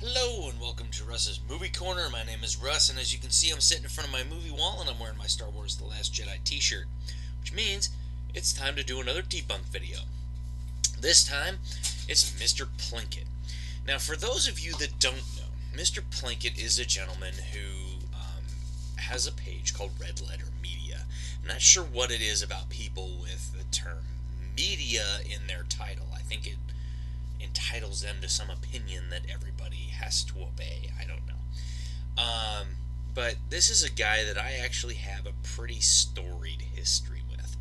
Hello and welcome to Russ's Movie Corner. My name is Russ, and as you can see, I'm sitting in front of my movie wall and I'm wearing my Star Wars The Last Jedi t-shirt, which means it's time to do another debunk video. This time, it's Mr. Plinkett. Now, for those of you that don't know, Mr. Plinkett is a gentleman who has a page called Red Letter Media. I'm not sure what it is about people with the term media in their title. I think it entitles them to some opinion that everybody has to obey. I don't know. But this is a guy that I actually have a pretty storied history with.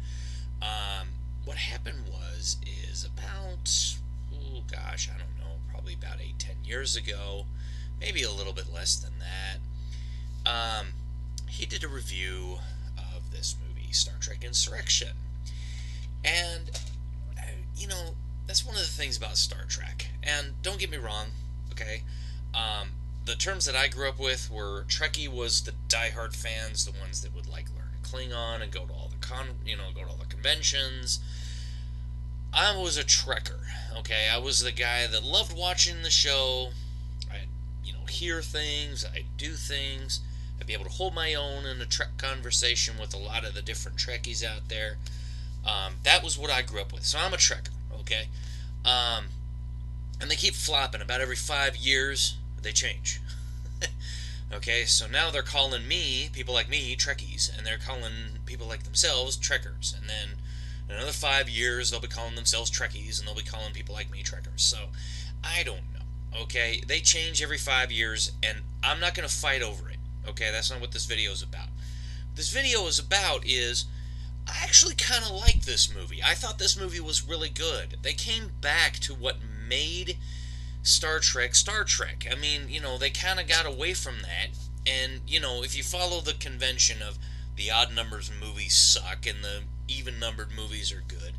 What happened is about, oh gosh, I don't know, probably about 8-10 years ago, maybe a little bit less than that. He did a review of this movie, Star Trek Insurrection. And, that's one of the things about Star Trek. And don't get me wrong, okay? The terms that I grew up with were Trekkie was the diehard fans, the ones that would like learn Klingon and go to all the go to all the conventions. I was a Trekker, okay? I was the guy that loved watching the show. I'd, hear things, I'd do things. I'd be able to hold my own in a Trek conversation with a lot of the different Trekkies out there. That was what I grew up with. So I'm a Trekker, okay? And they keep flopping. About every 5 years, they change. Okay, so now they're calling me, people like me, Trekkies, and they're calling people like themselves Trekkers. And then in another 5 years, they'll be calling themselves Trekkies, and they'll be calling people like me Trekkers. So I don't know, okay? They change every 5 years, and I'm not going to fight over it, okay? That's not what this video is about. What this video is about is I actually kind of like this movie. I thought this movie was really good. They came back to what made Star Trek Star Trek. I mean, they kind of got away from that. And, if you follow the convention of the odd numbers movies suck and the even-numbered movies are good,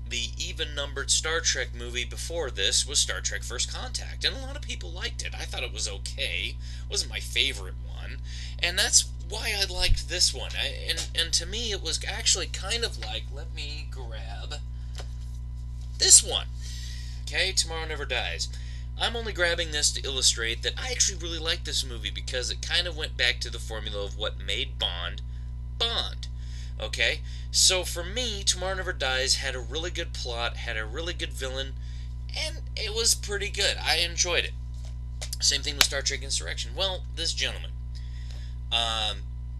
the even-numbered Star Trek movie before this was Star Trek First Contact. And a lot of people liked it. I thought it was okay. It wasn't my favorite one. And that's why I liked this one. And to me, it was actually kind of like, let me grab this one. Okay, Tomorrow Never Dies. I'm only grabbing this to illustrate that I actually really like this movie because it kind of went back to the formula of what made Bond, Bond. Okay, so for me, Tomorrow Never Dies had a really good plot, had a really good villain, and it was pretty good. I enjoyed it. Same thing with Star Trek Insurrection. Well, this gentleman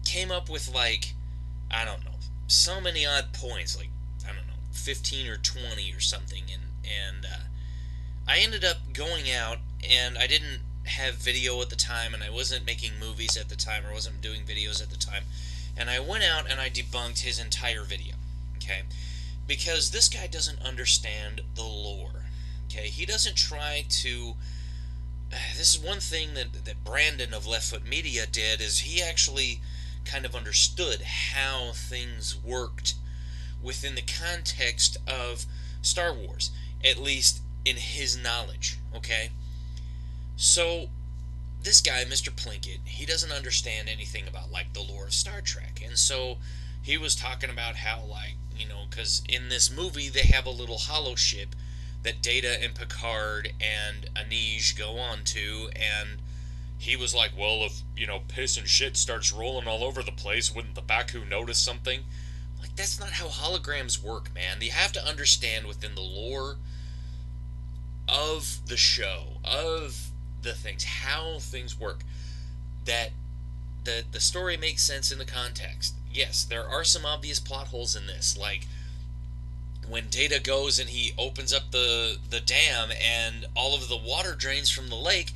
came up with, I don't know, so many odd points, 15 or 20 or something, and I ended up going out, and I didn't have video at the time, and I wasn't making movies at the time, or wasn't doing videos at the time, and I went out and I debunked his entire video, okay, because this guy doesn't understand the lore, okay, he doesn't try to. This is one thing that Brandon of Left Foot Media did, is he actually kind of understood how things worked within the context of Star Wars, at least in his knowledge, okay? So, this guy, Mr. Plinkett, he doesn't understand anything about, the lore of Star Trek, and so he was talking about how, because in this movie they have a little holo ship that Data and Picard and Anij go on to, and he was like, well, if, piss and shit starts rolling all over the place, wouldn't the Baku notice something? That's not how holograms work, man. You have to understand within the lore of the show, of the things, how things work, that the story makes sense in the context. Yes, there are some obvious plot holes in this, like when Data goes and he opens up the dam and all of the water drains from the lake.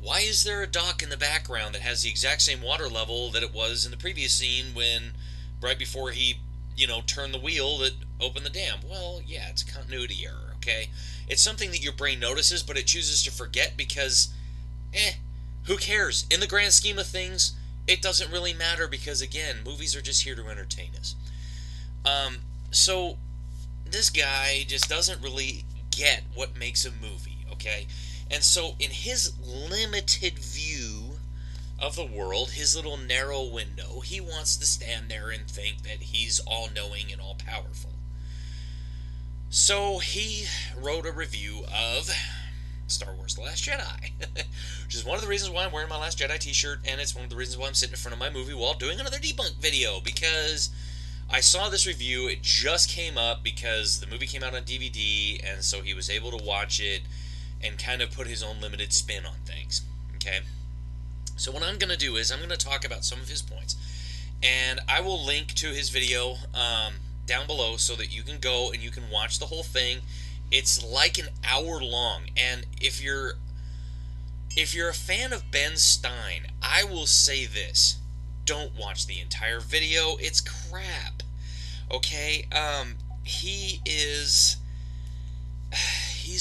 Why is there a dock in the background that has the exact same water level that it was in the previous scene right before he, turned the wheel that opened the dam? Well, yeah, it's a continuity error, okay? It's something that your brain notices, but it chooses to forget because, who cares? In the grand scheme of things, it doesn't really matter because, again, movies are just here to entertain us. So this guy just doesn't really get what makes a movie, okay? And so in his limited view of the world, his little narrow window, he wants to stand there and think that he's all-knowing and all-powerful. So he wrote a review of Star Wars The Last Jedi. Which is one of the reasons why I'm wearing my Last Jedi t-shirt, and it's one of the reasons why I'm sitting in front of my movie wall doing another debunk video, because I saw this review. It just came up because the movie came out on DVD, and so he was able to watch it and kind of put his own limited spin on things. Okay? So what I'm going to do is I'm going to talk about some of his points, and I will link to his video down below so that you can go and you can watch the whole thing. It's like an hour long, and if you're a fan of Ben Stein, I will say this: don't watch the entire video. It's crap. Okay? He's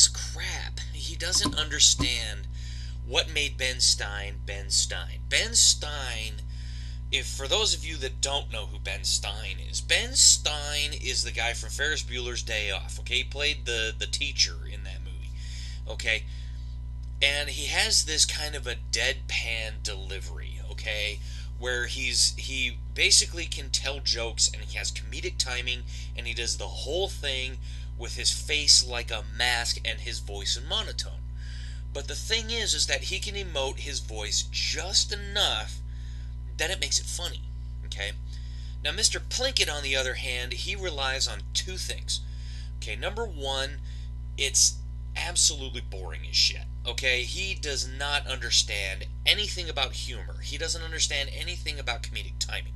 crap. He doesn't understand what made Ben Stein Ben Stein. Ben Stein, for those of you that don't know who Ben Stein is the guy from Ferris Bueller's Day Off. Okay? He played the teacher in that movie. Okay? And he has this kind of a deadpan delivery, okay? Where he basically can tell jokes, and he has comedic timing, and he does the whole thing with his face like a mask and his voice in monotone. But the thing is that he can emote his voice just enough that it makes it funny, okay? Now, Mr. Plinkett, on the other hand, he relies on two things. Okay, number one, it's absolutely boring as shit, okay? He does not understand anything about humor. He doesn't understand anything about comedic timing.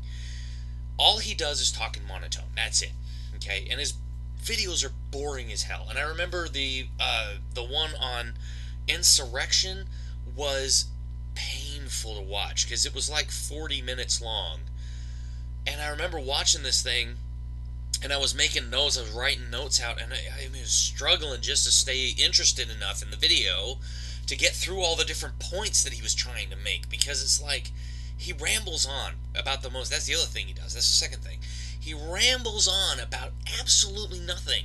All he does is talk in monotone. That's it, okay? And his videos are boring as hell. And I remember the one on Insurrection was painful to watch because it was like 40 minutes long. And I remember watching this thing, and I was making notes, I was writing notes out, and I was struggling just to stay interested enough in the video to get through all the different points that he was trying to make, because it's like he rambles on about the most. That's the other thing he does. That's the second thing. He rambles on about absolutely nothing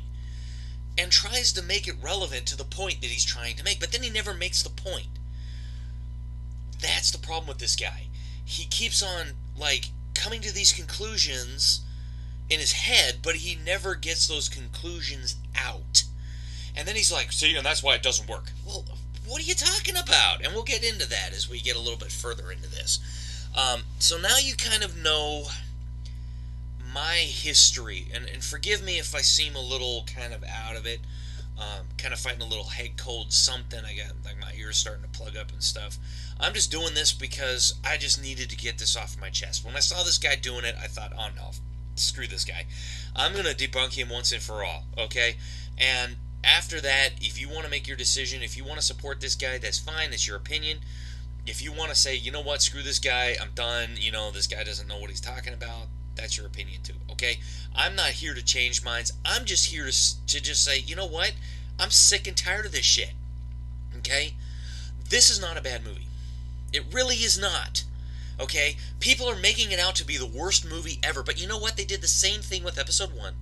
and tries to make it relevant to the point that he's trying to make, but then he never makes the point. That's the problem with this guy. He keeps on, like, coming to these conclusions in his head, but he never gets those conclusions out. And then he's like, see, and that's why it doesn't work. Well, what are you talking about? And we'll get into that as we get a little bit further into this. So now you kind of know my history, and forgive me if I seem a little kind of out of it, kind of fighting a little head cold something. I got, like, my ears starting to plug up and stuff. I'm just doing this because I just needed to get this off my chest. When I saw this guy doing it, I thought, oh no, screw this guy. I'm going to debunk him once and for all, okay? And after that, if you want to make your decision, if you want to support this guy, that's fine, it's your opinion. If you want to say, you know what, screw this guy, I'm done, you know, this guy doesn't know what he's talking about, that's your opinion too, okay? I'm not here to change minds. I'm just here to just say, you know what, I'm sick and tired of this shit, okay? This is not a bad movie. It really is not, okay? People are making it out to be the worst movie ever, but you know what? They did the same thing with Episode 1.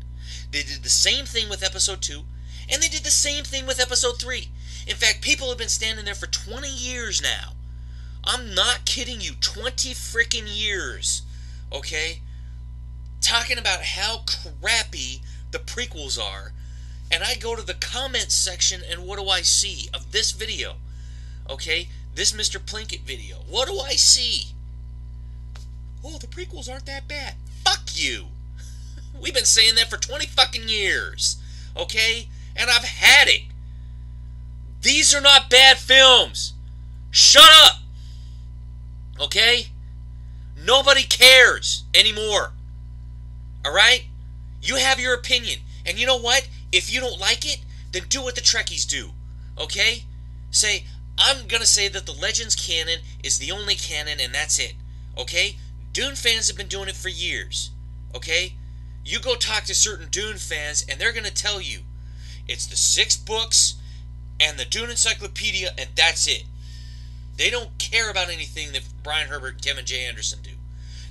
They did the same thing with Episode 2, and they did the same thing with Episode 3. In fact, people have been standing there for 20 years now. I'm not kidding you, 20 freaking years, okay? Talking about how crappy the prequels are, and I go to the comments section, and what do I see of this video? Okay, this Mr. Plinkett video. What do I see? Oh, the prequels aren't that bad. Fuck you! We've been saying that for 20 fucking years, okay? And I've had it. These are not bad films. Shut up! Okay? Nobody cares anymore. Alright? You have your opinion. And you know what? If you don't like it, then do what the Trekkies do. Okay? Say, I'm going to say that the Legends canon is the only canon and that's it. Okay? Dune fans have been doing it for years. Okay? You go talk to certain Dune fans and they're going to tell you it's the 6 books and the Dune Encyclopedia and that's it. They don't care about anything that Brian Herbert and Kevin J. Anderson do.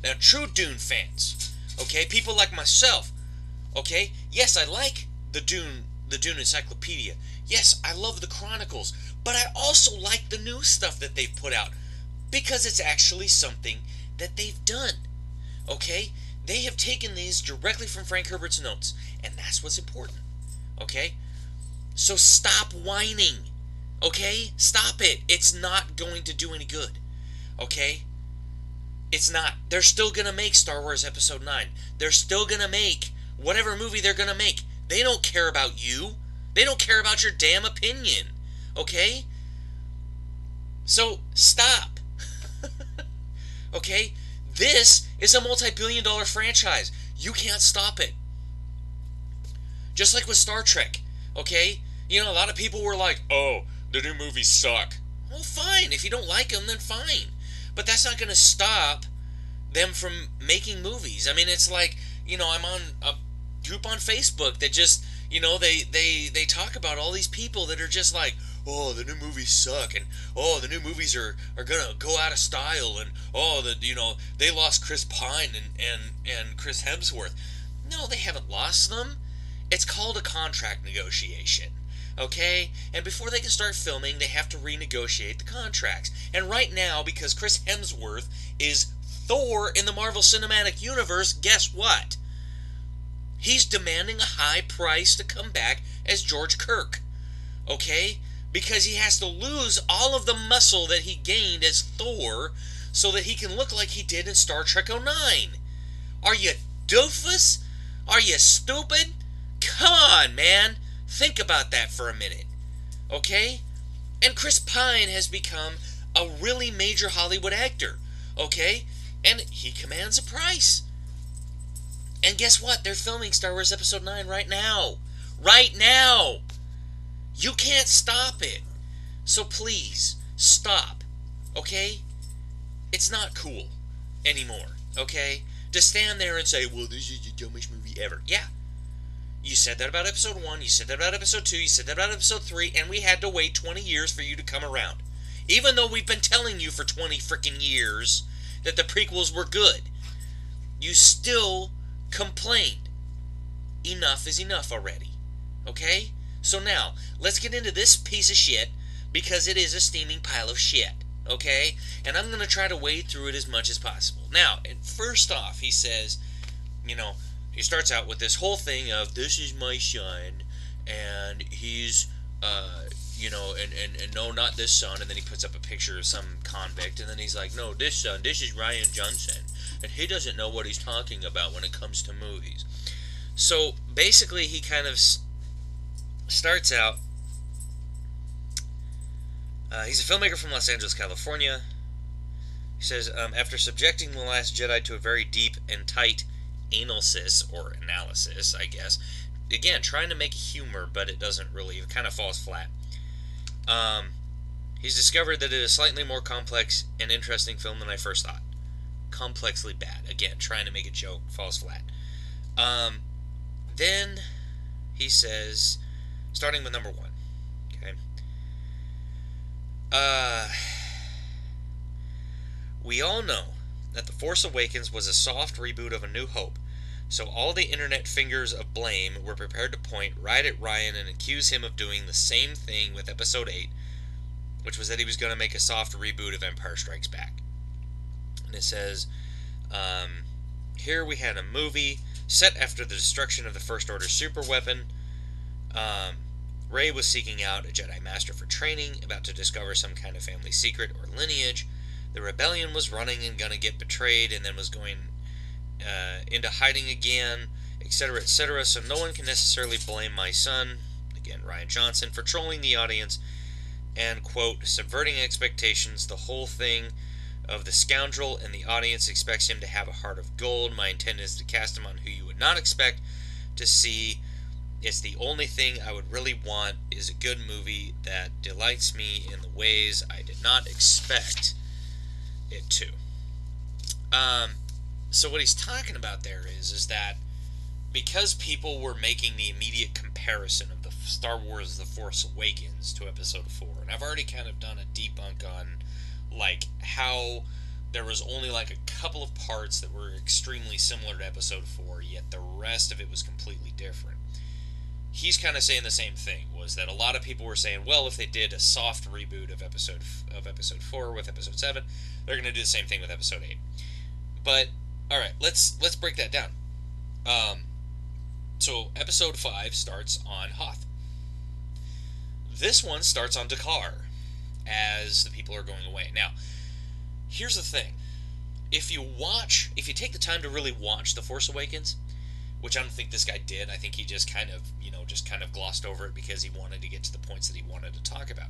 Now, true Dune fans, okay, people like myself, okay, yes, I like the Dune Encyclopedia. Yes, I love the Chronicles, but I also like the new stuff that they've put out because it's actually something that they've done, okay? They have taken these directly from Frank Herbert's notes, and that's what's important, okay? So stop whining, Okay? Stop it. It's not going to do any good. Okay? It's not. They're still going to make Star Wars Episode 9. They're still going to make whatever movie they're going to make. They don't care about you. They don't care about your damn opinion. Okay? So, stop. Okay? This is a multi-billion-dollar franchise. You can't stop it. Just like with Star Trek. Okay? You know, a lot of people were like, oh, the new movies suck. Well, fine. If you don't like them, then fine. But that's not going to stop them from making movies. I mean, it's like, you know, I'm on a group on Facebook that just, you know, they talk about all these people that are just like, oh, the new movies suck, and oh, the new movies are gonna go out of style, and oh, you know, they lost Chris Pine and Chris Hemsworth. No, they haven't lost them. It's called a contract negotiation. Okay? And before they can start filming, they have to renegotiate the contracts. And right now, because Chris Hemsworth is Thor in the Marvel Cinematic Universe, guess what? He's demanding a high price to come back as George Kirk. Okay? Because he has to lose all of the muscle that he gained as Thor so that he can look like he did in Star Trek 09. Are you doofus? Are you stupid? Come on, man. Think about that for a minute. Okay? And Chris Pine has become a really major Hollywood actor. Okay? And he commands a price. And guess what? They're filming Star Wars Episode 9 right now. Right now! You can't stop it. So please, stop. Okay? It's not cool anymore. Okay? To stand there and say, well, this is the dumbest movie ever. Yeah. You said that about Episode 1, you said that about Episode 2, you said that about Episode 3, and we had to wait 20 years for you to come around. Even though we've been telling you for 20 freaking years that the prequels were good, you still complained. Enough is enough already. Okay? So now, let's get into this piece of shit, because it is a steaming pile of shit. Okay? And I'm going to try to wade through it as much as possible. Now, first off, he says, you know, he starts out with this whole thing of, this is my son, and he's, you know, and no, not this son, and then he puts up a picture of some convict, and then he's like, no, this son, this is Ryan Johnson, and he doesn't know what he's talking about when it comes to movies. So, basically, he kind of starts out, he's a filmmaker from Los Angeles, California. He says, after subjecting The Last Jedi to a very deep and tight analysis, or analysis, I guess. Again, trying to make humor, but it doesn't really, it kind of falls flat. He's discovered that it is a slightly more complex and interesting film than I first thought. Complexly bad. Again, trying to make a joke, falls flat. Then he says, starting with number 1, okay? We all know that The Force Awakens was a soft reboot of A New Hope, so all the internet fingers of blame were prepared to point right at Ryan and accuse him of doing the same thing with Episode 8, which was that he was going to make a soft reboot of Empire Strikes Back. And it says, here we had a movie set after the destruction of the First Order superweapon. Rey was seeking out a Jedi Master for training, about to discover some kind of family secret or lineage. The rebellion was running and gonna get betrayed, and then was going into hiding again, etc., etc. So no one can necessarily blame my son, again Ryan Johnson, for trolling the audience and, quote, subverting expectations. The whole thing of the scoundrel, and the audience expects him to have a heart of gold. My intent is to cast him on who you would not expect to see. It's the only thing I would really want is a good movie that delights me in the ways I did not expect it to. So what he's talking about there is that because people were making the immediate comparison of the Star Wars The Force Awakens to Episode 4, and I've already kind of done a debunk on like how there was only like a couple of parts that were extremely similar to Episode 4, yet the rest of it was completely different. He's kind of saying the same thing, was that a lot of people were saying, well, if they did a soft reboot of Episode 4 with Episode 7, they're going to do the same thing with Episode 8. But, alright, let's break that down. So, Episode 5 starts on Hoth. This one starts on Dakar as the people are going away. Now, here's the thing. If you take the time to really watch The Force Awakens, which I don't think this guy did, I think he just kind of glossed over it because he wanted to get to the points that he wanted to talk about.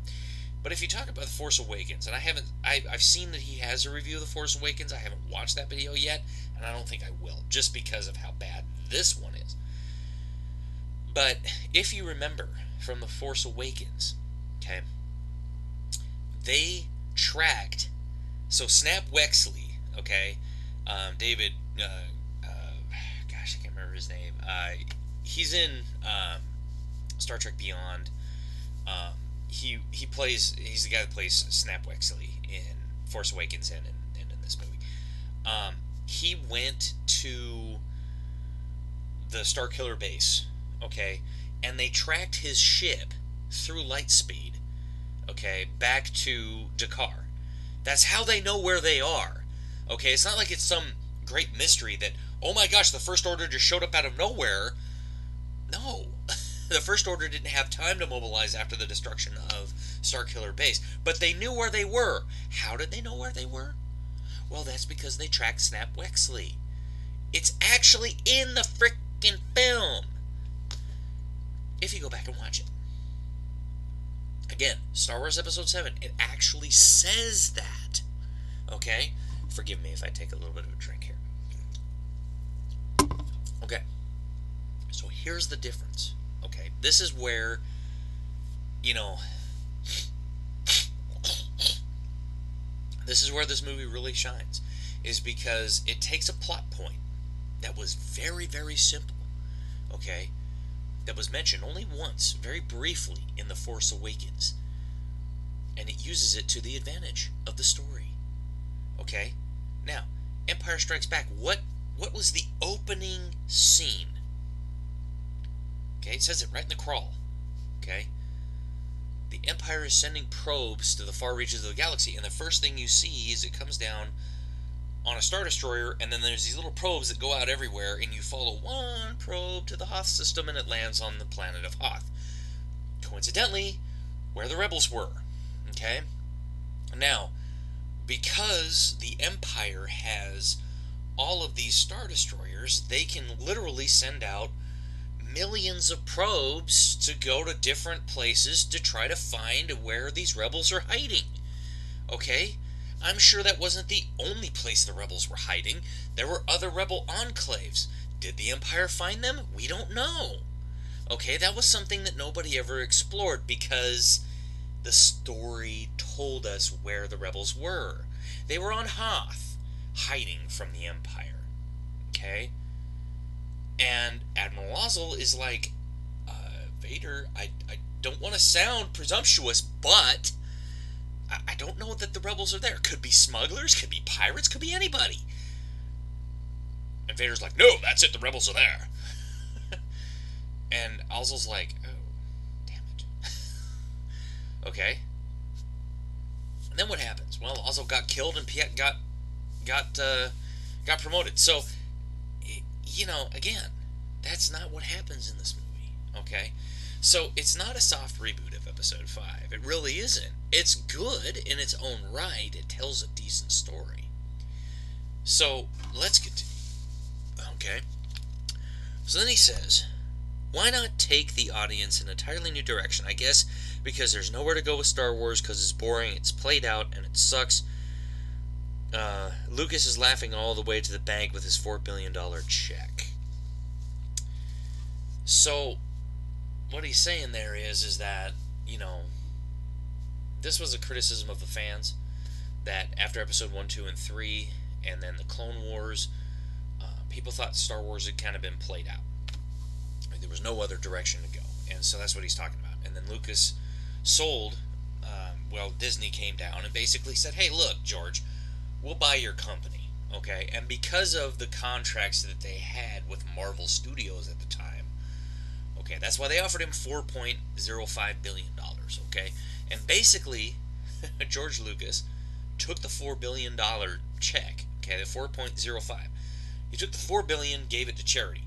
But if you talk about The Force Awakens, and I've seen that he has a review of The Force Awakens, I haven't watched that video yet, and I don't think I will, just because of how bad this one is. But if you remember from The Force Awakens, okay, they tracked, so Snap Wexley, okay, David, gosh, I can't remember his name, he's in Star Trek Beyond. He's the guy that plays Snap Wexley in Force Awakens and in this movie. He went to the Starkiller base, okay, and they tracked his ship through light speed, okay, back to Dakar. That's how they know where they are, okay? It's not like it's some great mystery that, oh my gosh, the First Order just showed up out of nowhere. No. The First Order didn't have time to mobilize after the destruction of Starkiller Base, but they knew where they were. How did they know where they were? Well, that's because they tracked Snap Wexley. It's actually in the frickin' film. If you go back and watch it. Again, Star Wars Episode 7, it actually says that. Okay? Forgive me if I take a little bit of a drink here. Okay. So here's the difference. Okay, this is where, this is where this movie really shines, is because it takes a plot point that was very, very simple, okay, that was mentioned only once, very briefly, in The Force Awakens, and it uses it to the advantage of the story, okay? Now, Empire Strikes Back, what was the opening scene? Okay, it says it right in the crawl. Okay? The Empire is sending probes to the far reaches of the galaxy, and the first thing you see is it comes down on a Star Destroyer, and then there's these little probes that go out everywhere, and you follow one probe to the Hoth system, and it lands on the planet of Hoth. Coincidentally, where the rebels were. Okay? Now, because the Empire has all of these Star Destroyers, they can literally send out millions of probes to go to different places to try to find where these rebels are hiding. Okay? I'm sure that wasn't the only place the rebels were hiding. There were other rebel enclaves. Did the Empire find them? We don't know. Okay, that was something that nobody ever explored because the story told us where the rebels were. They were on Hoth, hiding from the Empire. Okay? And Admiral Ozzel is like, Vader, I don't want to sound presumptuous, but I don't know that the rebels are there. Could be smugglers, could be pirates, could be anybody. And Vader's like, no, that's it, the rebels are there. And Ozzel's like, oh, damn it. Okay. And then what happens? Well, Ozzel got killed and Piet got promoted. So, again, that's not what happens in this movie, okay? So, it's not a soft reboot of Episode 5. It really isn't. It's good in its own right. It tells a decent story. So, let's continue, okay? So then he says, why not take the audience in an entirely new direction? I guess because there's nowhere to go with Star Wars because it's boring, it's played out, and it sucks. Lucas is laughing all the way to the bank with his $4 billion check. So, what he's saying there is that, this was a criticism of the fans, that after Episode 1, 2, and 3, and then the Clone Wars, people thought Star Wars had kind of been played out. There was no other direction to go, and so that's what he's talking about. And then Lucas sold, Disney came down and basically said, hey, look, George, we'll buy your company, okay? And because of the contracts that they had with Marvel Studios at the time, okay, that's why they offered him $4.05 billion, okay? And basically, George Lucas took the $4 billion check, okay, the 4.05. He took the $4 billion, gave it to charity.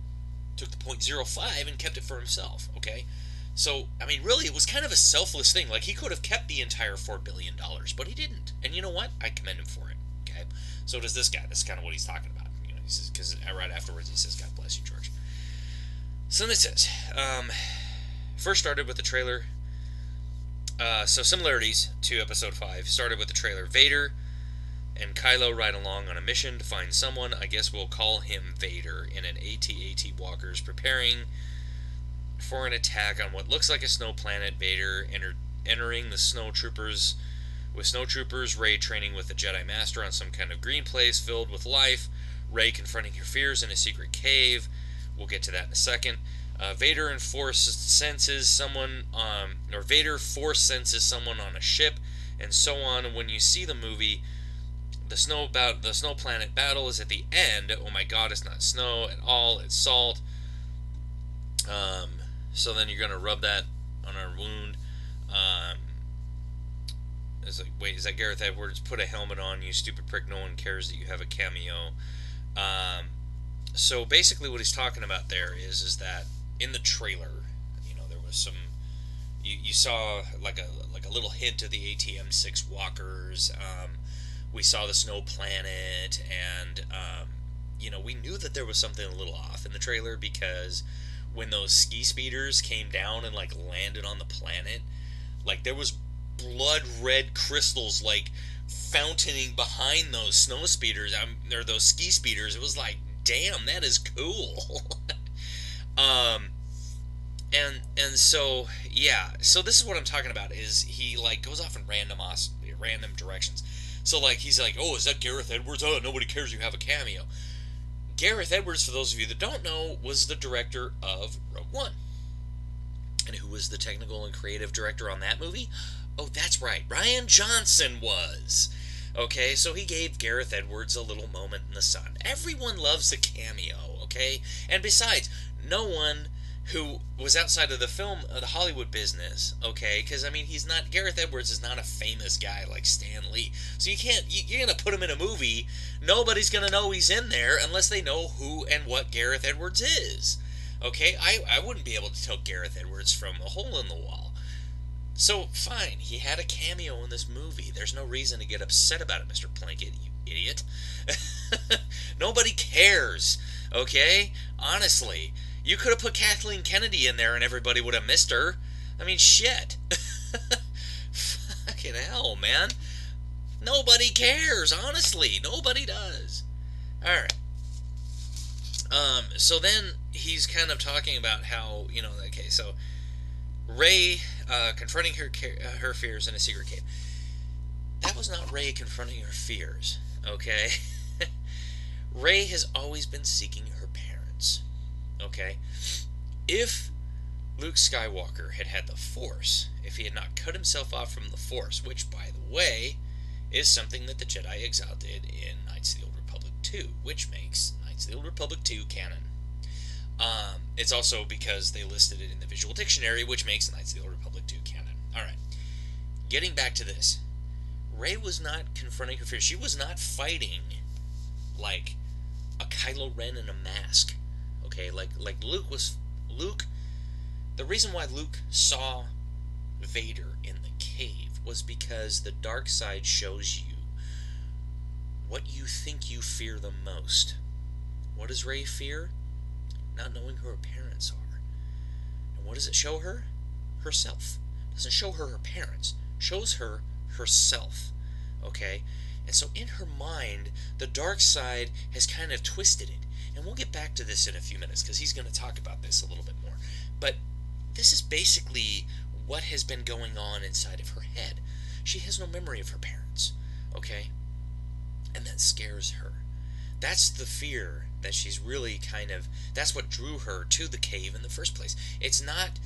Took the 0.05 and kept it for himself, okay? So, I mean, really, it was kind of a selfless thing. Like, he could have kept the entire $4 billion, but he didn't. And you know what? I commend him for it. Okay? So does this guy. That's kind of what he's talking about. You know, he says, because right afterwards he says, God bless you, George. So then it says, first started with the trailer. So similarities to Episode 5 started with the trailer. Vader and Kylo ride along on a mission to find someone, I guess we'll call him Vader, in an AT-AT walkers preparing for an attack on what looks like a snow planet. Vader entering the snowtroopers, with snowtroopers, Rey training with the Jedi Master on some kind of green place filled with life, Rey confronting her fears in a secret cave. We'll get to that in a second. Vader force senses someone on a ship, and so on. When you see the movie, the snow planet battle is at the end. Oh my God, it's not snow at all; it's salt. So then you're gonna rub that on our wound. It's like, wait, is that Gareth Edwards? Put a helmet on, you stupid prick. No one cares that you have a cameo. So basically, what he's talking about there is that in the trailer, you know, there was some. You saw like a little hint of the ATM-6 walkers. We saw the snow planet, and you know, we knew that there was something a little off in the trailer, because when those ski speeders came down and like landed on the planet, like there was blood red crystals like fountaining behind those snow speeders, or those ski speeders. It was like, damn, that is cool. And so yeah, so this is what I'm talking about. Is he like goes off in random directions. So like he's like, oh, is that Gareth Edwards? Oh, nobody cares you have a cameo. Gareth Edwards, for those of you that don't know, was the director of Rogue One. And who was the technical and creative director on that movie? Oh, that's right, Rian Johnson was. Okay, so he gave Gareth Edwards a little moment in the sun. Everyone loves a cameo, okay? And besides, no one who was outside of the Hollywood business, okay? Because, I mean, Gareth Edwards is not a famous guy like Stan Lee. So you're going to put him in a movie, nobody's going to know he's in there unless they know who and what Gareth Edwards is. Okay, I wouldn't be able to tell Gareth Edwards from a hole in the wall. So, fine, he had a cameo in this movie. There's no reason to get upset about it, Mr. Plinkett, you idiot. Nobody cares, okay? Honestly, you could have put Kathleen Kennedy in there and everybody would have missed her. I mean, shit. Fucking hell, man. Nobody cares, honestly. Nobody does. Alright. So then he's kind of talking about how, you know, okay, so Rey confronting her fears in a secret cave. That was not Rey confronting her fears, okay? Rey has always been seeking her parents, okay? If Luke Skywalker had had the Force, if he had not cut himself off from the Force, which, by the way, is something that the Jedi exalted in Knights of the Old Republic 2, which makes Knights of the Old Republic 2 canon. It's also because they listed it in the visual dictionary, which makes Knights of the Old Republic 2 canon. Alright. Getting back to this. Rey was not confronting her fears. She was not fighting like a Kylo Ren in a mask. Okay? Like Luke was... The reason why Luke saw Vader in the cave was because the dark side shows you what you think you fear the most. What does Rey fear? Not knowing who her parents are. And what does it show her? Herself. It doesn't show her parents. It shows her herself. Okay? And so in her mind, the dark side has kind of twisted it. And we'll get back to this in a few minutes, because he's going to talk about this a little bit more. But this is basically what has been going on inside of her head. She has no memory of her parents. Okay? And that scares her. That's the fear that she's really that's what drew her to the cave in the first place. It's not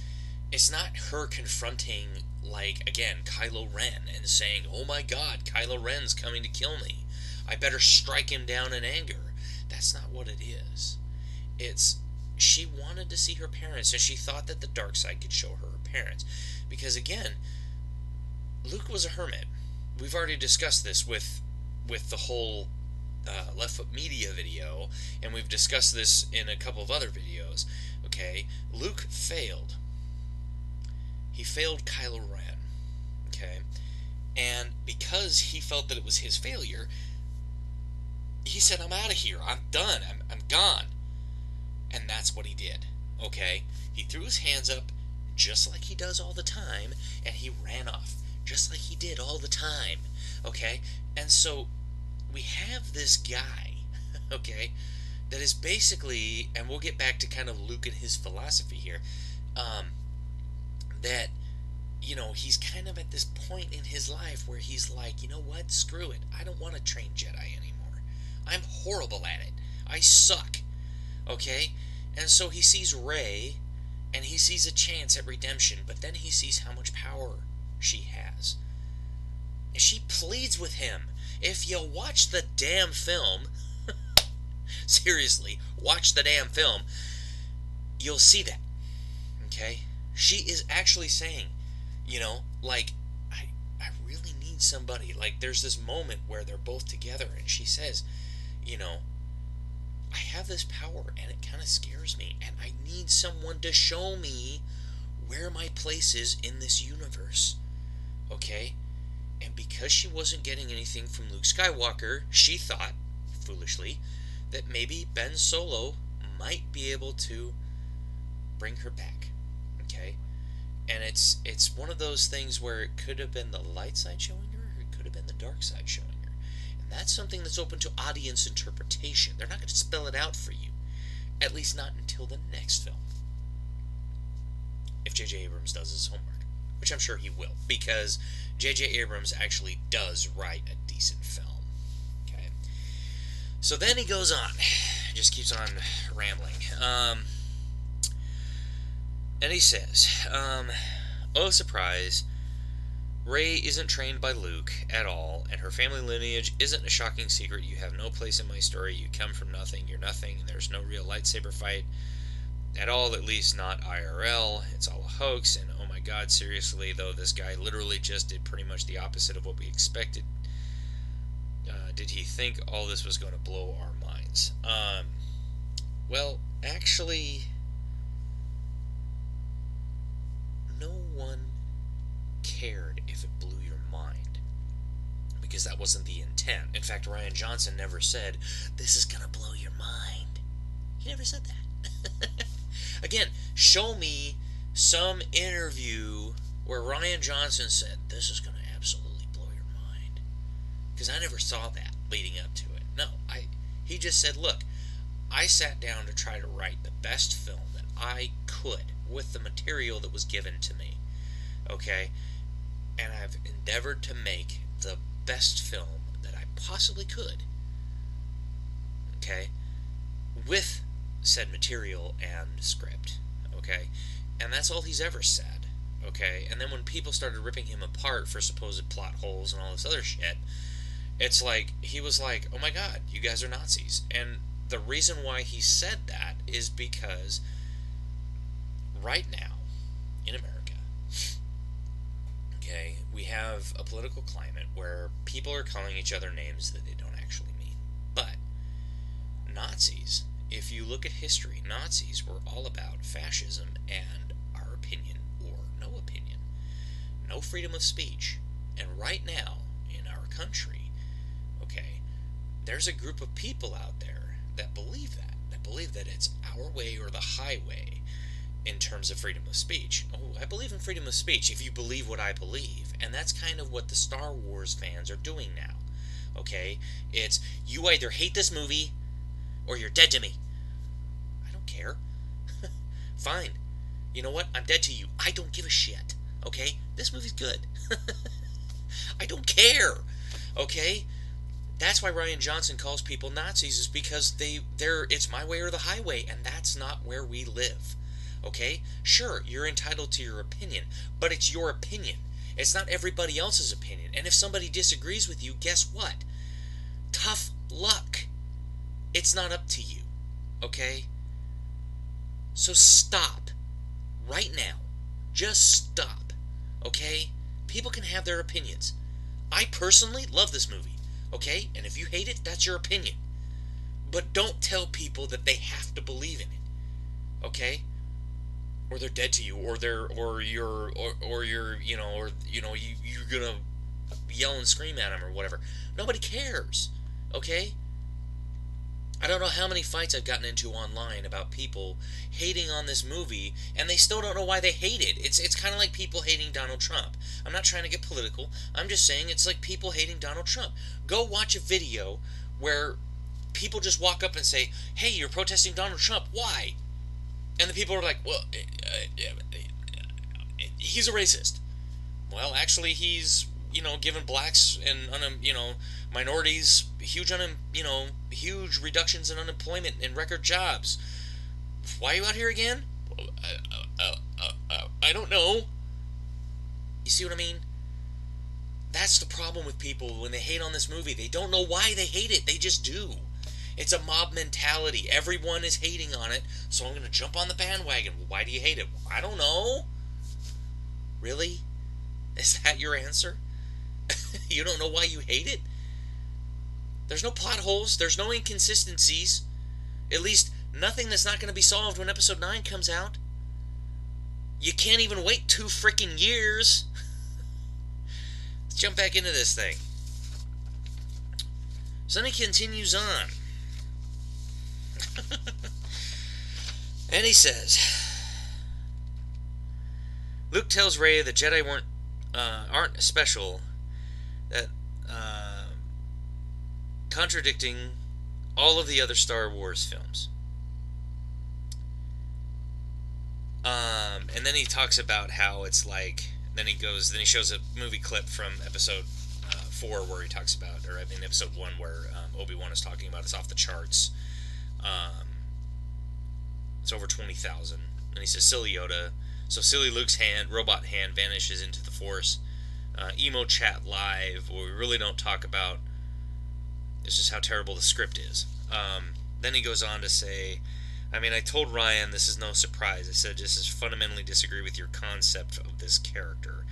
her confronting, like, again, Kylo Ren and saying, oh my God, Kylo Ren's coming to kill me. I better strike him down in anger. That's not what it is. It's, she wanted to see her parents, and she thought that the dark side could show her parents. Because, again, Luke was a hermit. We've already discussed this with the whole Left Foot Media video, and we've discussed this in a couple of other videos. Okay, Luke failed. he failed Kylo Ren, okay? And because he felt that it was his failure, he said, I'm out of here. I'm done. I'm gone. And that's what he did, okay? He threw his hands up just like he does all the time, and he ran off just like he did all the time, okay? And so we have this guy, okay, that is basically, and we'll get back to kind of Luke and his philosophy here, that, you know, he's kind of at this point in his life where he's like, you know what, screw it, I don't want to train Jedi anymore. I'm horrible at it. I suck, okay? And so he sees Rey, and he sees a chance at redemption, but then he sees how much power she has. And she pleads with him. If you watch the damn film, seriously, watch the damn film, you'll see that, okay? She is actually saying, you know, like, I really need somebody. Like, there's this moment where they're both together, and she says, you know, I have this power, and it kind of scares me, and I need someone to show me where my place is in this universe, okay? And because she wasn't getting anything from Luke Skywalker, she thought, foolishly, that maybe Ben Solo might be able to bring her back, okay? And it's one of those things where it could have been the light side showing her, or it could have been the dark side showing her. And that's something that's open to audience interpretation. They're not going to spell it out for you, at least not until the next film. If J.J. Abrams does his homework, which I'm sure he will, because J.J. Abrams actually does write a decent film. Okay. So then he goes on, just keeps on rambling. And he says, oh surprise, Rey isn't trained by Luke at all, and her family lineage isn't a shocking secret. You have no place in my story. You come from nothing. You're nothing. And there's no real lightsaber fight at all, at least not IRL. It's all a hoax. And oh my god, seriously, though, this guy literally just did pretty much the opposite of what we expected. Did he think all this was going to blow our minds? Well, actually, no one cared if it blew your mind, because that wasn't the intent. In fact, Rian Johnson never said, this is gonna blow your mind. He never said that. Again, show me some interview where Rian Johnson said, this is gonna absolutely blow your mind, because I never saw that leading up to it. No, he just said, look, I sat down to try to write the best film that I could with the material that was given to me, okay? And I've endeavored to make the best film that I possibly could, okay, with said material and script, okay? And that's all he's ever said, okay? And then when people started ripping him apart for supposed plot holes and all this other shit, it's like, he was like, oh my god, you guys are Nazis. And the reason why he said that is because right now, in America, okay, we have a political climate where people are calling each other names that they don't actually mean. But Nazis, if you look at history, Nazis were all about fascism and our opinion or no opinion. No freedom of speech. And right now, in our country, okay, there's a group of people out there that believe that it's our way or the highway in terms of freedom of speech. Oh, I believe in freedom of speech if you believe what I believe. And that's kind of what the Star Wars fans are doing now. Okay? It's, you either hate this movie or you're dead to me. I don't care. Fine. You know what? I'm dead to you. I don't give a shit. Okay? This movie's good. I don't care. Okay? That's why Rian Johnson calls people Nazis, is because it's my way or the highway, and that's not where we live. Okay? Sure, you're entitled to your opinion, but it's your opinion. It's not everybody else's opinion. And if somebody disagrees with you, guess what? Tough luck. It's not up to you. Okay? So stop. Right now. Just stop. Okay? People can have their opinions. I personally love this movie. Okay? And if you hate it, that's your opinion. But don't tell people that they have to believe in it. Okay? or they're dead to you, or you're you're gonna yell and scream at them or whatever. Nobody cares. Okay? I don't know how many fights I've gotten into online about people hating on this movie, and they still don't know why they hate it. It's kind of like people hating Donald Trump. I'm not trying to get political. I'm just saying it's like people hating Donald Trump. Go watch a video where people just walk up and say, "Hey, you're protesting Donald Trump. Why?" And the people are like, "Well, he's a racist." Well, actually, he's given blacks and minorities huge reductions in unemployment and record jobs. Why are you out here again? I don't know. You see what I mean? That's the problem with people when they hate on this movie. They don't know why they hate it. They just do. It's a mob mentality. Everyone is hating on it, so I'm going to jump on the bandwagon. Why do you hate it? I don't know. Really? Is that your answer? You don't know why you hate it? There's no plot holes. There's no inconsistencies. At least nothing that's not going to be solved when episode 9 comes out. You can't even wait 2 freaking years. Let's jump back into this thing. So then he continues on. And he says, Luke tells Rey that Jedi aren't special, that contradicting all of the other Star Wars films. And then he talks about how it's like. Then he shows a movie clip from episode 4 where he talks about, or I mean episode 1 where Obi-Wan is talking about it's off the charts. It's over 20,000, and he says, "Silly Yoda." So silly Luke's robot hand vanishes into the Force. Emo chat live, where we really don't talk about. It's just how terrible the script is. Then he goes on to say, I told Ryan this is no surprise. I said, just fundamentally disagree with your concept of this character.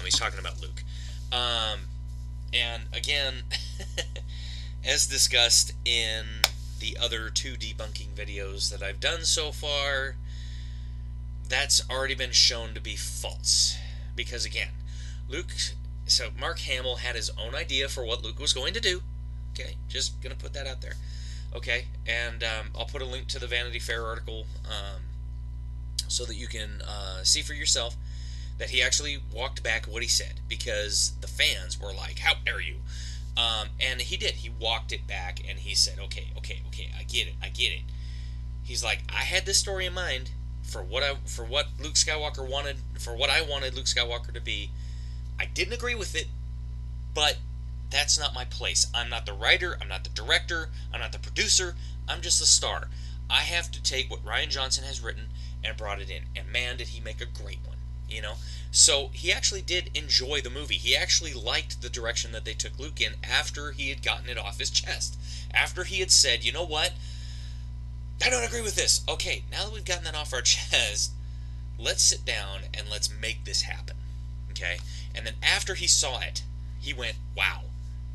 He's talking about Luke. And again, as discussed in the other 2 debunking videos that I've done so far, that's already been shown to be false. Because again, Mark Hamill had his own idea for what Luke was going to do. Okay, just gonna put that out there. Okay, and I'll put a link to the Vanity Fair article so that you can see for yourself that he actually walked back what he said, because the fans were like, "How dare you?" And he did. He walked it back and he said, okay, I get it. He's like, I had this story in mind for what Luke Skywalker wanted, for what I wanted Luke Skywalker to be. I didn't agree with it, but that's not my place. I'm not the writer, I'm not the director, I'm not the producer, I'm just the star. I have to take what Rian Johnson has written and brought it in, and man, did he make a great one, So he actually did enjoy the movie. He actually liked the direction that they took Luke in after he had gotten it off his chest. After he had said, you know what? I don't agree with this. Okay, now that we've gotten that off our chest, let's sit down and let's make this happen. Okay? And then after he saw it, he went, wow,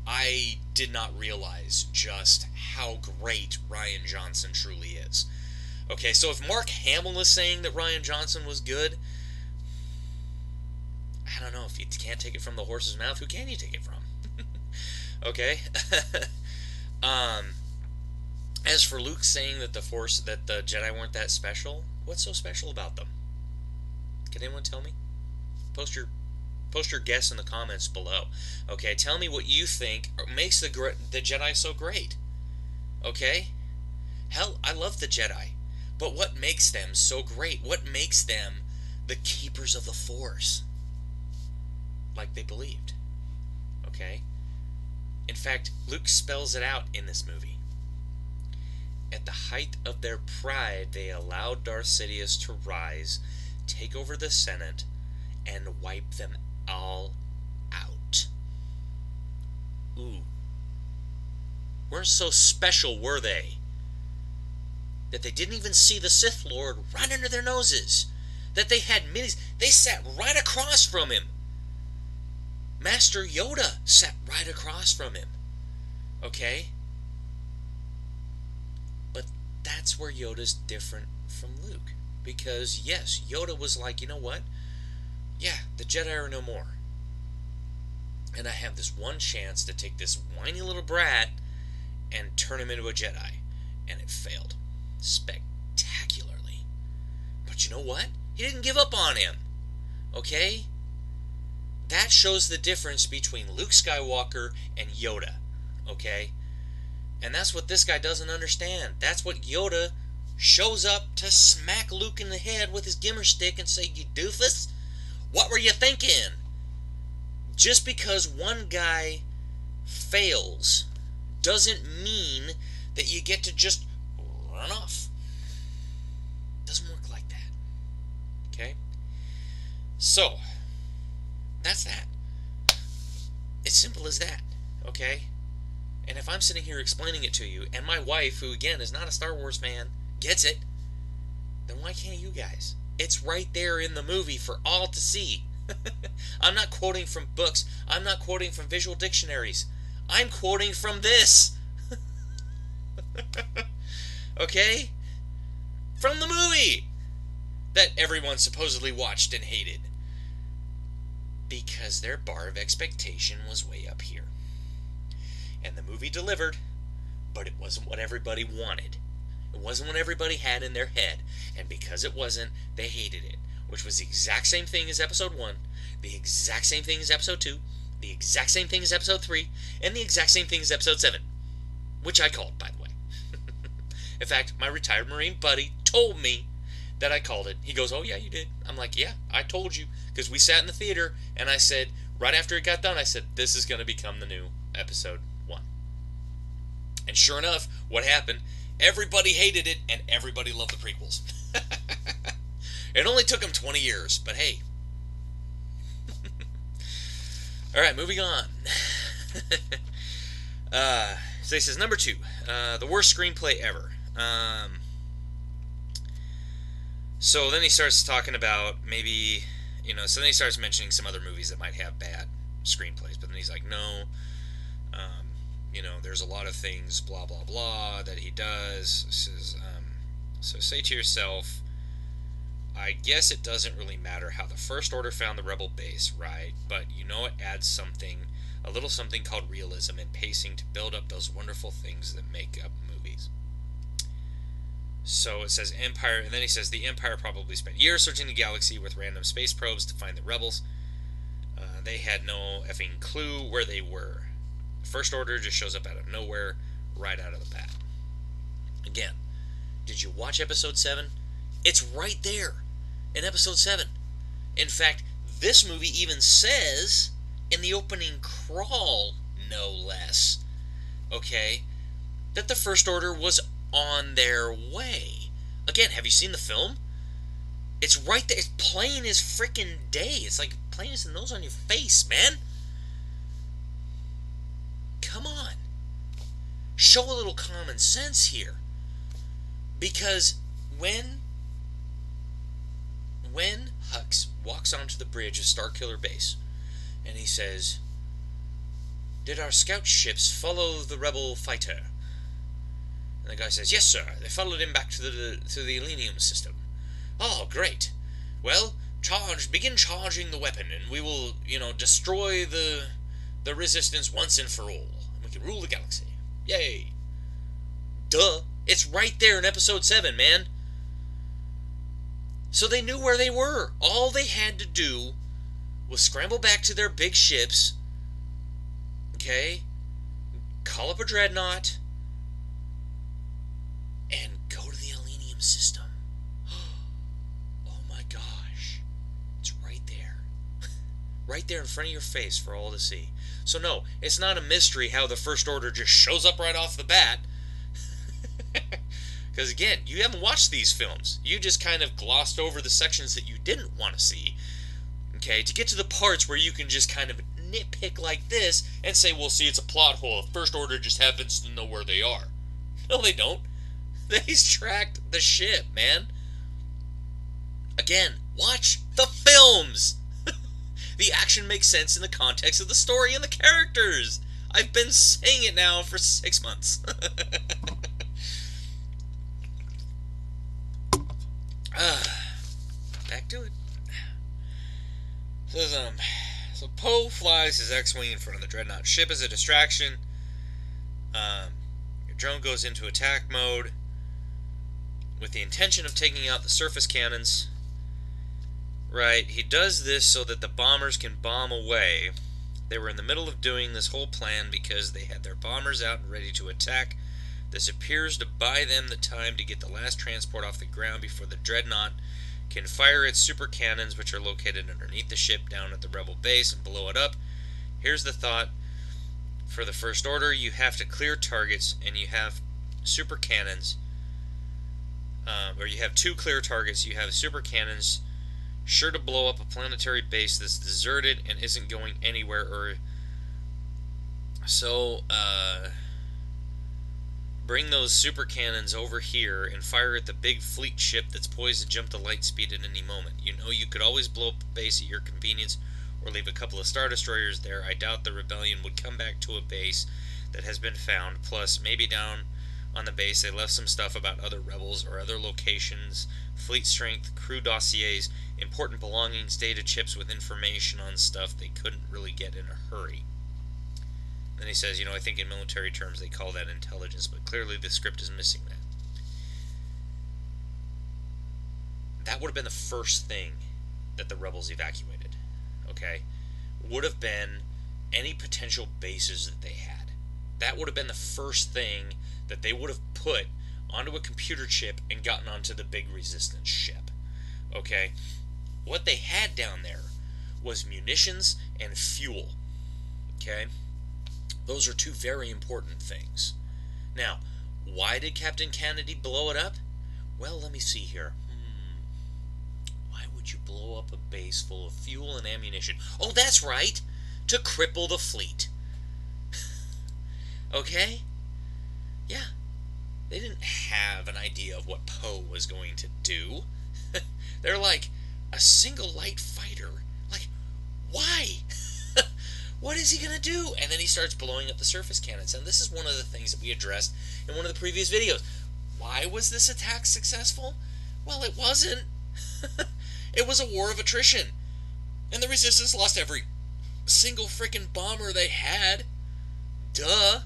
I did not realize just how great Rian Johnson truly is. Okay, so if Mark Hamill is saying that Rian Johnson was good, I don't know. If you can't take it from the horse's mouth, who can you take it from? Okay? As for Luke saying that the Jedi weren't that special, what's so special about them? Can anyone tell me? Post your guess in the comments below. Okay, tell me what you think makes the Jedi so great. Okay? Hell, I love the Jedi. But what makes them so great? What makes them the keepers of the Force? Like they believed. Okay? In fact, Luke spells it out in this movie. At the height of their pride, they allowed Darth Sidious to rise, take over the Senate, and wipe them all out. Ooh. Weren't so special, were they? That they didn't even see the Sith Lord right under their noses. That they had minis. They sat right across from him. Master Yoda sat right across from him. Okay? But that's where Yoda's different from Luke. because, yes, Yoda was like, you know what? Yeah, the Jedi are no more. And I have this one chance to take this whiny little brat and turn him into a Jedi. And it failed. Spectacularly. But you know what? He didn't give up on him. Okay? That shows the difference between Luke Skywalker and Yoda. Okay? And that's what this guy doesn't understand. That's what Yoda shows up to smack Luke in the head with his gimmer stick and say, "You doofus? What were you thinking?" Just because one guy fails doesn't mean that you get to just run off. Doesn't work like that. Okay? So, that's that. It's simple as that. Okay? And if I'm sitting here explaining it to you, and my wife, who again is not a Star Wars fan, gets it, then why can't you guys? It's right there in the movie for all to see. I'm not quoting from books. I'm not quoting from visual dictionaries. I'm quoting from this. Okay? From the movie that everyone supposedly watched and hated. Because their bar of expectation was way up here. And the movie delivered, but it wasn't what everybody wanted. It wasn't what everybody had in their head. And because it wasn't, they hated it. Which was the exact same thing as Episode 1, the exact same thing as Episode 2, the exact same thing as Episode 3, and the exact same thing as Episode 7. Which I called, by the way. In fact, my retired Marine buddy told me that I called it. He goes, "Oh yeah, you did." I'm like, "Yeah, I told you." Because we sat in the theater, and I said, right after it got done, I said, "This is going to become the new Episode 1. And sure enough, what happened? Everybody hated it, and everybody loved the prequels. It only took them 20 years, but hey. Alright, moving on. So he says, number 2, the worst screenplay ever. So then he starts talking about maybe, so then he starts mentioning some other movies that might have bad screenplays, but then he's like, no, there's a lot of things, blah, blah, blah, that he does. He says, so say to yourself, I guess it doesn't really matter how the First Order found the Rebel base, right? But it adds something, a little something called realism and pacing to build up those wonderful things that make up movies. So it says Empire, and then he says the Empire probably spent years searching the galaxy with random space probes to find the Rebels. They had no effing clue where they were. The First Order just shows up out of nowhere, right out of the bat. Again, did you watch Episode 7? It's right there in Episode 7. In fact, this movie even says in the opening crawl, no less, okay, that the First Order was on their way. Again, have you seen the film? It's right there. It's plain as frickin' day. It's like plain as the nose on your face, man. Come on. Show a little common sense here. Because when Hux walks onto the bridge of Starkiller Base, and he says, "Did our scout ships follow the rebel fighter?" And the guy says, "Yes, sir. They followed him back to the Elenium system." "Oh, great. Well, begin charging the weapon, and we will, destroy the resistance once and for all. And we can rule the galaxy. Yay." Duh. It's right there in Episode 7, man. So they knew where they were. All they had to do was scramble back to their big ships, okay, call up a dreadnought, and go to the Elenium system. Oh my gosh. It's right there. Right there in front of your face for all to see. So no, it's not a mystery how the First Order just shows up right off the bat. Because again, you haven't watched these films. You just kind of glossed over the sections that you didn't want to see. Okay, to get to the parts where you can just kind of nitpick like this and say, well, see, it's a plot hole. The First Order just happens to know where they are. No, they don't. They've tracked the ship, man. Again, watch the films. The action makes sense in the context of the story and the characters. I've been saying it now for 6 months. to it. Says, so Poe flies his X-Wing in front of the Dreadnought ship as a distraction. Your drone goes into attack mode with the intention of taking out the surface cannons. Right, he does this so that the bombers can bomb away. They were in the middle of doing this whole plan because they had their bombers out and ready to attack. This appears to buy them the time to get the last transport off the ground before the Dreadnought can fire its super cannons, which are located underneath the ship down at the Rebel base, and blow it up. Here's the thought. For the First Order, you have to clear targets, and you have super cannons. Or you have 2 clear targets. You have super cannons sure to blow up a planetary base that's deserted and isn't going anywhere. So, bring those super cannons over here and fire at the big fleet ship that's poised to jump to light speed at any moment. You know you could always blow up a base at your convenience or leave a couple of Star Destroyers there. I doubt the Rebellion would come back to a base that has been found. Plus, maybe down on the base they left some stuff about other rebels or other locations, fleet strength, crew dossiers, important belongings, data chips with information on stuff they couldn't really get in a hurry. Then he says, I think in military terms they call that intelligence, but clearly the script is missing that. That would have been the first thing that the rebels evacuated, okay? Would have been any potential bases that they had. That would have been the first thing that they would have put onto a computer chip and gotten onto the big resistance ship, okay? What they had down there was munitions and fuel, okay? Those are 2 very important things. Now, why did Captain Kennedy blow it up? Well, let me see here. Why would you blow up a base full of fuel and ammunition? Oh, that's right! To cripple the fleet. Okay? Yeah. They didn't have an idea of what Poe was going to do. They're like, a single light fighter? Like, why? What is he going to do? And then he starts blowing up the surface cannons. And this is one of the things that we addressed in one of the previous videos. Why was this attack successful? Well, it wasn't. It was a war of attrition. And the Resistance lost every single freaking bomber they had. Duh.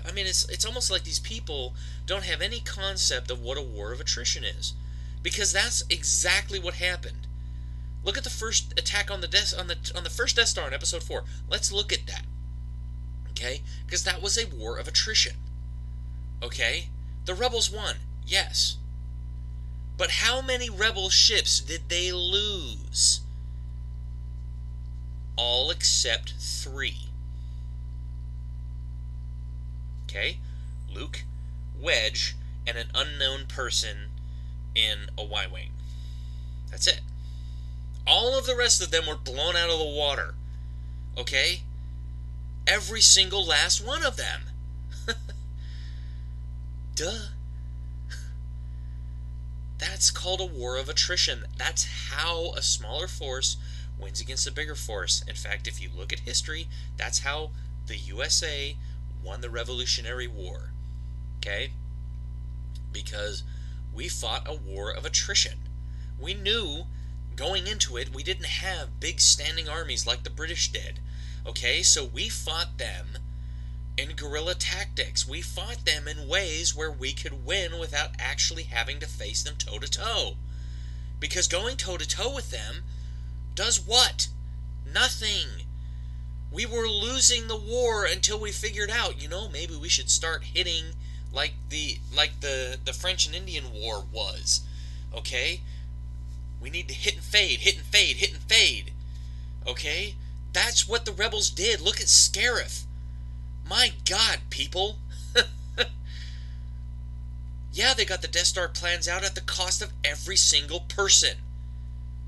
I mean, it's almost like these people don't have any concept of what a war of attrition is. Because that's exactly what happened. Look at the first attack on the first Death Star in Episode 4. Let's look at that. Okay? Because that was a war of attrition. Okay? The Rebels won. Yes. But how many Rebel ships did they lose? All except 3. Okay? Luke, Wedge, and an unknown person in a Y-Wing. That's it. All of the rest of them were blown out of the water. Okay? Every single last one of them. Duh. That's called a war of attrition. That's how a smaller force wins against a bigger force. In fact, if you look at history, that's how the USA won the Revolutionary War. Okay? Because we fought a war of attrition. We knew going into it, we didn't have big standing armies like the British did. Okay, so we fought them in guerrilla tactics. We fought them in ways where we could win without actually having to face them toe-to-toe. Because going toe-to-toe with them does what? Nothing. We were losing the war until we figured out, maybe we should start hitting like the French and Indian War was. Okay? We need to hit and fade, hit and fade, hit and fade. Okay? That's what the Rebels did. Look at Scarif. My God, people. Yeah, they got the Death Star plans out at the cost of every single person.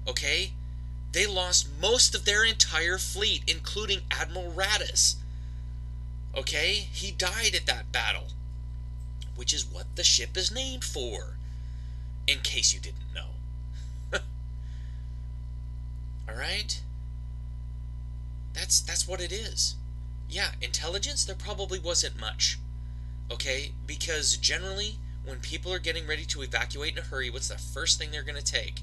Okay? They lost most of their entire fleet, including Admiral Raddus. Okay? He died at that battle. Which is what the ship is named for. In case you didn't know. Alright? That's what it is. Yeah, intelligence, there probably wasn't much. Okay? Because generally, when people are getting ready to evacuate in a hurry, what's the first thing they're going to take?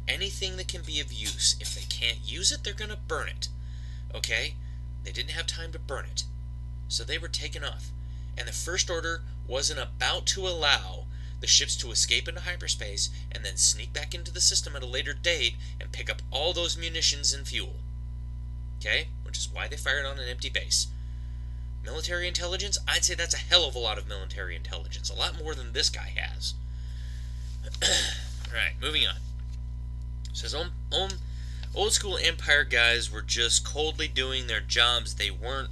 Anything that can be of use. If they can't use it, they're going to burn it. Okay? They didn't have time to burn it. So they were taken off. And the First Order wasn't about to allow the ships to escape into hyperspace and then sneak back into the system at a later date and pick up all those munitions and fuel. Okay? Which is why they fired on an empty base. Military intelligence? I'd say that's a hell of a lot of military intelligence. A lot more than this guy has. Alright, moving on. It says, old school Empire guys were just coldly doing their jobs. They weren't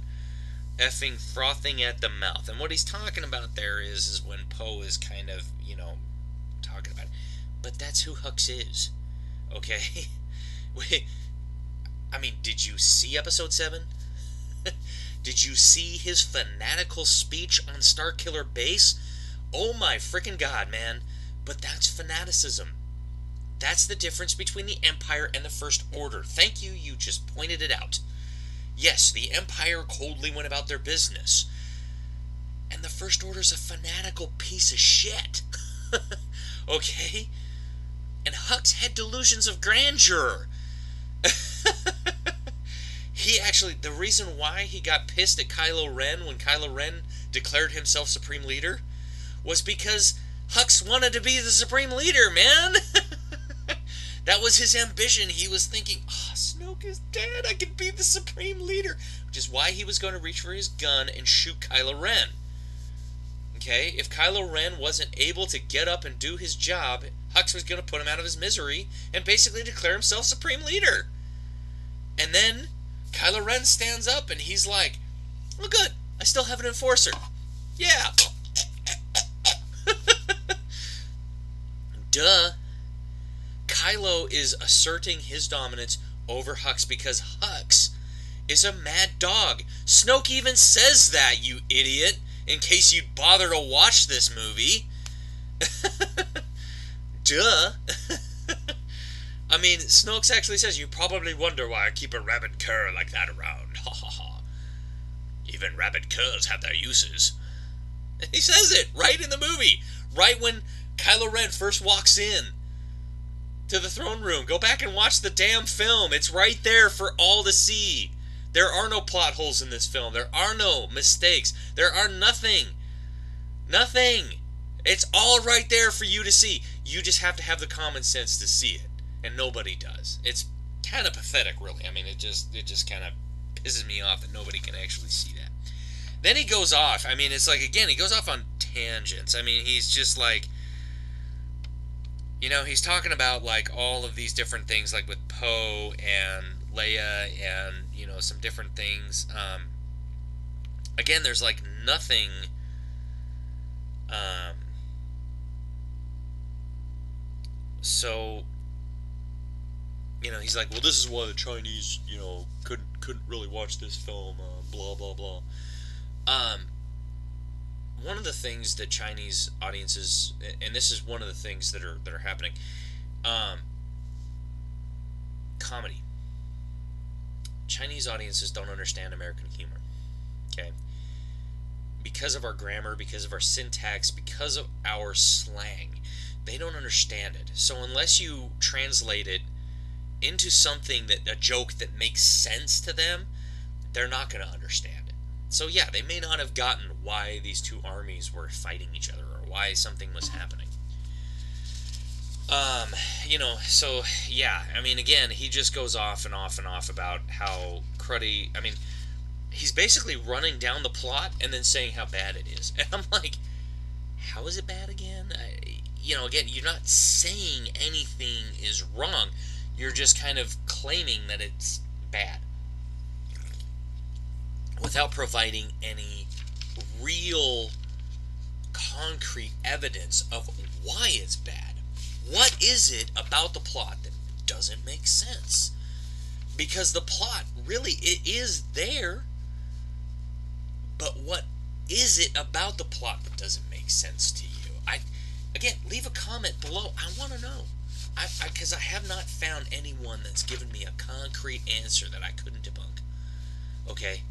effing frothing at the mouth. And what he's talking about there is when Poe is kind of, talking about it. But that's who Hux is. Okay? I mean, did you see Episode 7? Did you see his fanatical speech on Starkiller Base? Oh my frickin' god, man. But that's fanaticism. That's the difference between the Empire and the First Order. Thank you, you just pointed it out. Yes, the Empire coldly went about their business. And the First Order's a fanatical piece of shit. Okay? And Hux had delusions of grandeur. He actually, the reason why he got pissed at Kylo Ren when Kylo Ren declared himself Supreme Leader was because Hux wanted to be the Supreme Leader, man. That was his ambition. He was thinking, Snoke is dead, I can be the Supreme Leader. Which is why he was going to reach for his gun and shoot Kylo Ren. Okay, if Kylo Ren wasn't able to get up and do his job, Hux was going to put him out of his misery and basically declare himself Supreme Leader. And then Kylo Ren stands up and he's like, well, good, I still have an enforcer. Yeah. Duh. Kylo is asserting his dominance over Hux because Hux is a mad dog. Snoke even says that, you idiot, in case you'd bother to watch this movie. Duh. I mean, Snoke actually says, you probably wonder why I keep a rabid cur like that around. Ha ha ha. Even rabid curs have their uses. And he says it right in the movie. Right when Kylo Ren first walks in to the throne room. Go back and watch the damn film. It's right there for all to see. There are no plot holes in this film. There are no mistakes. There are nothing. Nothing. It's all right there for you to see. You just have to have the common sense to see it. And nobody does. It's kind of pathetic, really. I mean, it just kind of pisses me off that nobody can actually see that. Then he goes off. I mean, it's like, again, he goes off on tangents. I mean, he's just like, he's talking about, like, all of these different things, like with Poe and Leia and, some different things. Again, there's, like, nothing, so, he's like, well, this is why the Chinese, couldn't really watch this film, blah, blah, blah. One of the things that Chinese audiences, and this is one of the things that are happening, comedy. Chinese audiences don't understand American humor. Okay? Because of our grammar, because of our syntax, because of our slang, they don't understand it. So unless you translate it into something a joke that makes sense to them, they're not going to understand it. So yeah, they may not have gotten why these two armies were fighting each other or why something was happening. So yeah, I mean, again, he just goes off and off and off about how cruddy, I mean, he's basically running down the plot and then saying how bad it is. And I'm like, how is it bad again? Again, you're not saying anything is wrong. You're just kind of claiming that it's bad without providing any real concrete evidence of why it's bad. What is it about the plot that doesn't make sense? Because the plot, really, it is there, but what is it about the plot that doesn't make sense to you? Again, leave a comment below. I want to know. Because I have not found anyone that's given me a concrete answer that I couldn't debunk. Okay?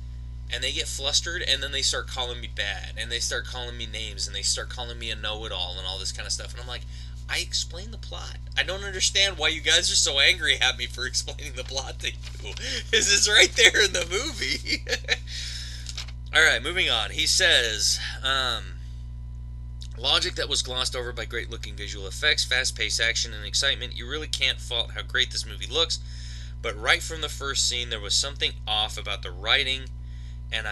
and they get flustered, and then they start calling me bad, and they start calling me names, and they start calling me a know-it-all and all this kind of stuff. And I'm like, I explain the plot. I don't understand why you guys are so angry at me for explaining the plot to you. Is this right there in the movie? Alright, moving on. He says, logic that was glossed over by great-looking visual effects, fast-paced action, and excitement. You really can't fault how great this movie looks, but right from the first scene, there was something off about the writing, and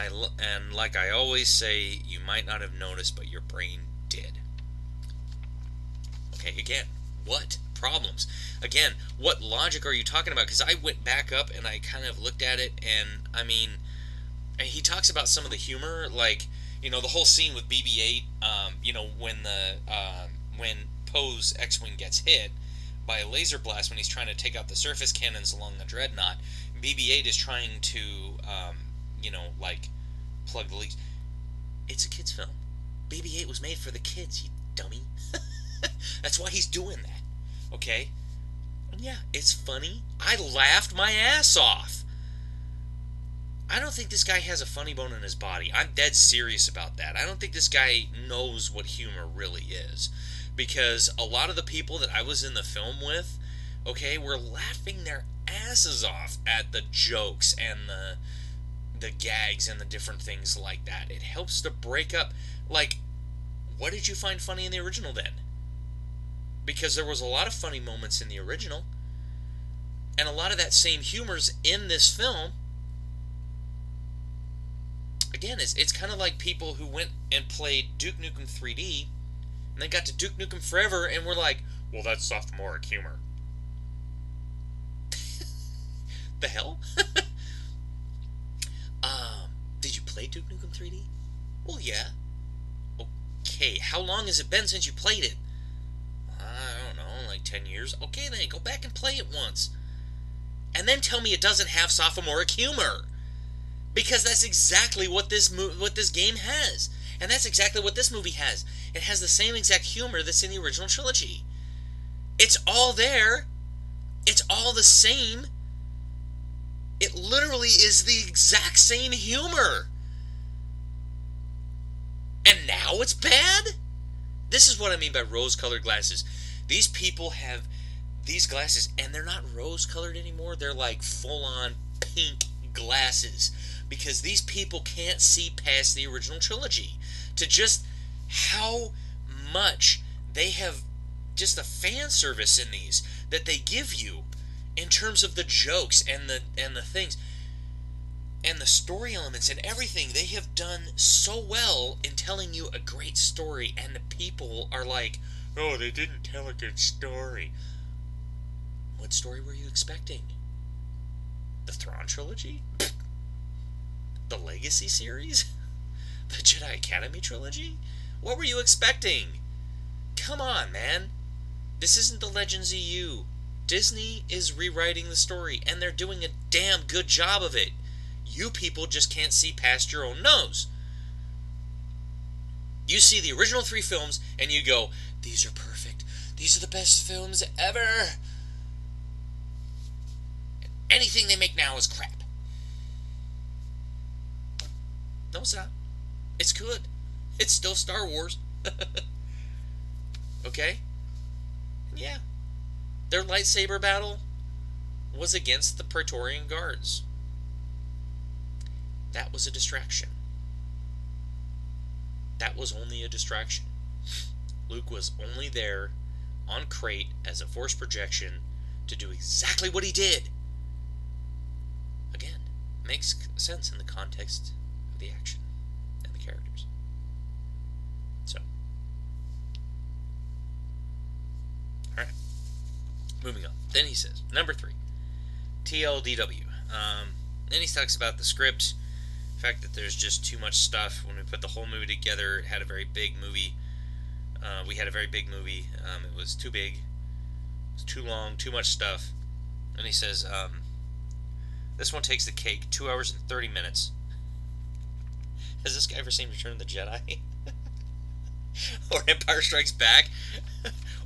like I always say, you might not have noticed, but your brain did. Okay, again, what problems? Again, what logic are you talking about? Because I went back up and I kind of looked at it, and I mean, he talks about some of the humor, like, you know, the whole scene with BB-8, you know, when Poe's X-Wing gets hit by a laser blast when he's trying to take out the surface cannons along the Dreadnought. BB-8 is trying to, you know, like, plug the leaks. It's a kid's film. BB-8 was made for the kids, you dummy. That's why he's doing that, okay? And yeah, it's funny. I laughed my ass off. I don't think this guy has a funny bone in his body. I'm dead serious about that. I don't think this guy knows what humor really is. Because a lot of the people that I was in the film with, okay, were laughing their asses off at the jokes and the gags and the different things like that. It helps to break up, like, what did you find funny in the original then? Because there was a lot of funny moments in the original, and a lot of that same humor's in this film. Again, it's kind of like people who went and played Duke Nukem 3D, and they got to Duke Nukem Forever, and were like, well, that's sophomoric humor. The hell? Did you play Duke Nukem 3D? Well, yeah. Okay, how long has it been since you played it? I don't know, like 10 years. Okay, then go back and play it once. And then tell me it doesn't have sophomoric humor. Because that's exactly what this game has. And that's exactly what this movie has. It has the same exact humor that's in the original trilogy. It's all there. It's all the same. It literally is the exact same humor. And now it's bad? This is what I mean by rose-colored glasses. These people have these glasses, and they're not rose-colored anymore. They're like full-on pink glasses. Because these people can't see past the original trilogy. To just how much they have, just the fan service in these that they give you in terms of the jokes and the things and the story elements and everything. They have done so well in telling you a great story, and the people are like, oh, they didn't tell a good story. What story were you expecting? The Thrawn trilogy? The Legacy series? The Jedi Academy trilogy? What were you expecting? Come on, man. This isn't the Legends EU. Disney is rewriting the story, and they're doing a damn good job of it. You people just can't see past your own nose. You see the original 3 films, and you go, these are perfect. These are the best films ever. Anything they make now is crap. No, it's not. It's good. It's still Star Wars. Okay? Yeah. Their lightsaber battle was against the Praetorian Guards. That was a distraction. That was only a distraction. Luke was only there on Crate as a force projection to do exactly what he did. Again, makes sense in the context of the action and the characters. So, alright, moving on. Then he says, number 3, TLDW. Then he talks about the script, the fact that there's just too much stuff. When we put the whole movie together, it had a very big movie. We had a very big movie. It was too big. It was too long, too much stuff. And he says, this one takes the cake, 2 hours and 30 minutes. Has this guy ever seen Return of the Jedi? Or Empire Strikes Back?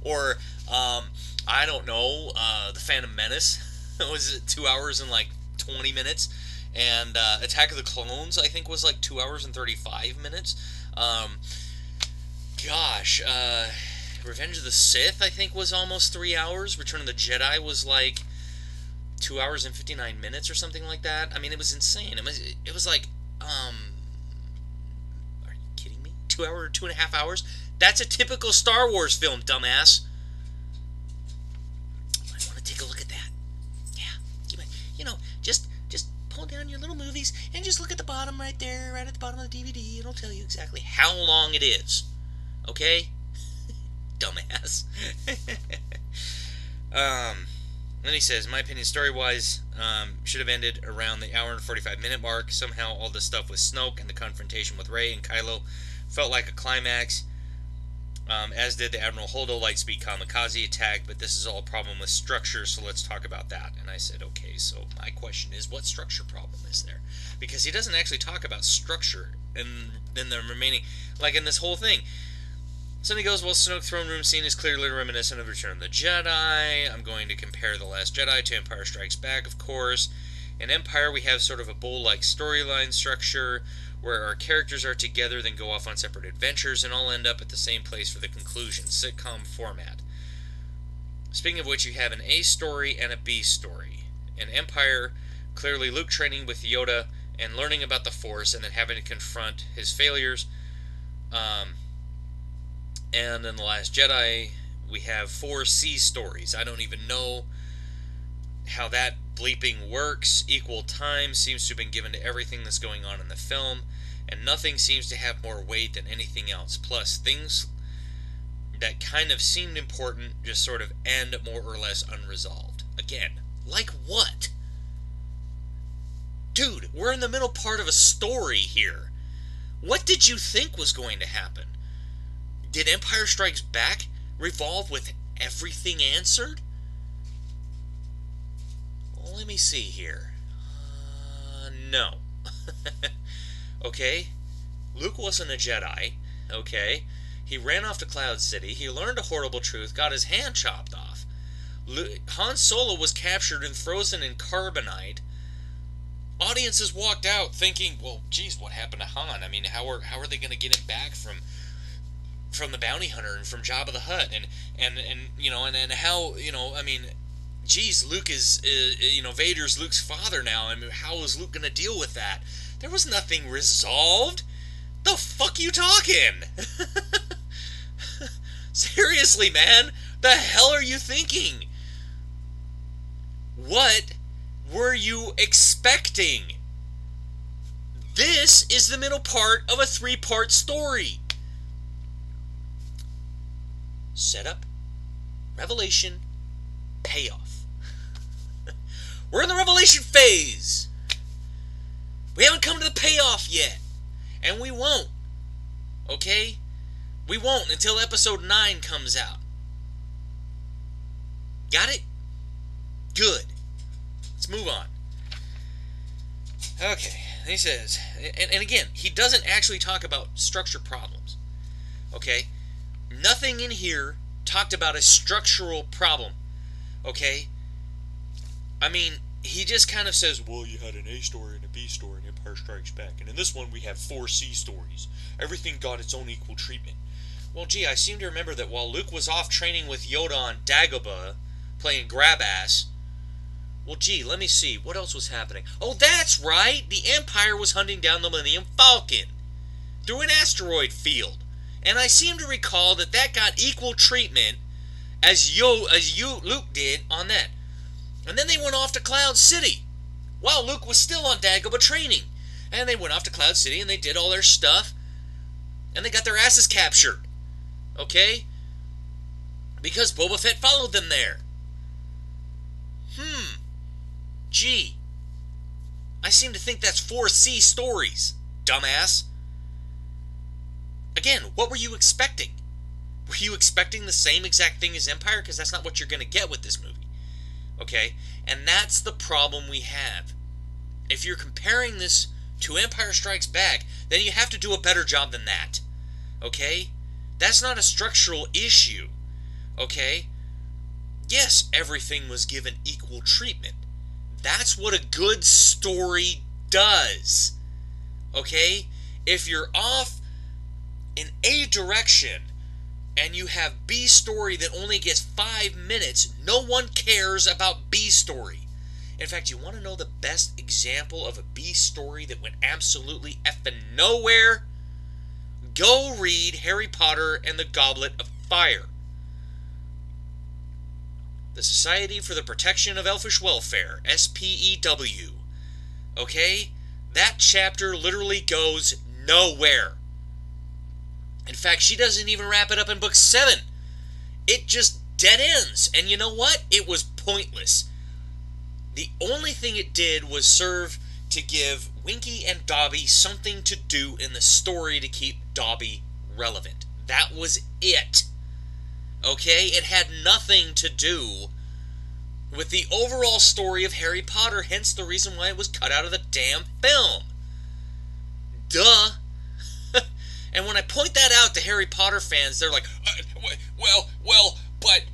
Or, I don't know, The Phantom Menace? Was it 2 hours and like 20 minutes? And Attack of the Clones, I think, was like 2 hours and 35 minutes. Gosh, Revenge of the Sith, I think, was almost 3 hours. Return of the Jedi was like 2 hours and 59 minutes or something like that. I mean, it was insane. It was like, are you kidding me? 2 hours, 2.5 hours? That's a typical Star Wars film, dumbass. I want to take a look at that. Yeah, just pull down your little movies and just look at the bottom right there, right at the bottom of the DVD. It'll tell you exactly how long it is. Okay? Dumbass. Then he says, in my opinion, story-wise, should have ended around the hour and 45-minute mark. Somehow all this stuff with Snoke and the confrontation with Rey and Kylo felt like a climax, as did the Admiral Holdo Lightspeed kamikaze attack, but this is all a problem with structure, so let's talk about that. And I said, okay, so my question is, what structure problem is there? Because he doesn't actually talk about structure in the remaining, like in this whole thing. So then he goes, well, Snoke throne room scene is clearly reminiscent of Return of the Jedi. I'm going to compare The Last Jedi to Empire Strikes Back, of course. In Empire, we have sort of a bull-like storyline structure where our characters are together, then go off on separate adventures, and all end up at the same place for the conclusion. Sitcom format. Speaking of which, you have an A story and a B story. In Empire, clearly Luke training with Yoda and learning about the Force, and then having to confront his failures. And in The Last Jedi, we have 4 C stories. I don't even know how that bleeping works. Equal time seems to have been given to everything that's going on in the film, and nothing seems to have more weight than anything else. Plus, things that kind of seemed important just sort of end more or less unresolved. Again, like what? Dude, we're in the middle part of a story here. What did you think was going to happen? Did Empire Strikes Back revolve with everything answered? Well, let me see here. No. Okay? Luke wasn't a Jedi. Okay? He ran off to Cloud City. He learned a horrible truth, got his hand chopped off. Han Solo was captured and frozen in carbonite. Audiences walked out thinking, well, geez, what happened to Han? I mean, how are they going to get him back from the bounty hunter and from Jabba the Hutt, and how, I mean, geez, Luke is Vader's Luke's father now. I mean, how is Luke gonna deal with that? There was nothing resolved. The fuck you talking? Seriously, man, the hell are you thinking? What were you expecting? This is the middle part of a 3-part story. Setup, revelation, payoff. We're in the revelation phase. We haven't come to the payoff yet. And we won't. Okay? We won't until episode 9 comes out. Got it? Good. Let's move on. Okay. He says, and again, he doesn't actually talk about structure problems. Okay? Nothing in here talked about a structural problem, okay? I mean, he just kind of says, well, you had an A story and a B story in Empire Strikes Back, and in this one we have 4 C stories. Everything got its own equal treatment. Well, gee, I seem to remember that while Luke was off training with Yoda on Dagobah, playing grab-ass, well, gee, let me see, what else was happening? Oh, that's right! The Empire was hunting down the Millennium Falcon through an asteroid field. And I seem to recall that got equal treatment as Luke did on that. And then they went off to Cloud City while Luke was still on Dagobah training. And they went off to Cloud City and they did all their stuff. And they got their asses captured. Okay? Because Boba Fett followed them there. Gee. I seem to think that's 4 C stories, dumbass. Again, what were you expecting? Were you expecting the same exact thing as Empire? Because that's not what you're going to get with this movie. Okay? And that's the problem we have. If you're comparing this to Empire Strikes Back, then you have to do a better job than that. Okay? That's not a structural issue. Okay? Yes, everything was given equal treatment. That's what a good story does. Okay? If you're off in A direction and you have B story that only gets 5 minutes, no one cares about B story. In fact, you want to know the best example of a B story that went absolutely effing nowhere? Go read Harry Potter and the Goblet of Fire. The Society for the Protection of Elfish Welfare, SPEW. Okay? That chapter literally goes nowhere. In fact, she doesn't even wrap it up in book 7. It just dead ends. And you know what? It was pointless. The only thing it did was serve to give Winky and Dobby something to do in the story to keep Dobby relevant. That was it. Okay? It had nothing to do with the overall story of Harry Potter, hence the reason why it was cut out of the damn film. Duh. And when I point that out to Harry Potter fans, they're like, well, but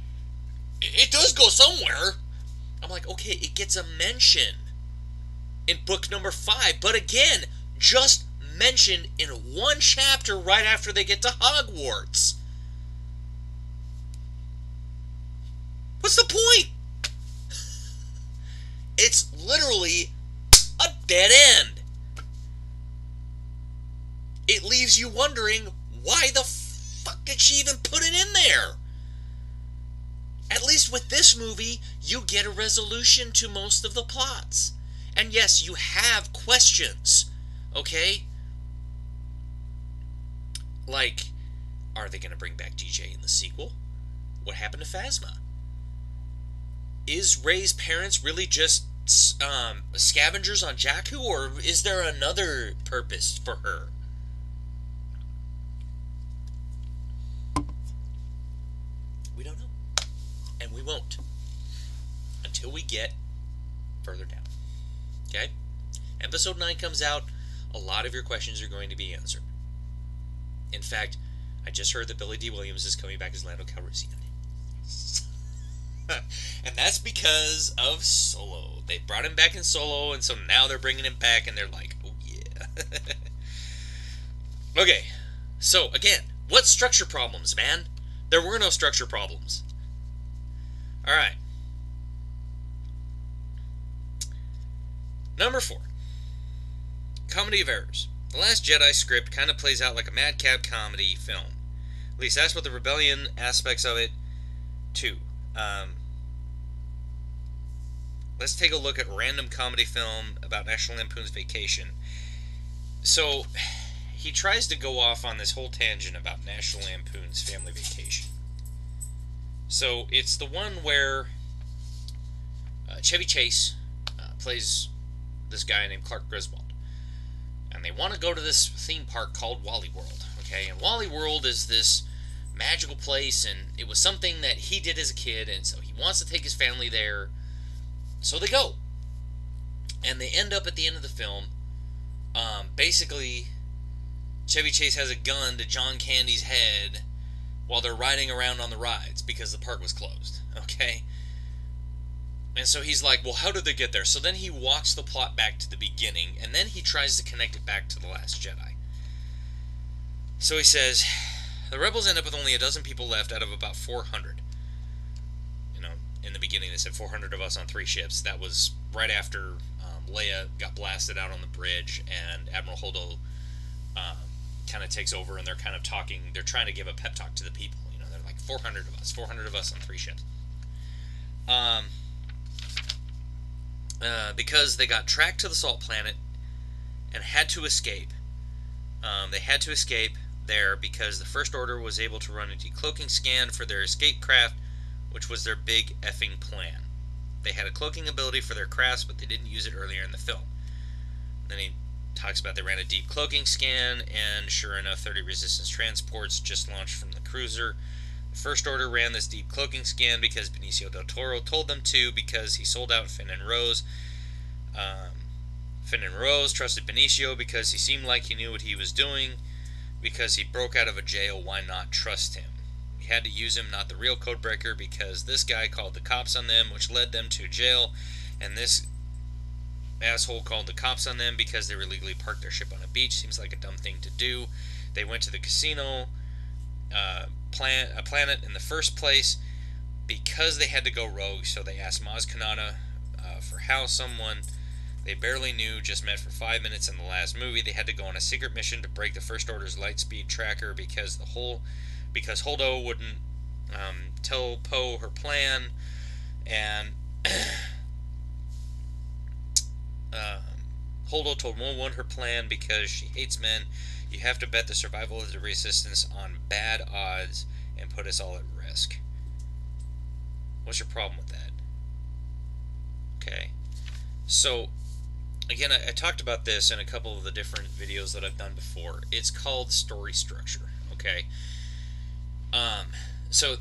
it does go somewhere. I'm like, okay, it gets a mention in book number 5, but again, just mentioned in one chapter right after they get to Hogwarts. What's the point? It's literally a dead end. It leaves you wondering, why the fuck did she even put it in there? At least with this movie, you get a resolution to most of the plots. And yes, you have questions, okay? Like, are they going to bring back DJ in the sequel? What happened to Phasma? Is Rey's parents really just scavengers on Jakku, or is there another purpose for her? We don't know. And we won't. Until we get further down. Okay? Episode 9 comes out. A lot of your questions are going to be answered. In fact, I just heard that Billy D. Williams is coming back as Lando Calrissian. And that's because of Solo. They brought him back in Solo, and so now they're bringing him back, and they're like, oh yeah. Okay, so again, what structure problems, man? There were no structure problems. Alright. Number 4. Comedy of Errors. The Last Jedi script kind of plays out like a madcap comedy film. At least that's what the rebellion aspects of it, too. Let's take a look at a random comedy film about National Lampoon's Vacation. So, he tries to go off on this whole tangent about National Lampoon's Family Vacation. So, it's the one where Chevy Chase plays this guy named Clark Griswold. And they want to go to this theme park called Wally World. Okay, and Wally World is this magical place, and it was something that he did as a kid, and so he wants to take his family there. So they go. And they end up at the end of the film. Basically, Chevy Chase has a gun to John Candy's head while they're riding around on the rides because the park was closed. Okay? And so he's like, well, how did they get there? So then he walks the plot back to the beginning, and then he tries to connect it back to The Last Jedi. So he says, the rebels end up with only a dozen people left out of about 400. You know, in the beginning they said 400 of us on 3 ships. That was right after Leia got blasted out on the bridge, and Admiral Holdo kind of takes over, and they're kind of talking, they're trying to give a pep talk to the people. You know, they're like 400 of us on 3 ships. Because they got tracked to the Salt Planet and had to escape. They had to escape there because the First Order was able to run a decloaking scan for their escape craft, which was their big effing plan. They had a cloaking ability for their crafts, but they didn't use it earlier in the film. Then he talks about they ran a deep cloaking scan, and sure enough, 30 Resistance transports just launched from the cruiser. The First Order ran this deep cloaking scan because Benicio del Toro told them to, because he sold out Finn and Rose. Finn and Rose trusted Benicio because he seemed like he knew what he was doing. Because he broke out of a jail, why not trust him? We had to use him, not the real codebreaker, because this guy called the cops on them, which led them to jail, and this asshole called the cops on them because they were illegally parked their ship on a beach. Seems like a dumb thing to do. They went to the casino planet in the first place because they had to go rogue, so they asked Maz Kanata for how someone they barely knew just met for 5 minutes in the last movie. They had to go on a secret mission to break the First Order's lightspeed tracker because Holdo wouldn't tell Poe her plan, and Holdo told 1-1 her plan because she hates men. You have to bet the survival of the Resistance on bad odds and put us all at risk. What's your problem with that? Okay. So, again, I talked about this in a couple of the different videos that I've done before. It's called story structure, okay? So,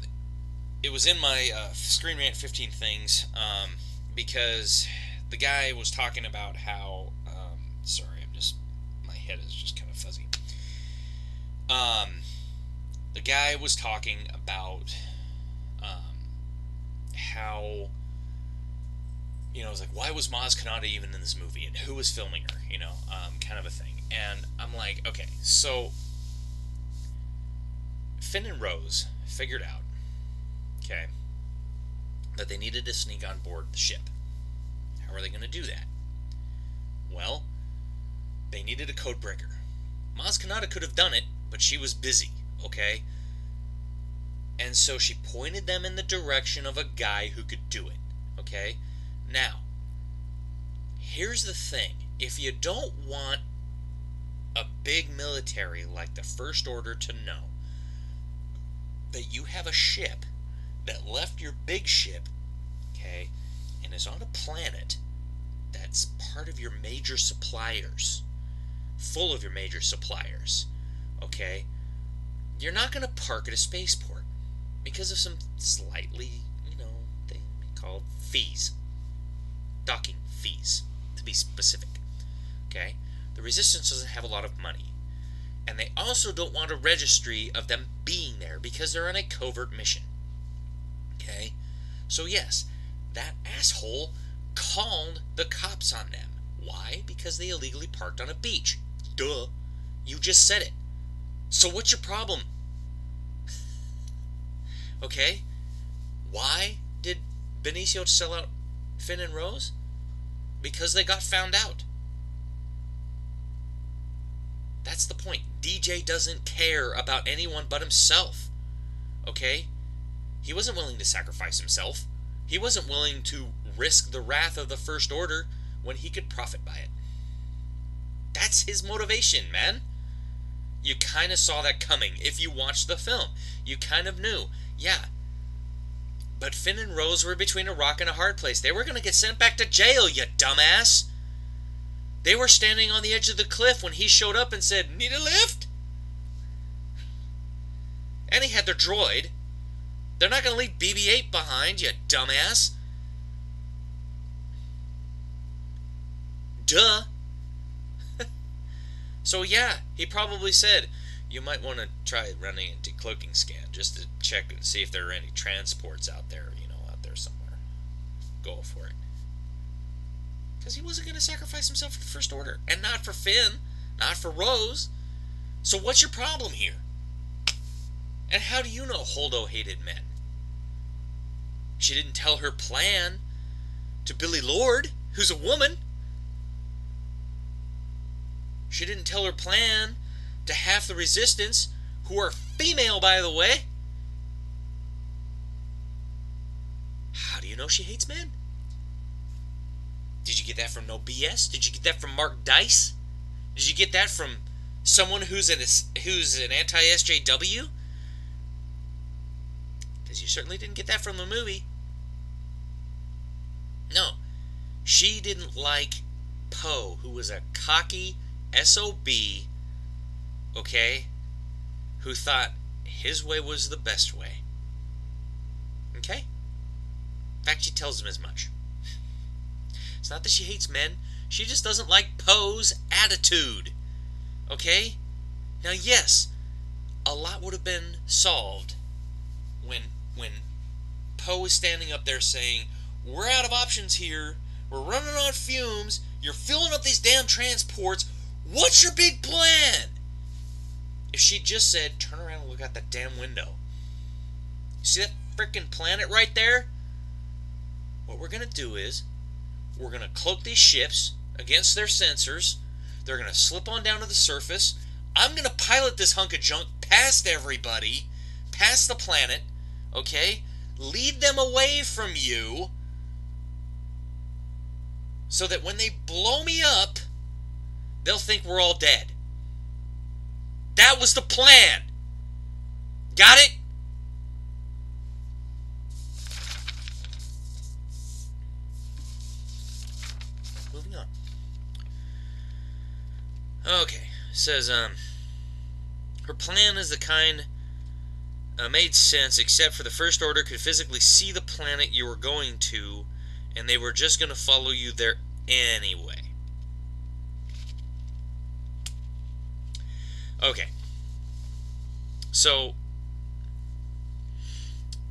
it was in my Screen Rant 15 Things, because the guy was talking about how, sorry, my head is just kind of fuzzy. The guy was talking about, how, it was like, why was Maz Kanata even in this movie, and who was filming her, kind of a thing. And I'm like, okay, so Finn and Rose figured out, okay, that they needed to sneak on board the ship. How are they going to do that? Well, they needed a code breaker. Maz Kanata could have done it, but she was busy, okay? And so she pointed them in the direction of a guy who could do it, okay? Now, here's the thing. If you don't want a big military like the First Order to know that you have a ship that left your big ship, okay, and is on a planet that's part of your major suppliers, full of your major suppliers, okay, you're not going to park at a spaceport because of some slightly, thing called fees. Docking fees, to be specific, okay? The Resistance doesn't have a lot of money, and they also don't want a registry of them being there because they're on a covert mission, okay? So yes, that asshole called the cops on them. Why? Because they illegally parked on a beach. Duh. You just said it. So what's your problem? Okay? Why did Benicio sell out Finn and Rose? Because they got found out. That's the point. DJ doesn't care about anyone but himself. Okay? He wasn't willing to sacrifice himself. He wasn't willing to risk the wrath of the First Order when he could profit by it. That's his motivation, man. You kind of saw that coming if you watched the film. You kind of knew. Yeah. But Finn and Rose were between a rock and a hard place. They were going to get sent back to jail, you dumbass. They were standing on the edge of the cliff when he showed up and said, "Need a lift?" And he had their droid. They're not going to leave BB-8 behind, you dumbass. Duh. So yeah, he probably said, you might want to try running a decloaking scan just to check and see if there are any transports out there, out there somewhere. Go for it. Because he wasn't going to sacrifice himself for the First Order. And not for Finn. Not for Rose. So what's your problem here? And how do you know Holdo hated men? She didn't tell her plan to Billy Lord, who's a woman. She didn't tell her plan to half the Resistance, who are female, by the way. How do you know she hates men? Did you get that from No BS? Did you get that from Mark Dice? Did you get that from someone who's an anti-SJW? Because you certainly didn't get that from the movie. No. She didn't like Poe, who was a cocky SOB, okay, who thought his way was the best way. Okay? In fact, she tells him as much. It's not that she hates men. She just doesn't like Poe's attitude. Okay? Now, yes, a lot would have been solved when Poe is standing up there saying, we're out of options here. We're running on fumes. You're filling up these damn transports. What's your big plan? If she just said, turn around and look out that damn window. See that frickin' planet right there? What we're going to do is, we're going to cloak these ships against their sensors. They're going to slip on down to the surface. I'm going to pilot this hunk of junk past everybody, past the planet, okay? Lead them away from you so that when they blow me up, they'll think we're all dead. That was the plan. Got it? Moving on. Okay. It says, her plan is the kind made sense, except for the First Order could physically see the planet you were going to, and they were just going to follow you there anyway. Okay. So,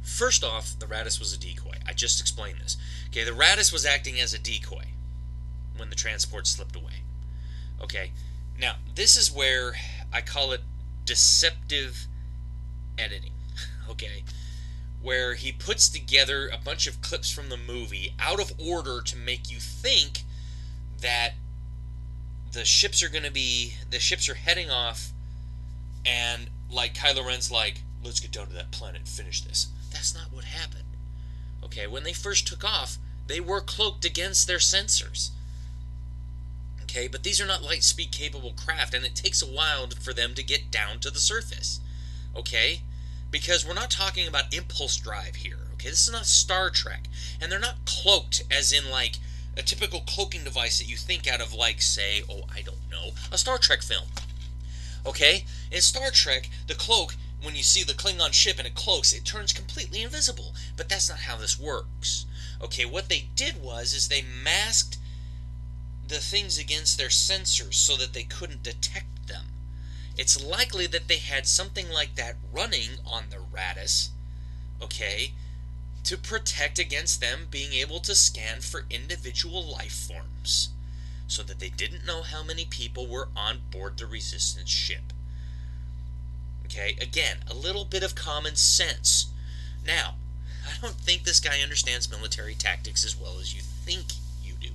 first off, the Radis was a decoy. I just explained this. Okay, the Radis was acting as a decoy when the transport slipped away. Okay, now, this is where I call it deceptive editing. Okay, where he puts together a bunch of clips from the movie out of order to make you think that the ships are heading off, and like Kylo Ren's like, let's get down to that planet and finish this. That's not what happened. Okay, when they first took off, they were cloaked against their sensors. Okay, but these are not light speed capable craft, and it takes a while for them to get down to the surface. Okay? Because we're not talking about impulse drive here. Okay, this is not Star Trek, and they're not cloaked as in like a typical cloaking device that you think out of, like, say, oh, I don't know, a Star Trek film. Okay? In Star Trek, the cloak, when you see the Klingon ship and it cloaks, it turns completely invisible. But that's not how this works. Okay, what they did is they masked the things against their sensors so that they couldn't detect them. It's likely that they had something like that running on the Radis, okay, to protect against them being able to scan for individual life forms, so that they didn't know how many people were on board the Resistance ship. Okay, again, a little bit of common sense. Now, I don't think this guy understands military tactics as well as you think you do.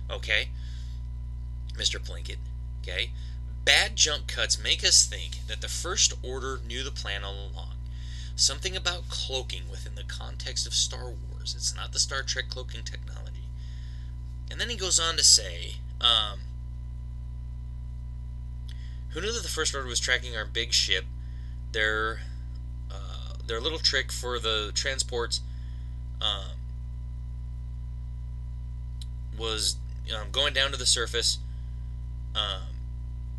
Okay? Mr. Plinkett. Okay? Bad jump cuts make us think that the First Order knew the plan all along. Something about cloaking within the context of Star Wars. It's not the Star Trek cloaking technology. And then he goes on to say, who knew that the First Order was tracking our big ship? Their little trick for the transports was going down to the surface.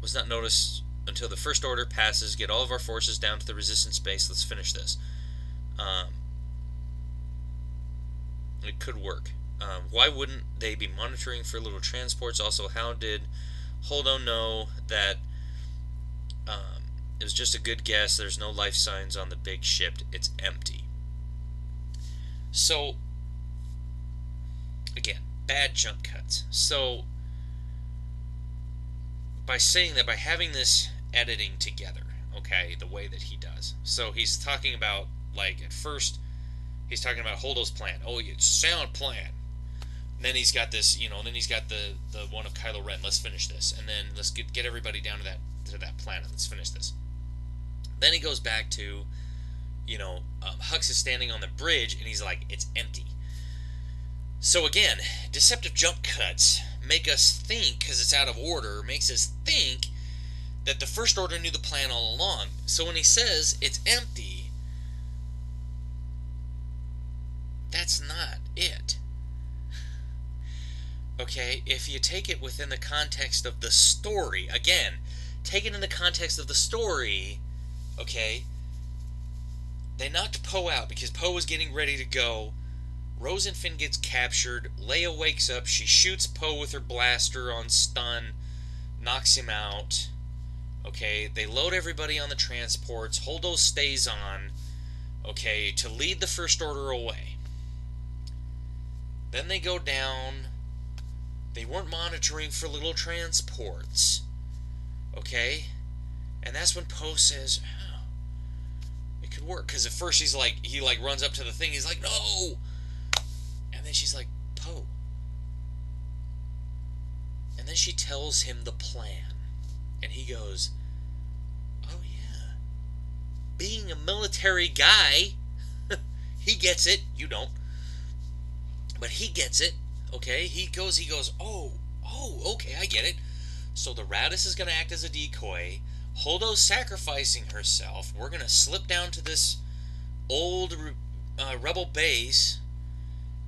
Was not noticed until the First Order passes. Get all of our forces down to the Resistance base. Let's finish this. It could work. Why wouldn't they be monitoring for little transports? Also, how did Holdo know that it was just a good guess? There's no life signs on the big ship. It's empty. So, again, bad jump cuts. So, by saying that, by having this editing together, okay, the way that he does. So he's talking about, like, at first, he's talking about Holdo's plan. Oh, it's sound plan. And then he's got this, then he's got the one of Kylo Ren. Let's finish this. And then let's get everybody down to that planet. Let's finish this. Then he goes back to, Hux is standing on the bridge, and he's like, it's empty. So again, deceptive jump cuts make us think, because it's out of order, makes us think that the First Order knew the plan all along. So when he says it's empty, that's not it. Okay, if you take it within the context of the story, again, take it in the context of the story, okay, they knocked Poe out because Poe was getting ready to go. Rose and Finn gets captured. Leia wakes up. She shoots Poe with her blaster on stun. Knocks him out. Okay, they load everybody on the transports. Holdo stays on, okay, to lead the First Order away. Then they go down They weren't monitoring for little transports. Okay? And that's when Poe says, oh, it could work. Because at first he runs up to the thing. He's like, no! And then she's like, Poe. And then she tells him the plan. And he goes, oh yeah. Being a military guy, he gets it. You don't. But he gets it. Okay? He goes, oh, okay, I get it. So the Raddus is going to act as a decoy. Holdo's sacrificing herself. We're going to slip down to this old rebel base,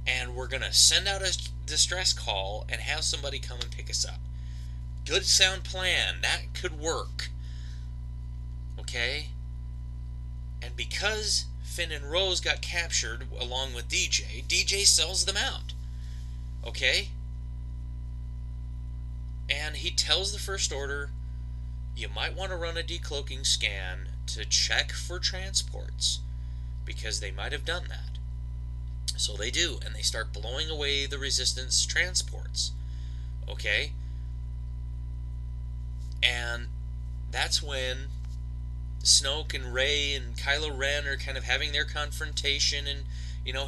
and we're going to send out a distress call and have somebody come and pick us up. Good sound plan. That could work. Okay? And because Finn and Rose got captured along with DJ sells them out. Okay? And he tells the First Order, you might want to run a decloaking scan to check for transports, because they might have done that. So they do, and they start blowing away the Resistance transports. Okay? And that's when Snoke and Rey and Kylo Ren are kind of having their confrontation, and, you know,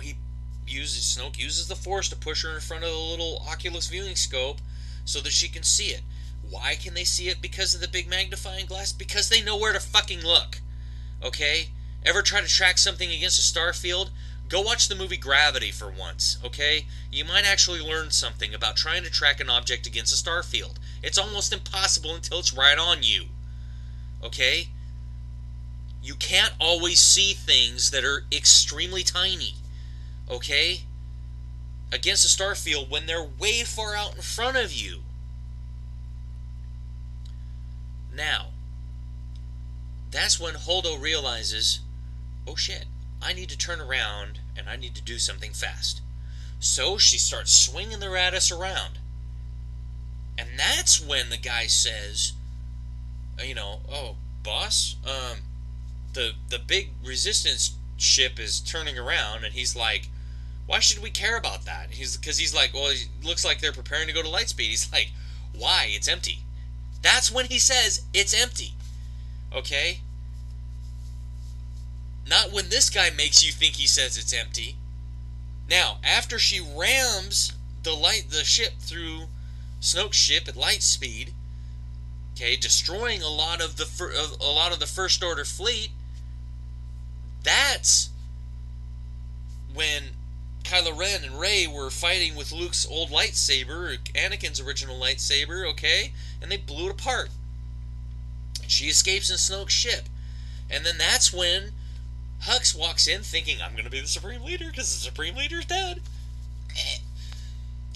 Snoke uses the Force to push her in front of the little Oculus viewing scope so that she can see it. Why can they see it? Because of the big magnifying glass? Because they know where to fucking look. Okay? Ever try to track something against a star field? Go watch the movie Gravity for once, okay? You might actually learn something about trying to track an object against a star field. It's almost impossible until it's right on you. Okay? You can't always see things that are extremely tiny. Okay? Against a star field when they're way far out in front of you. Now, that's when Holdo realizes, oh shit, I need to turn around and I need to do something fast. So she starts swinging the Raddus around. And that's when the guy says, you know, oh, boss, the big Resistance ship is turning around, and he's like, why should we care about that? Because he's like, well, it looks like they're preparing to go to lightspeed. He's like, why? It's empty. That's when he says it's empty. Okay? Not when this guy makes you think he says it's empty. Now, after she rams the ship through Snoke's ship at light speed, okay, destroying a lot of the First Order fleet, that's when Kylo Ren and Rey were fighting with Luke's old lightsaber, Anakin's original lightsaber, okay? And they blew it apart. She escapes in Snoke's ship. And then that's when Hux walks in thinking, I'm going to be the Supreme Leader because the Supreme Leader's dead.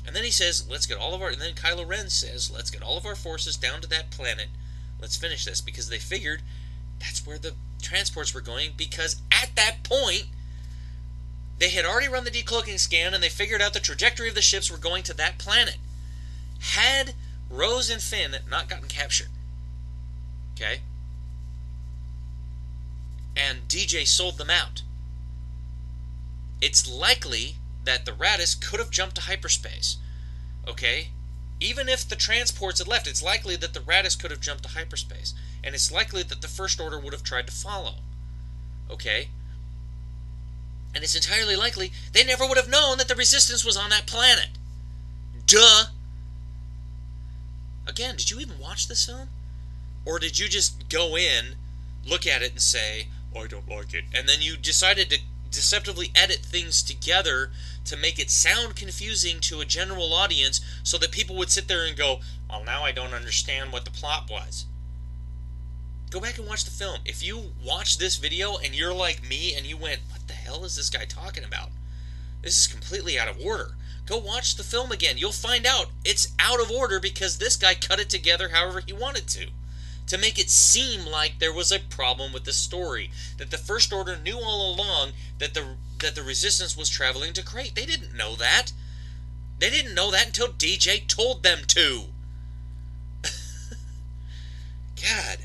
And then he says, and then Kylo Ren says, let's get all of our forces down to that planet. Let's finish this, because they figured that's where the transports were going, because at that point, they had already run the decloaking scan and they figured out the trajectory of the ships were going to that planet. Had Rose and Finn not gotten captured, okay, and DJ sold them out, it's likely that the Raddus could have jumped to hyperspace, okay? Even if the transports had left, it's likely that the Raddus could have jumped to hyperspace, and it's likely that the First Order would have tried to follow, okay? And it's entirely likely they never would have known that the Resistance was on that planet. Duh! Again, did you even watch this film? Or did you just go in, look at it, and say, oh, I don't like it, and then you decided to deceptively edit things together to make it sound confusing to a general audience so that people would sit there and go, well, now I don't understand what the plot was. Go back and watch the film. If you watch this video and you're like me and you went, what the hell is this guy talking about? This is completely out of order. Go watch the film again. You'll find out it's out of order because this guy cut it together however he wanted to make it seem like there was a problem with the story, that the First Order knew all along that the Resistance was traveling to Crate. They didn't know that. They didn't know that until DJ told them to. God.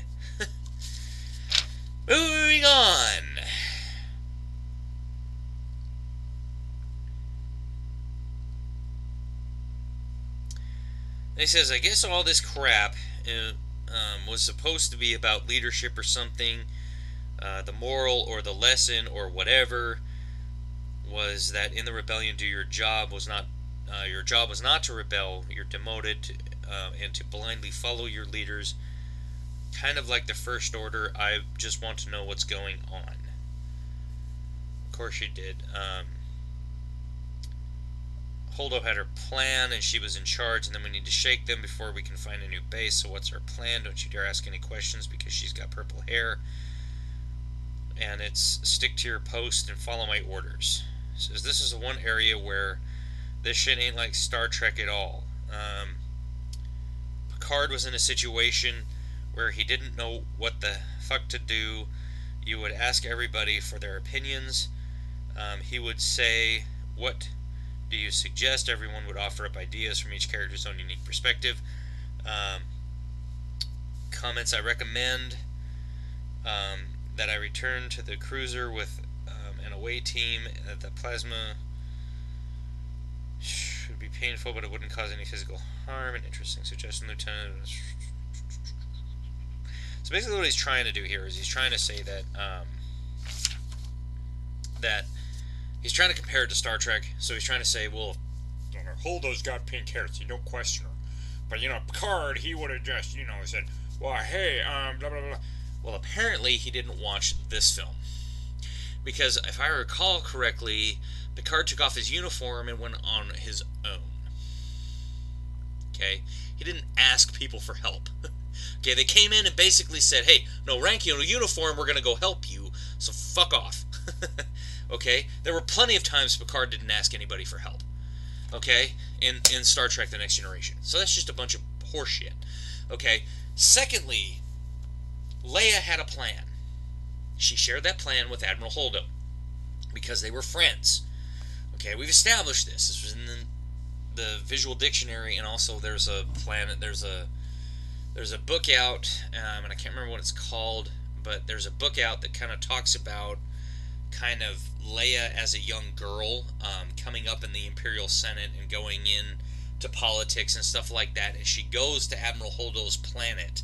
Moving on. he says, I guess all this crap was supposed to be about leadership or something. The moral or the lesson or whatever was that in the rebellion, your job was not to rebel. You're demoted and to blindly follow your leaders, kind of like the First Order. I just want to know what's going on. Of course she did. Holdo had her plan, and she was in charge, and then we need to shake them before we can find a new base. So what's our plan? Don't you dare ask any questions, because she's got purple hair. And it's stick to your post and follow my orders. It says this is the one area where this shit ain't like Star Trek at all. Picard was in a situation where he didn't know what the fuck to do. You would ask everybody for their opinions. He would say, what do you suggest? Everyone would offer up ideas from each character's own unique perspective. Comments: I recommend that I return to the cruiser with an away team. The plasma should be painful, but it wouldn't cause any physical harm. An interesting suggestion, Lieutenant. So basically what he's trying to do here is he's trying to say that that he's trying to compare it to Star Trek. So he's trying to say, well, Holdo's got pink hair, so you don't question her. But, Picard, he would have just, said, well, hey, blah, blah, blah. Well, apparently he didn't watch this film. Because if I recall correctly, Picard took off his uniform and went on his own. Okay? He didn't ask people for help. Okay, they came in and basically said, hey, no rank you in a uniform, we're going to go help you, so fuck off. Okay? There were plenty of times Picard didn't ask anybody for help. Okay? In Star Trek The Next Generation. So that's just a bunch of horseshit. Okay? Secondly, Leia had a plan. She shared that plan with Admiral Holdo because they were friends. Okay, we've established this. This was in the visual dictionary, and also there's a book out, and I can't remember what it's called, but there's a book out that kind of talks about kind of Leia as a young girl coming up in the Imperial Senate and going in to politics and stuff like that, and she goes to Admiral Holdo's planet,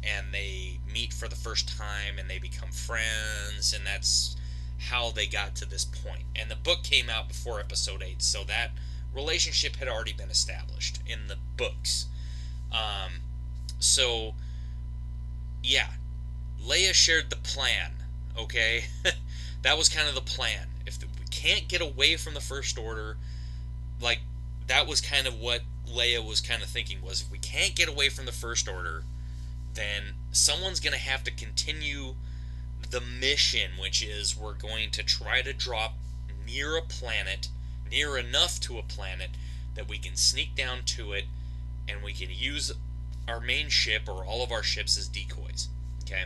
and they meet for the first time, and they become friends, and that's how they got to this point. And the book came out before Episode 8, so that relationship had already been established in the books. So, yeah, Leia shared the plan, okay? That was kind of the plan. If we can't get away from the First Order, like, that was kind of what Leia was kind of thinking, was if we can't get away from the First Order, then someone's going to have to continue the mission, which is we're going to try to drop near a planet, near enough to a planet, that we can sneak down to it, and we can use our main ship or all of our ships as decoys, okay?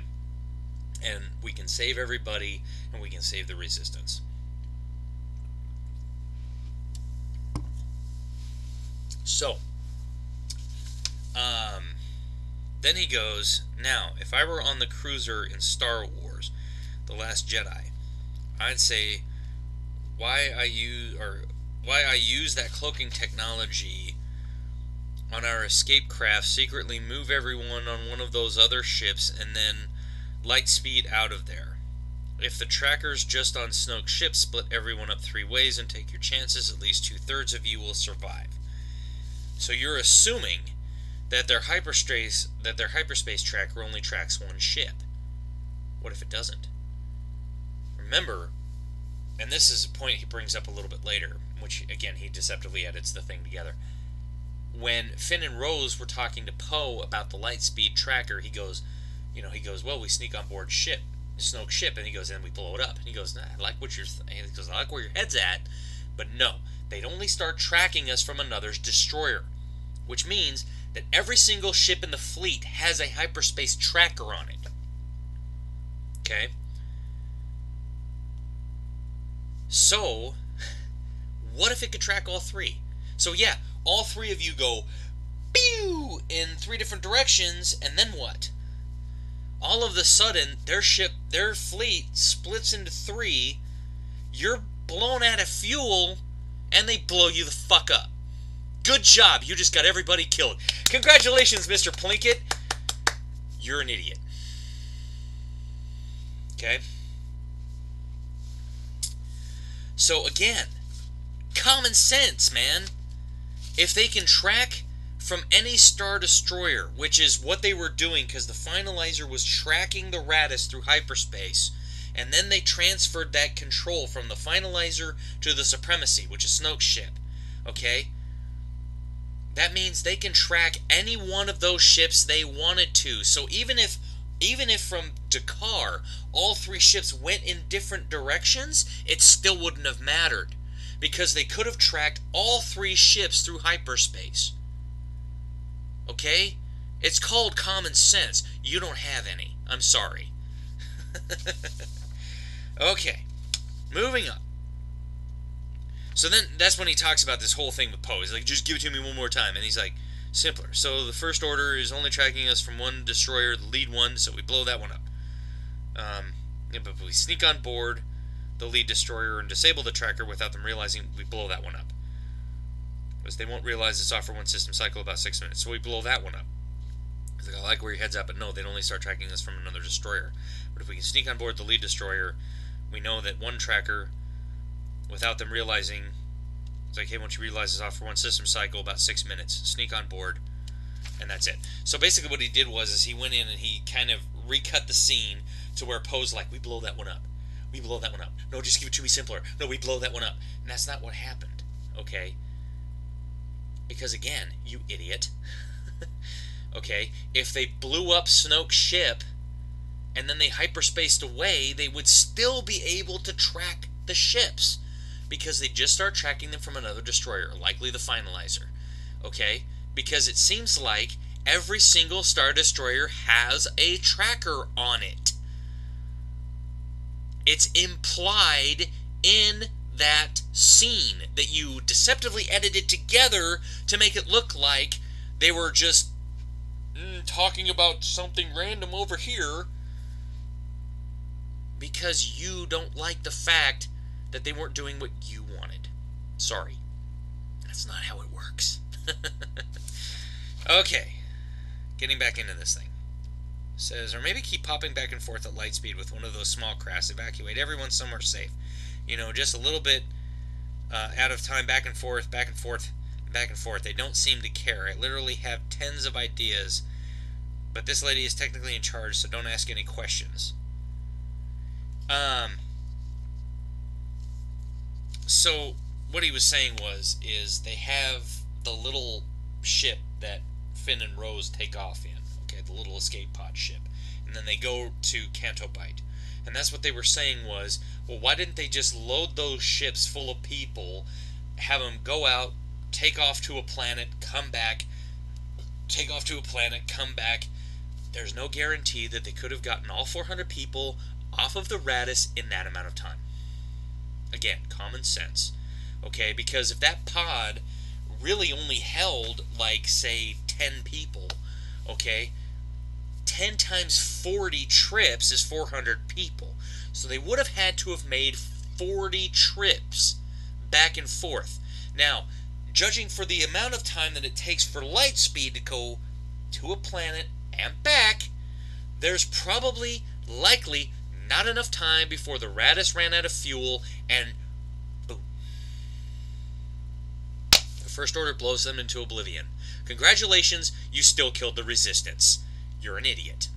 And we can save everybody, and we can save the Resistance. So, then he goes, now, if I were on the cruiser in Star Wars, The Last Jedi, I'd say why I use that cloaking technology on our escape craft, secretly move everyone on one of those other ships, and then light speed out of there. If the trackers just on Snoke's ship, split everyone up 3 ways and take your chances, at least 2/3 of you will survive. So you're assuming that their hyperspace tracker only tracks one ship. What if it doesn't? Remember, and this is a point he brings up a little bit later, which again he deceptively edits the thing together. When Finn and Rose were talking to Poe about the lightspeed tracker, he goes, well, we sneak on board Snoke's ship, and he goes, and we blow it up. And he goes, I like what you're. He goes, I like where your head's at, but no, they'd only start tracking us from another's destroyer, which means that every single ship in the fleet has a hyperspace tracker on it. Okay? So, what if it could track all 3? So yeah, all 3 of you go, pew, in 3 different directions, and then what? All of a sudden, their fleet splits into 3, you're blown out of fuel, and they blow you the fuck up. Good job. You just got everybody killed. Congratulations, Mr. Plinkett. You're an idiot. Okay? So again, common sense, man. If they can track from any Star Destroyer, which is what they were doing, because the Finalizer was tracking the Raddus through hyperspace, and then they transferred that control from the Finalizer to the Supremacy, which is Snoke's ship. Okay? That means they can track any one of those ships they wanted to. So even if from Dakar all three ships went in different directions, it still wouldn't have mattered, because they could have tracked all three ships through hyperspace. Okay? It's called common sense. You don't have any. I'm sorry. Okay. Moving on. So then, that's when he talks about this whole thing with Poe. He's like, just give it to me one more time. And he's like, simpler. So the First Order is only tracking us from one destroyer, the lead one, so we blow that one up. But we sneak on board the lead destroyer and disable the tracker without them realizing, we blow that one up. Because they won't realize it's off for one system cycle about 6 minutes, so we blow that one up. He's like, I like where your head's at, but no, they'd only start tracking us from another destroyer. But if we can sneak on board the lead destroyer, we know that one tracker, without them realizing, it's like, hey, once you realize it's off for one system cycle, about 6 minutes, sneak on board, and that's it. So basically what he did was he went in and he kind of recut the scene to where Poe's like, we blow that one up. We blow that one up. No, just give it to me simpler. No, we blow that one up. And that's not what happened, okay? Because again, you idiot. Okay, if they blew up Snoke's ship and then they hyperspaced away, they would still be able to track the ships, because they just start tracking them from another destroyer, likely the Finalizer. Okay? Because it seems like every single Star Destroyer has a tracker on it. It's implied in that scene that you deceptively edited together to make it look like they were just talking about something random over here, because you don't like the fact that they weren't doing what you wanted. Sorry. That's not how it works. Okay. Getting back into this thing. Says, or maybe keep popping back and forth at light speed with one of those small crafts. Evacuate everyone somewhere safe. You know, just a little bit out of time, back and forth, back and forth, back and forth. They don't seem to care. I literally have tens of ideas, but this lady is technically in charge, so don't ask any questions. So what he was saying is they have the little ship that Finn and Rose take off in, okay, the little escape pod ship, and then they go to Canto Bight. And that's what they were saying was, well, why didn't they just load those ships full of people, have them go out, take off to a planet, come back, take off to a planet, come back. There's no guarantee that they could have gotten all 400 people off of the Raddus in that amount of time. Again, common sense. Okay, because if that pod really only held, like, say, 10 people, okay, 10 times 40 trips is 400 people. So they would have had to have made 40 trips back and forth. Now, judging for the amount of time that it takes for light speed to go to a planet and back, there's probably, likely, not enough time before the Raddus ran out of fuel and boom. The First Order blows them into oblivion. Congratulations, you still killed the Resistance. You're an idiot.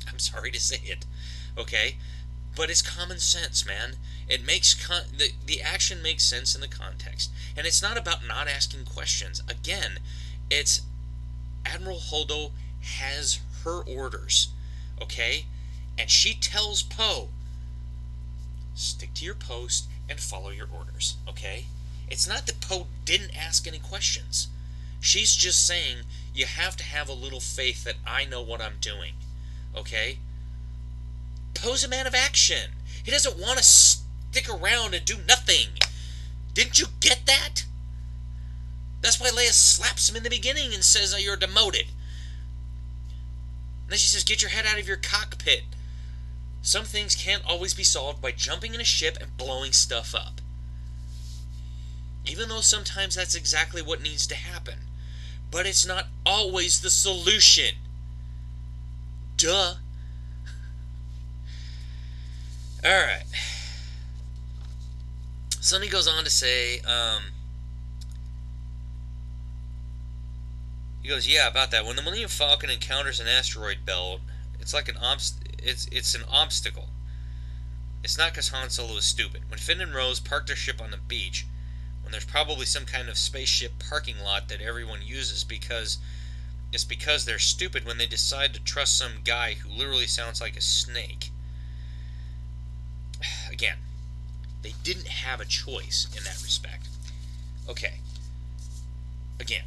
I'm sorry to say it, okay? But it's common sense, man. It makes the action makes sense in the context. And it's not about not asking questions. Again, it's Admiral Holdo has her orders, okay? And she tells Poe, stick to your post and follow your orders, okay? It's not that Poe didn't ask any questions. She's just saying, you have to have a little faith that I know what I'm doing, okay? Poe's a man of action. He doesn't want to stick around and do nothing. Didn't you get that? That's why Leia slaps him in the beginning and says, oh, you're demoted. And then she says, get your head out of your cockpit. Some things can't always be solved by jumping in a ship and blowing stuff up. Even though sometimes that's exactly what needs to happen. But it's not always the solution. Duh. Alright. So then he goes on to say, he goes, yeah, about that. When the Millennium Falcon encounters an asteroid belt, it's like it's an obstacle. It's not because Han Solo is stupid. When Finn and Rose park their ship on the beach, when there's probably some kind of spaceship parking lot that everyone uses because they're stupid when they decide to trust some guy who literally sounds like a snake. Again, they didn't have a choice in that respect. Okay. Again,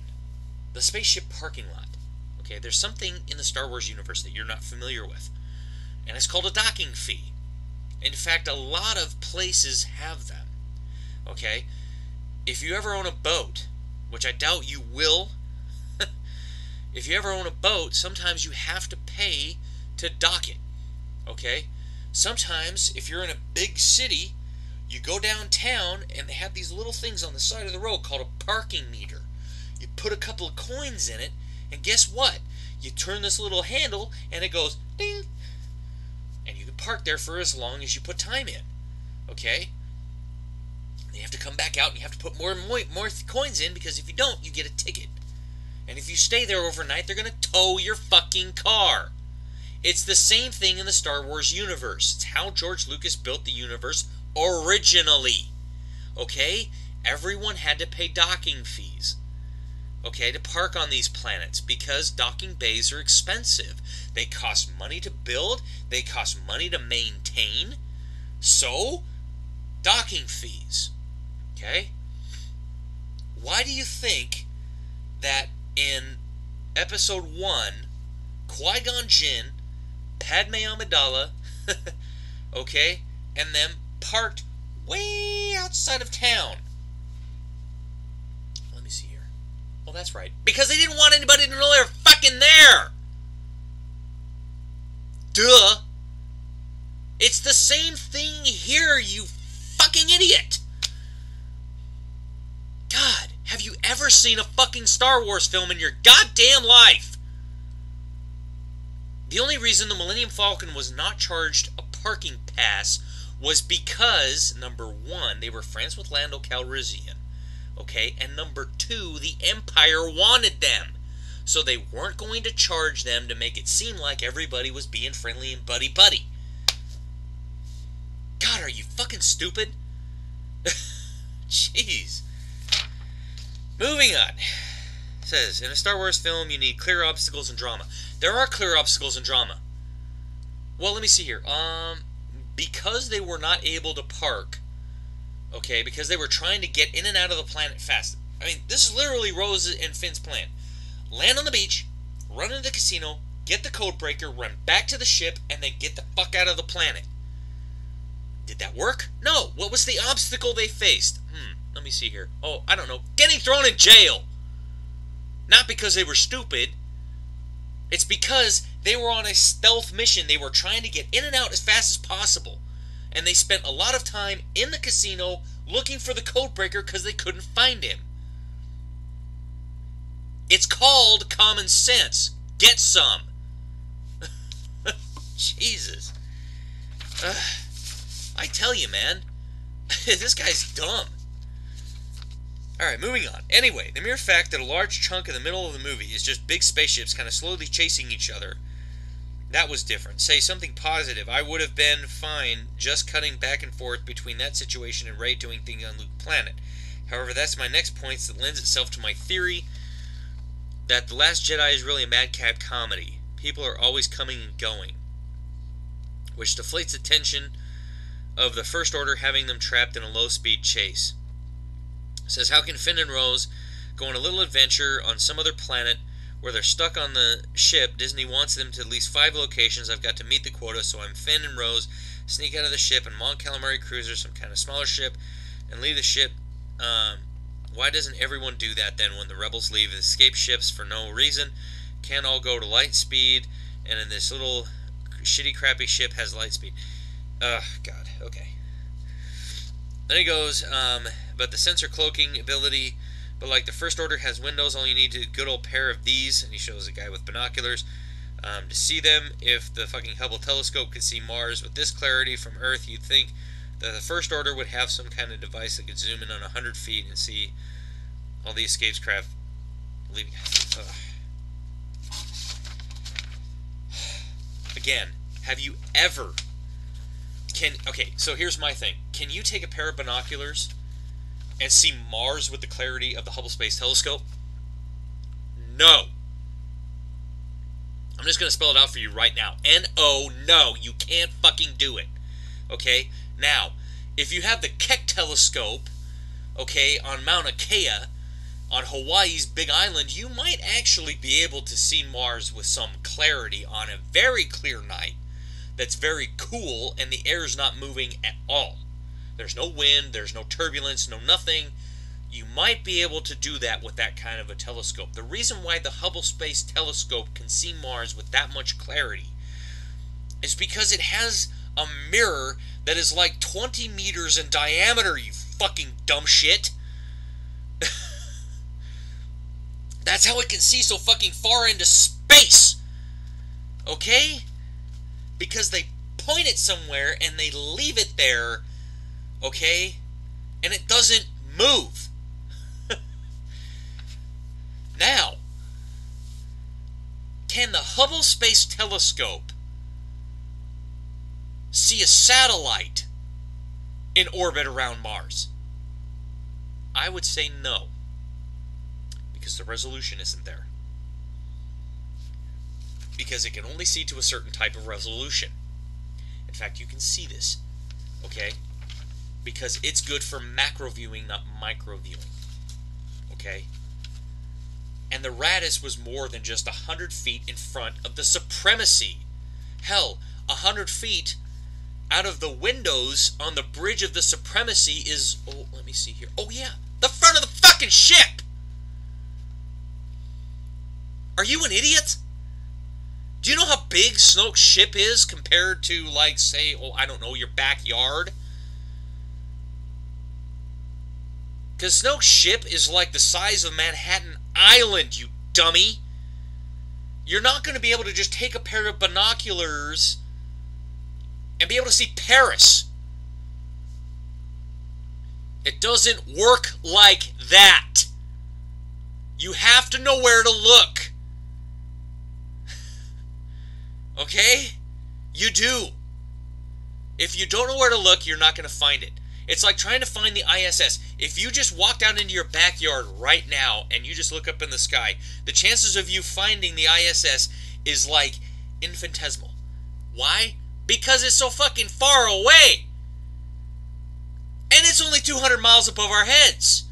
the spaceship parking lot. Okay, there's something in the Star Wars universe that you're not familiar with, and it's called a docking fee. In fact, a lot of places have them. Okay? If you ever own a boat, which I doubt you will, if you ever own a boat, sometimes you have to pay to dock it. Okay? Sometimes, if you're in a big city, you go downtown and they have these little things on the side of the road called a parking meter. You put a couple of coins in it, and guess what? You turn this little handle, and it goes ding, and you can park there for as long as you put time in. Okay? You have to come back out, and you have to put more coins in, because if you don't, you get a ticket. And if you stay there overnight, they're going to tow your fucking car. It's the same thing in the Star Wars universe. It's how George Lucas built the universe originally. Okay? Everyone had to pay docking fees. Okay, to park on these planets, because docking bays are expensive. They cost money to build, they cost money to maintain. So, docking fees. Okay? Why do you think that in Episode 1, Qui-Gon Jinn, Padme Amidala, okay, and them parked way outside of town? Let me see here. Well, that's right. Because they didn't want anybody to know they were fucking there! Duh! It's the same thing here, you fucking idiot! God, have you ever seen a fucking Star Wars film in your goddamn life? The only reason the Millennium Falcon was not charged a parking pass was because, number one, they were friends with Lando Calrissian. Okay, and number two, the Empire wanted them. So they weren't going to charge them to make it seem like everybody was being friendly and buddy-buddy. God, are you fucking stupid? Jeez. Moving on. It says, in a Star Wars film, you need clear obstacles and drama. There are clear obstacles and drama. Well, let me see here. Because they were not able to park, okay, because they were trying to get in and out of the planet fast. I mean, this is literally Rose and Finn's plan. Land on the beach, run into the casino, get the code breaker, run back to the ship, and then get the fuck out of the planet. Did that work? No. What was the obstacle they faced? Let me see here. Oh, I don't know. Getting thrown in jail. Not because they were stupid. It's because they were on a stealth mission. They were trying to get in and out as fast as possible. And they spent a lot of time in the casino looking for the code breaker because they couldn't find him. It's called common sense. Get some. Jesus. I tell you, man. This guy's dumb. Alright, moving on. Anyway, the mere fact that a large chunk in the middle of the movie is just big spaceships kind of slowly chasing each other, that was different. Say something positive. I would have been fine just cutting back and forth between that situation and Rey doing things on Luke's planet. However, that's my next point that lends itself to my theory that The Last Jedi is really a madcap comedy. People are always coming and going, which deflates the tension of the First Order having them trapped in a low-speed chase. It says, how can Finn and Rose go on a little adventure on some other planet where they're stuck on the ship? Disney wants them to at least 5 locations. I've got to meet the quota, so I'm Finn and Rose sneak out of the ship and Mon Calamari cruiser, some kind of smaller ship, and leave the ship. Why doesn't everyone do that then when the rebels leave the escape ships for no reason? Can't all go to light speed, and in this little shitty crappy ship has light speed. God, okay. Then he goes, but the sensor cloaking ability. But like the First Order has windows, all you need is a good old pair of these, and he shows a guy with binoculars to see them. If the fucking Hubble telescope could see Mars with this clarity from Earth, you'd think that the First Order would have some kind of device that could zoom in on 100 feet and see all the escapes craft leaving. Again, have you ever... Okay, so here's my thing. Can you take a pair of binoculars and see Mars with the clarity of the Hubble Space Telescope? No. I'm just going to spell it out for you right now. N-O, no. You can't fucking do it. Okay? Now, if you have the Keck telescope, okay, on Mauna Kea, on Hawaii's Big Island, you might actually be able to see Mars with some clarity on a very clear night that's very cool and the air's not moving at all. There's no wind, there's no turbulence, no nothing. You might be able to do that with that kind of a telescope. The reason why the Hubble Space Telescope can see Mars with that much clarity is because it has a mirror that is like 20 meters in diameter, you fucking dumb shit. That's how it can see so fucking far into space. Okay? Because they point it somewhere and they leave it there, okay? And it doesn't move. Now, can the Hubble Space Telescope see a satellite in orbit around Mars? I would say no, because the resolution isn't there. Because it can only see to a certain type of resolution. In fact, you can see this, okay? Because it's good for macro viewing, not micro viewing, okay? And the Radis was more than just 100 feet in front of the Supremacy. Hell, 100 feet out of the windows on the bridge of the Supremacy is... Oh, let me see here. Oh, yeah, the front of the fucking ship! Are you an idiot? Do you know how big Snoke's ship is compared to, like, say, oh, I don't know, your backyard? Because Snoke's ship is like the size of Manhattan Island, you dummy. You're not going to be able to just take a pair of binoculars and be able to see Paris. It doesn't work like that. You have to know where to look. Okay? You do. If you don't know where to look, you're not going to find it. It's like trying to find the ISS. If you just walked out into your backyard right now and you just look up in the sky, the chances of you finding the ISS is like infinitesimal. Why? Because it's so fucking far away. And it's only 200 miles above our heads.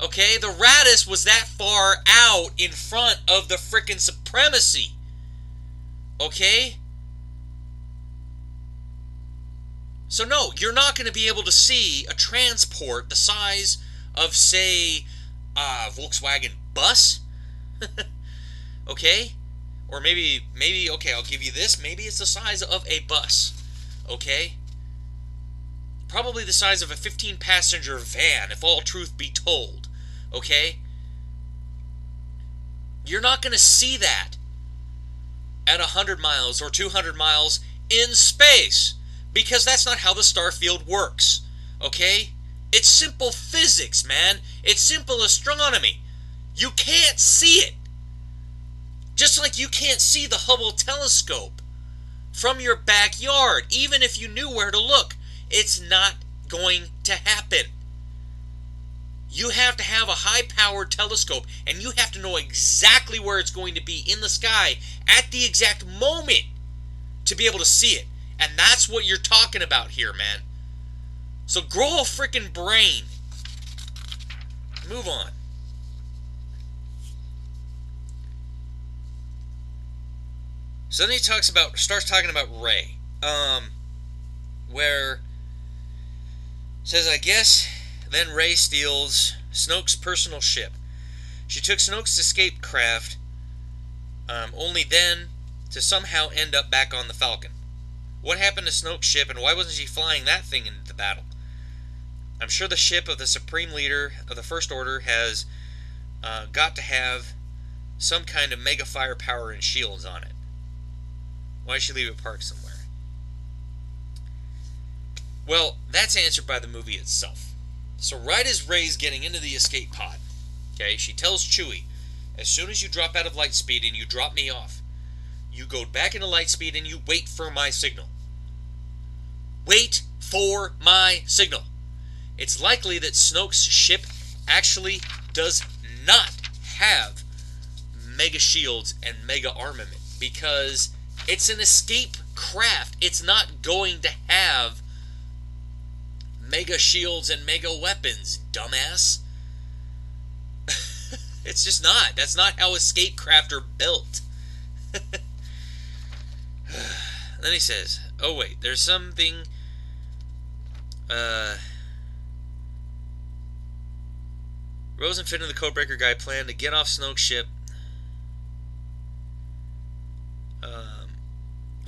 Okay? The Radis was that far out in front of the frickin' Supremacy. Okay? So no, you're not going to be able to see a transport the size of, say, a Volkswagen bus. Okay? Or maybe, okay, I'll give you this. Maybe it's the size of a bus. Okay? Probably the size of a 15-passenger van, if all truth be told. Okay? You're not going to see that at 100 miles or 200 miles in space, because that's not how the star field works, okay? It's simple physics, man. It's simple astronomy. You can't see it. Just like you can't see the Hubble telescope from your backyard, even if you knew where to look. It's not going to happen. You have to have a high-powered telescope, and you have to know exactly where it's going to be in the sky at the exact moment to be able to see it. And that's what you're talking about here, man. So grow a freaking brain. Move on. So then he starts talking about Rey. Where says, I guess then Rey steals Snoke's personal ship. She took Snoke's escape craft, only then to somehow end up back on the Falcon. What happened to Snoke's ship, and why wasn't she flying that thing into the battle? I'm sure the ship of the Supreme Leader of the First Order has got to have some kind of mega firepower and shields on it. Why did she leave it parked somewhere? Well, that's answered by the movie itself. So right as Rey's getting into the escape pod, okay, she tells Chewie, as soon as you drop out of light speed and you drop me off, you go back into light speed and you wait for my signal. Wait for my signal. It's likely that Snoke's ship actually does not have mega shields and mega armament, because it's an escape craft. It's not going to have mega shields and mega weapons, dumbass. It's just not. That's not how escape craft are built. Then he says, oh wait, there's something... Rose and Finn and the Codebreaker guy plan to get off Snoke's ship.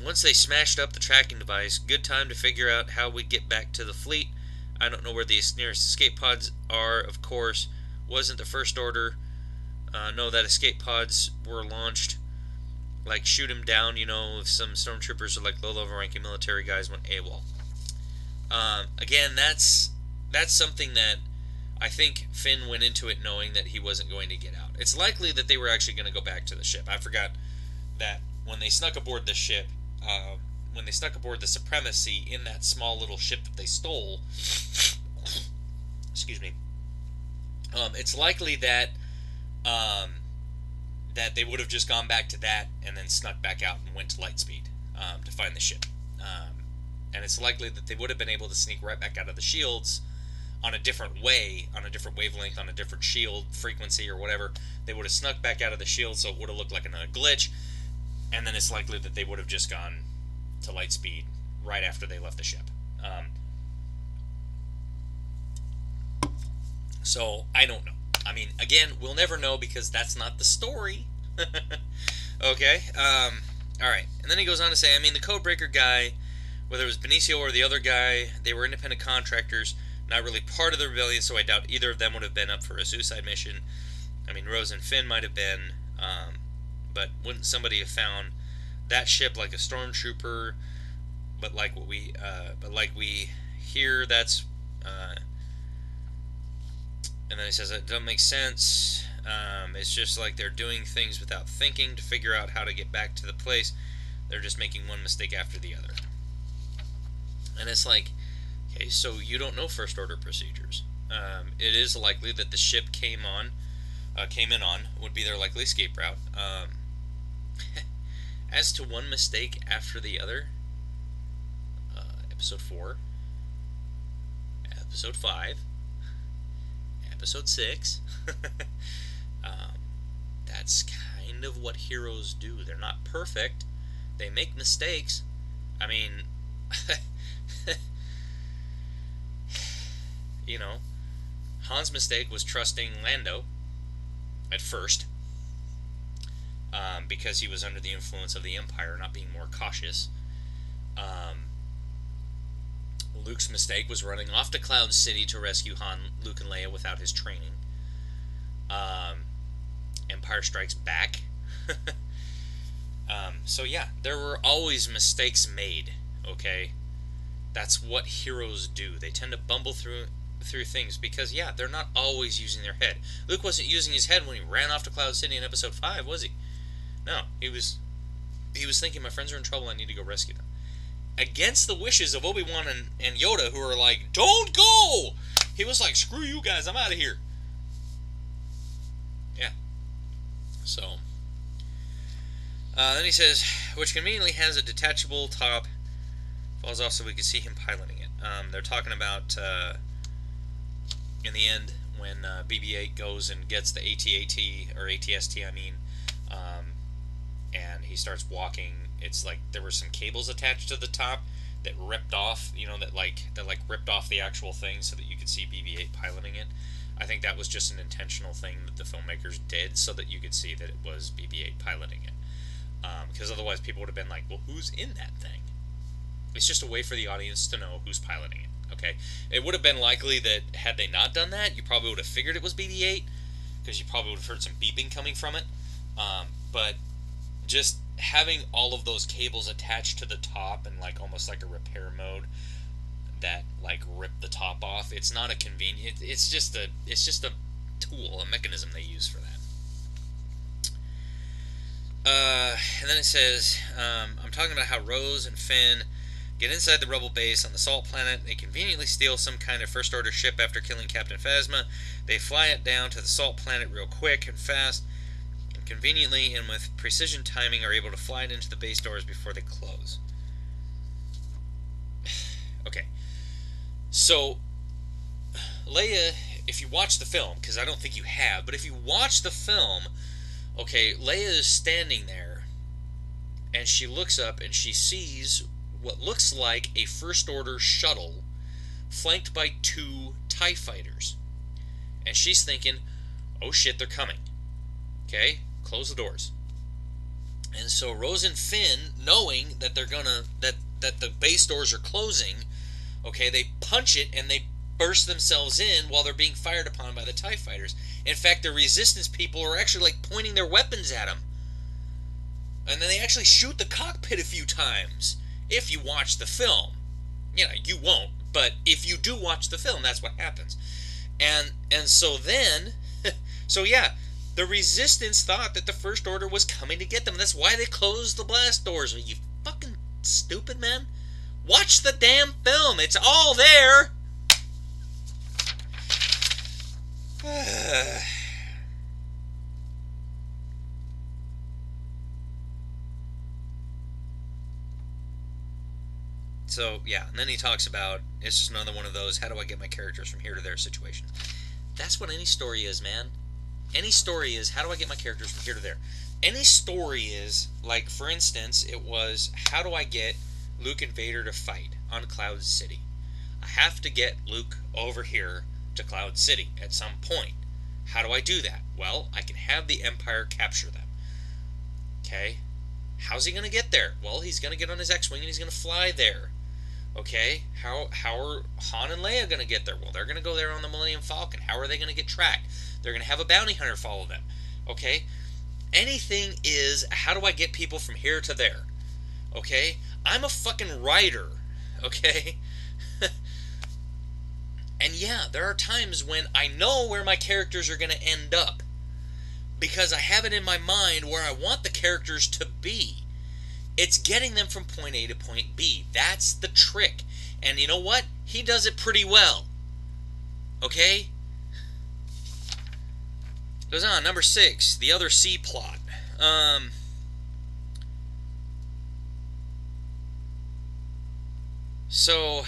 Once they smashed up the tracking device, good time to figure out how we get back to the fleet. I don't know where the nearest escape pods are, of course. Wasn't the First Order. No, that escape pods were launched. Like, shoot him down, you know, if some stormtroopers or like low-level ranking military guys went AWOL. Again, that's something that I think Finn went into it knowing that he wasn't going to get out. It's likely that they were actually going to go back to the ship. I forgot that when they snuck aboard the ship, when they snuck aboard the Supremacy in that small little ship that they stole, excuse me, it's likely that that they would have just gone back to that and then snuck back out and went to light speed to find the ship. And it's likely that they would have been able to sneak right back out of the shields on a different way, on a different wavelength, on a different shield frequency or whatever. They would have snuck back out of the shield, so it would have looked like another glitch. And then it's likely that they would have just gone to light speed right after they left the ship. So, I don't know. I mean, again, we'll never know because that's not the story. Okay, alright. And then he goes on to say, I mean, the Codebreaker guy, whether it was Benicio or the other guy, they were independent contractors, not really part of the rebellion, so I doubt either of them would have been up for a suicide mission. I mean, Rose and Finn might have been, but wouldn't somebody have found that ship like a stormtrooper? But like we hear, that's, and then he says it doesn't make sense. It's just like they're doing things without thinking to figure out how to get back to the place. They're just making one mistake after the other. And it's like, okay, so you don't know First Order procedures. It is likely that the ship came in on would be their likely escape route. As to one mistake after the other, Episode 4, Episode 5, Episode 6, that's kind of what heroes do. They're not perfect. They make mistakes. I mean, you know, Han's mistake was trusting Lando at first, because he was under the influence of the Empire, not being more cautious. Luke's mistake was running off to Cloud City to rescue Han, Luke, and Leia without his training. Empire Strikes Back. So yeah, there were always mistakes made, okay? That's what heroes do. They tend to bumble through things because, yeah, they're not always using their head. Luke wasn't using his head when he ran off to Cloud City in Episode 5, was he? No, he was thinking, my friends are in trouble, I need to go rescue them. Against the wishes of Obi-Wan and Yoda, who are like, don't go! He was like, screw you guys, I'm out of here. Yeah. So, then he says, which conveniently has a detachable top, falls off so we can see him piloting it. They're talking about, in the end, when BB-8 goes and gets the AT-AT, or ATST, I mean, and he starts walking, it's like there were some cables attached to the top that ripped off, you know, that ripped off the actual thing so that you could see BB-8 piloting it. I think that was just an intentional thing that the filmmakers did so that you could see that it was BB-8 piloting it. Because otherwise people would have been like, well, who's in that thing? It's just a way for the audience to know who's piloting it. Okay, it would have been likely that had they not done that, you probably would have figured it was BB-8 because you probably would have heard some beeping coming from it. But just having all of those cables attached to the top and like almost like a repair mode that like rip the top off, it's not a convenient. It's just a tool, a mechanism they use for that. And then it says, I'm talking about how Rose and Finn get inside the rebel base on the Salt Planet. They conveniently steal some kind of First Order ship after killing Captain Phasma. They fly it down to the Salt Planet real quick and fast, and conveniently and with precision timing are able to fly it into the base doors before they close. Okay. So, Leia, if you watch the film, because I don't think you have, but if you watch the film, okay, Leia is standing there, and she looks up and she sees what looks like a First Order shuttle flanked by 2 TIE fighters. And she's thinking, oh shit, they're coming. Okay, close the doors. And so Rose and Finn, knowing that they're gonna, that the base doors are closing, okay, they punch it and they burst themselves in while they're being fired upon by the TIE fighters. In fact, the Resistance people are actually like pointing their weapons at them. And then they actually shoot the cockpit a few times. If you watch the film. You know, you won't, but if you do watch the film, that's what happens. And so then, so yeah, the Resistance thought that the First Order was coming to get them. That's why they closed the blast doors. Are you fucking stupid, man? Watch the damn film. It's all there. So, yeah, and then he talks about, it's just another one of those, how do I get my characters from here to there situations. That's what any story is, man. Any story is, how do I get my characters from here to there? Any story is, like, for instance, it was, how do I get Luke and Vader to fight on Cloud City? I have to get Luke over here to Cloud City at some point. How do I do that? Well, I can have the Empire capture them. Okay? How's he going to get there? Well, he's going to get on his X-Wing and he's going to fly there. Okay? How are Han and Leia going to get there? Well, they're going to go there on the Millennium Falcon. How are they going to get tracked? They're going to have a bounty hunter follow them. Okay? Anything is, how do I get people from here to there? Okay? I'm a fucking writer. Okay? And yeah, there are times when I know where my characters are going to end up. Because I have it in my mind where I want the characters to be. It's getting them from point A to point B. That's the trick. And you know what? He does it pretty well. Okay? Goes on, number 6, the other C plot. So,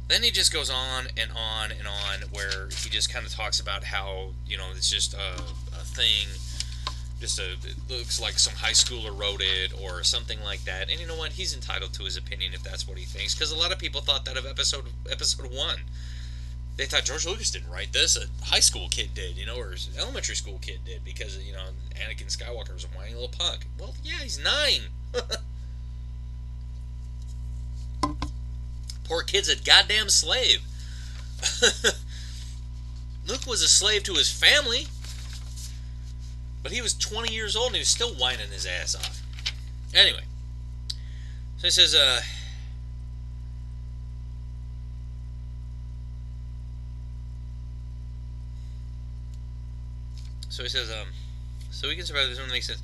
then he just goes on and on and on, where he just kind of talks about how, you know, it's just a thing, it looks like some high schooler wrote it, or something like that. And you know what? He's entitled to his opinion if that's what he thinks, because a lot of people thought that of episode 1. They thought George Lucas didn't write this, a high school kid did, you know, or an elementary school kid did, because, you know, Anakin Skywalker was a whiny little punk. Well, yeah, he's 9. Poor kid's a goddamn slave. Luke was a slave to his family, but he was 20 years old and he was still whining his ass off. Anyway, so he says, so we can survive this one makes sense.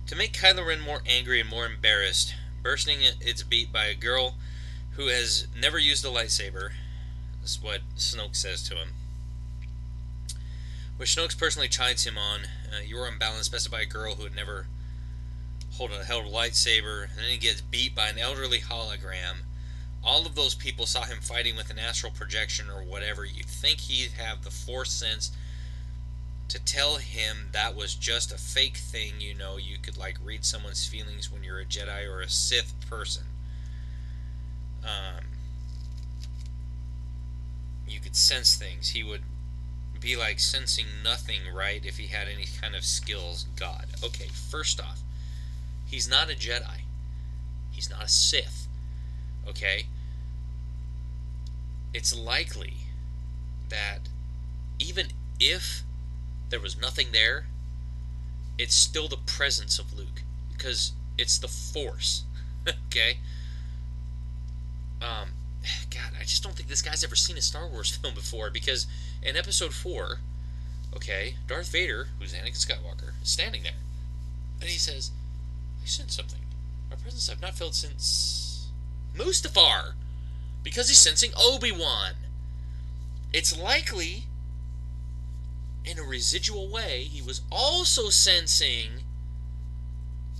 To make Kylo Ren more angry and more embarrassed, bursting its beat by a girl who has never used a lightsaber. This is what Snoke says to him. Which Snoke personally chides him on. You were unbalanced, bested by a girl who had never held a lightsaber. And then he gets beat by an elderly hologram. All of those people saw him fighting with an astral projection or whatever. You'd think he'd have the Force sense to tell him that was just a fake thing. You know, you could like read someone's feelings when you're a Jedi or a Sith person. You could sense things. He would be like sensing nothing, right, if he had any kind of skills. God. Okay, first off, he's not a Jedi. He's not a Sith. Okay? it's likely that even if there was nothing there, it's still the presence of Luke, because it's the Force. Okay? God, I just don't think this guy's ever seen a Star Wars film before, because in Episode 4, okay, Darth Vader, who's Anakin Skywalker, is standing there, and he says, I sense something. A presence I've not felt since Mustafar, because he's sensing Obi-Wan. It's likely, in a residual way, he was also sensing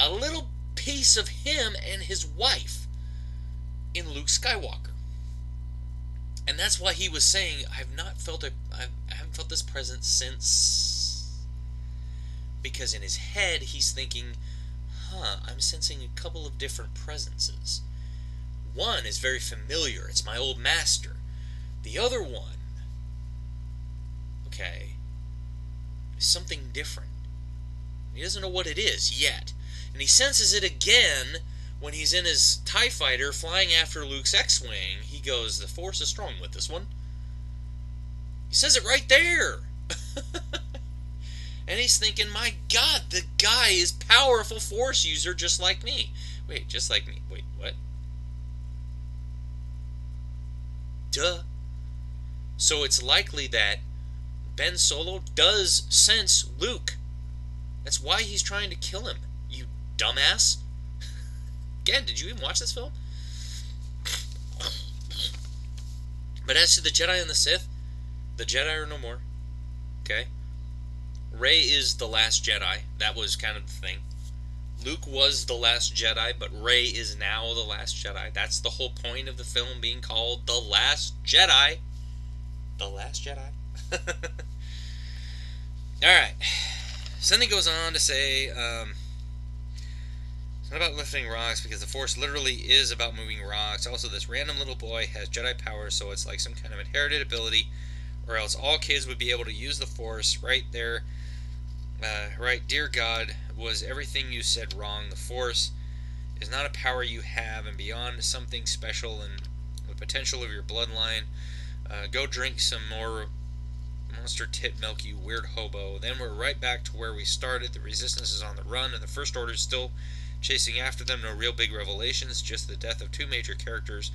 a little piece of him and his wife in Luke Skywalker. And that's why he was saying, I haven't felt this presence since. Because in his head, he's thinking, I'm sensing a couple of different presences. One is very familiar. It's my old master. The other one, okay, is something different. He doesn't know what it is yet. And he senses it again when he's in his TIE fighter flying after Luke's X-Wing. He goes, the Force is strong with this one. He says it right there. And he's thinking, my God, the guy is powerful Force user just like me. Wait, just like me. Wait, what? Duh. So it's likely that Ben Solo does sense Luke. That's why he's trying to kill him, you dumbass. Again, did you even watch this film? But as to the Jedi and the Sith, the Jedi are no more. Okay? Rey is the Last Jedi. That was kind of the thing. Luke was the Last Jedi, but Rey is now the Last Jedi. That's the whole point of the film being called The Last Jedi. The Last Jedi? Alright. So then he goes on to say, it's not about lifting rocks, because the Force literally is about moving rocks. Also, this random little boy has Jedi power, so it's like some kind of inherited ability, or else all kids would be able to use the Force. Right there. Right, dear God, was everything you said wrong? The Force is not a power you have, and beyond something special and the potential of your bloodline. Go drink some more monster tit milk, you weird hobo. Then we're right back to where we started. The Resistance is on the run, and the First Order's still chasing after them. No real big revelations, just the death of two major characters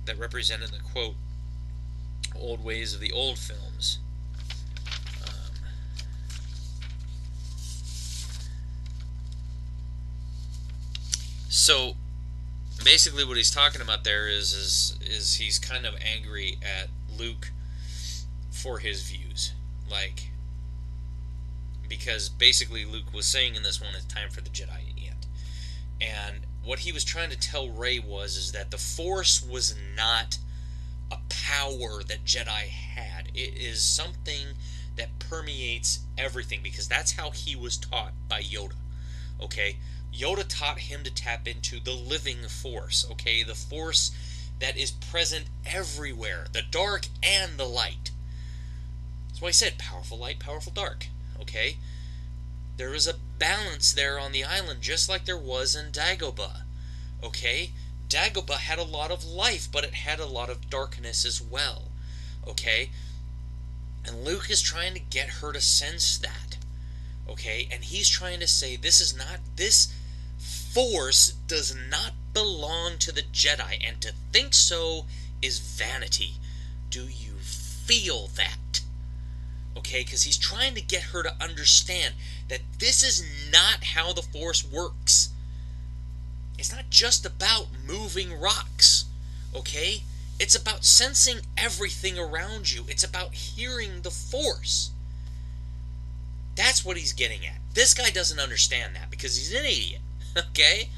that represented the, quote, old ways of the old films. So basically what he's talking about there is he's kind of angry at Luke for his views, like, because basically Luke was saying in this one, it's time for the Jedi to end. And what he was trying to tell Rey is that the Force was not a power that Jedi had. It is something that permeates everything, because that's how he was taught by Yoda. Okay? Yoda taught him to tap into the living Force, okay? The Force that is present everywhere, the dark and the light. That's why I said powerful light, powerful dark, okay? There is a balance there on the island, just like there was in Dagobah, okay? Dagobah had a lot of life, but it had a lot of darkness as well, okay? And Luke is trying to get her to sense that, okay? And he's trying to say, this Force does not belong to the Jedi, and to think so is vanity. Do you feel that? Okay, because he's trying to get her to understand that this is not how the Force works. It's not just about moving rocks, okay? It's about sensing everything around you. It's about hearing the Force. That's what he's getting at. This guy doesn't understand that because he's an idiot, okay?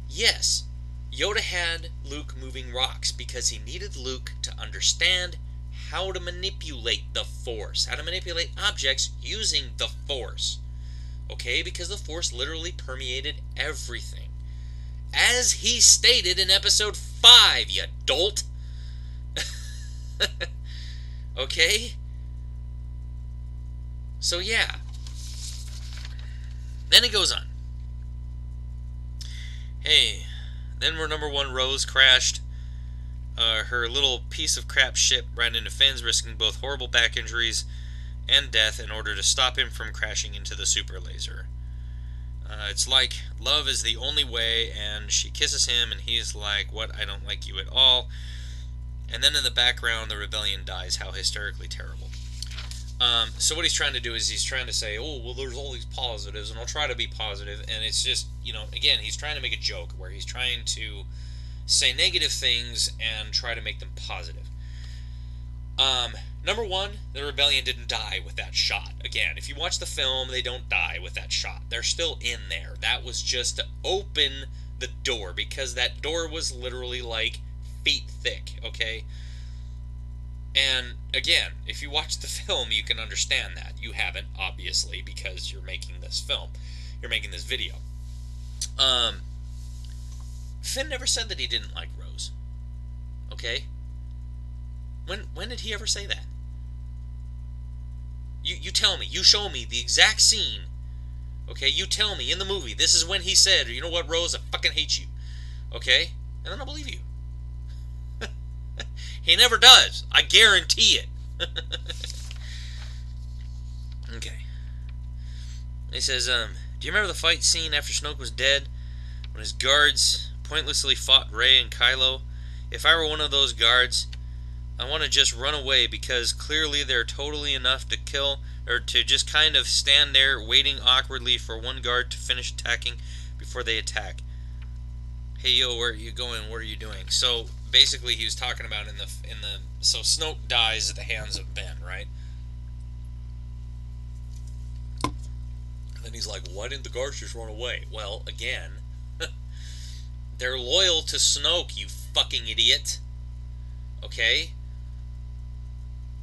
Yes, Yoda had Luke moving rocks because he needed Luke to understand how to manipulate the Force, how to manipulate objects using the Force, okay? Because the Force literally permeated everything. As he stated in Episode 5, you dolt. Okay? So yeah. Then it goes on. Hey, then we're number one, Rose crashed her little piece of crap ship ran into Finn's, risking both horrible back injuries and death in order to stop him from crashing into the super laser. It's like love is the only way, and she kisses him, and he's like, "What? I don't like you at all." And then in the background, the rebellion dies. How hysterically terrible. So what he's trying to do is he's trying to say, oh, well, there's all these positives, and I'll try to be positive. And it's just, again, he's trying to make a joke where he's trying to say negative things and try to make them positive. Number one, the rebellion didn't die with that shot. Again, if you watch the film, they don't die with that shot. They're still in there. That was just to open the door, because that door was literally like feet thick, okay? And again, if you watch the film, you can understand that. You haven't, obviously, because you're making this film. You're making this video. Finn never said that he didn't like Rose. Okay? When did he ever say that? You tell me. You show me the exact scene. Okay? You tell me in the movie, this is when he said, you know what, Rose, I fucking hate you. Okay? And then I'll believe you. He never does. I guarantee it. Okay. He says, do you remember the fight scene after Snoke was dead? When his guards pointlessly fought Rey and Kylo? If I were one of those guards, I want to just run away, because clearly they're totally enough to kill, or to just kind of stand there waiting awkwardly for one guard to finish attacking before they attack. Hey, yo, where are you going? What are you doing? So basically, he was talking about so Snoke dies at the hands of Ben, right? And then he's like, why didn't the guards just run away? Well, again, they're loyal to Snoke, you fucking idiot. Okay?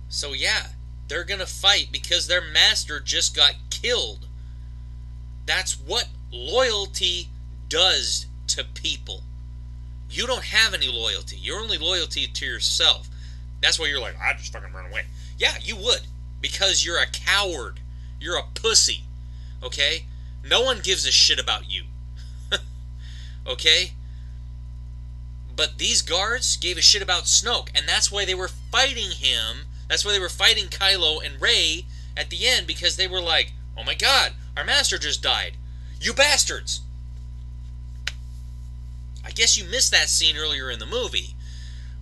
So yeah, they're gonna fight because their master just got killed. That's what loyalty does to people. You don't have any loyalty. Your only loyalty to yourself. That's why you're like, I just fucking run away. Yeah, you would. Because you're a coward. You're a pussy. Okay? No one gives a shit about you. Okay? But these guards gave a shit about Snoke, and that's why they were fighting him. That's why they were fighting Kylo and Rey at the end, because they were like, oh my god, our master just died. You bastards! I guess you missed that scene earlier in the movie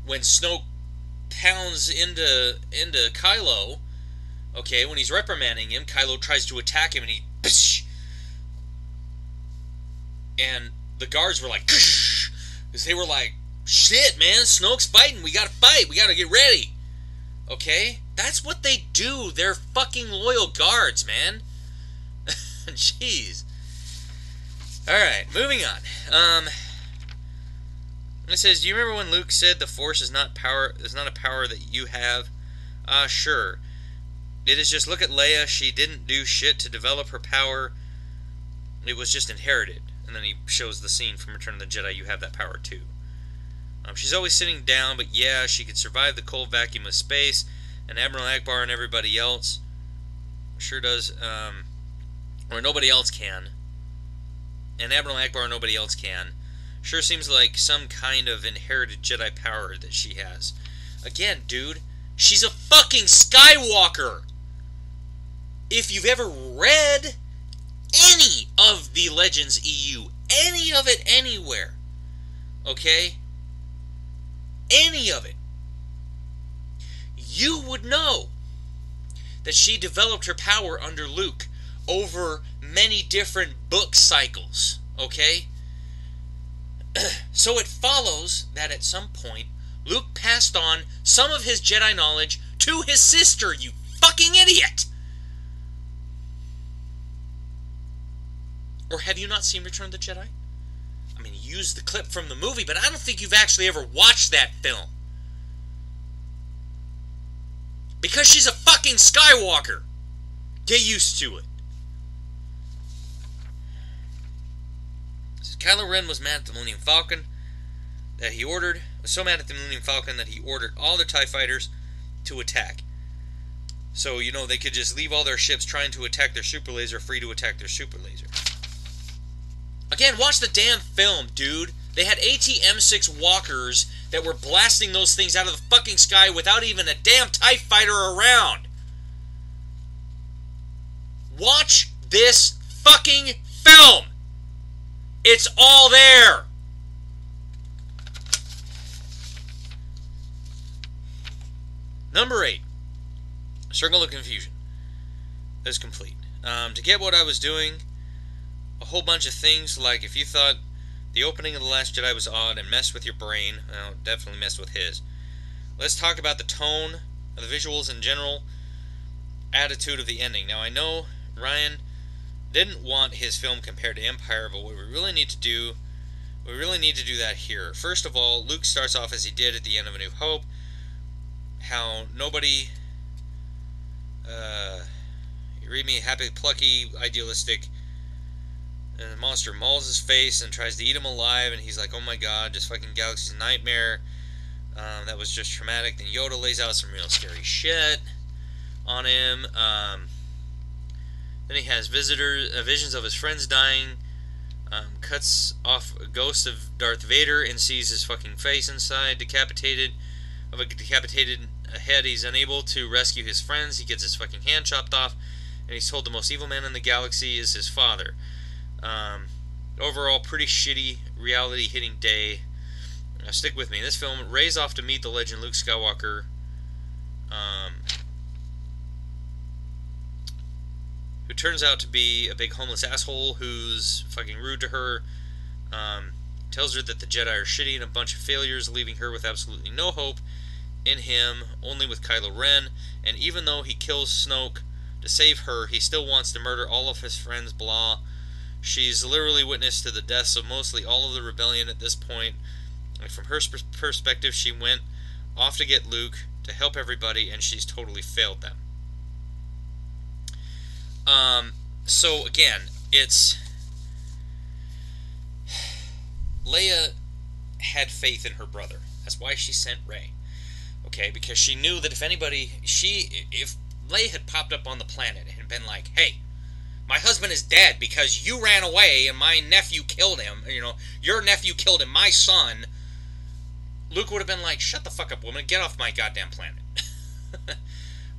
when Snoke pounds into Kylo. Okay, when he's reprimanding him, Kylo tries to attack him, and he psh, and the guards were like, because they were like, shit, man, Snoke's fighting. We gotta fight. We gotta get ready. Okay, that's what they do. They're fucking loyal guards, man. Jeez. All right, moving on. It says, do you remember when Luke said the Force is not a power that you have? Sure. It is just, look at Leia. She didn't do shit to develop her power. It was just inherited. And then he shows the scene from Return of the Jedi. You have that power too. She's always sitting down, but yeah, she could survive the cold vacuum of space. And Admiral Akbar and everybody else sure does, or nobody else can. And Admiral Akbar and nobody else can. Sure seems like some kind of inherited Jedi power that she has. Again, dude, she's a fucking Skywalker! If you've ever read any of the Legends EU, any of it anywhere, okay? Any of it, you would know that she developed her power under Luke over many different book cycles, okay? So it follows that at some point, Luke passed on some of his Jedi knowledge to his sister, you fucking idiot! Or have you not seen Return of the Jedi? I mean, you used the clip from the movie, but I don't think you've actually ever watched that film. Because she's a fucking Skywalker! Get used to it. Kylo Ren was mad at the Millennium Falcon that he ordered, was so mad at the Millennium Falcon that he ordered all the TIE fighters to attack. So, you know, they could just leave all their ships trying to attack their super laser free to attack their super laser. Again, watch the damn film, dude. They had AT-M6 walkers that were blasting those things out of the fucking sky without even a damn TIE fighter around. Watch this fucking film. It's all there. Number 8. Circle of Confusion is complete. To get what I was doing, a whole bunch of things, like if you thought the opening of The Last Jedi was odd and messed with your brain, well, it definitely messed with his. Let's talk about the tone of the visuals and general attitude of the ending. Now, I know Ryan didn't want his film compared to Empire, but what we really need to do that here. First of all, Luke starts off as he did at the end of A New Hope, how nobody, you read me, happy, plucky, idealistic, and the monster mauls his face and tries to eat him alive, and he's like, oh my god, just fucking galaxy's nightmare, that was just traumatic. Then Yoda lays out some real scary shit on him. Then he has visions of his friends dying, cuts off a ghost of Darth Vader and sees his fucking face inside, decapitated head. He's unable to rescue his friends. He gets his fucking hand chopped off, and he's told the most evil man in the galaxy is his father. Overall, pretty shitty reality-hitting day. Now, stick with me. In this film, Rey's off to meet the legend Luke Skywalker, who turns out to be a big homeless asshole who's fucking rude to her. Tells her that the Jedi are shitty and a bunch of failures, leaving her with absolutely no hope in him, only with Kylo Ren. And even though he kills Snoke to save her, he still wants to murder all of his friends, blah. She's literally witness to the deaths of mostly all of the rebellion at this point. Like, from her perspective, she went off to get Luke to help everybody, and she's totally failed them. So again, it's Leia had faith in her brother. That's why she sent Rey. Okay, because she knew that if Leia had popped up on the planet and been like, hey, my husband is dead because you ran away and my nephew killed him, your nephew killed him, my son, Luke would have been like, shut the fuck up, woman, get off my goddamn planet.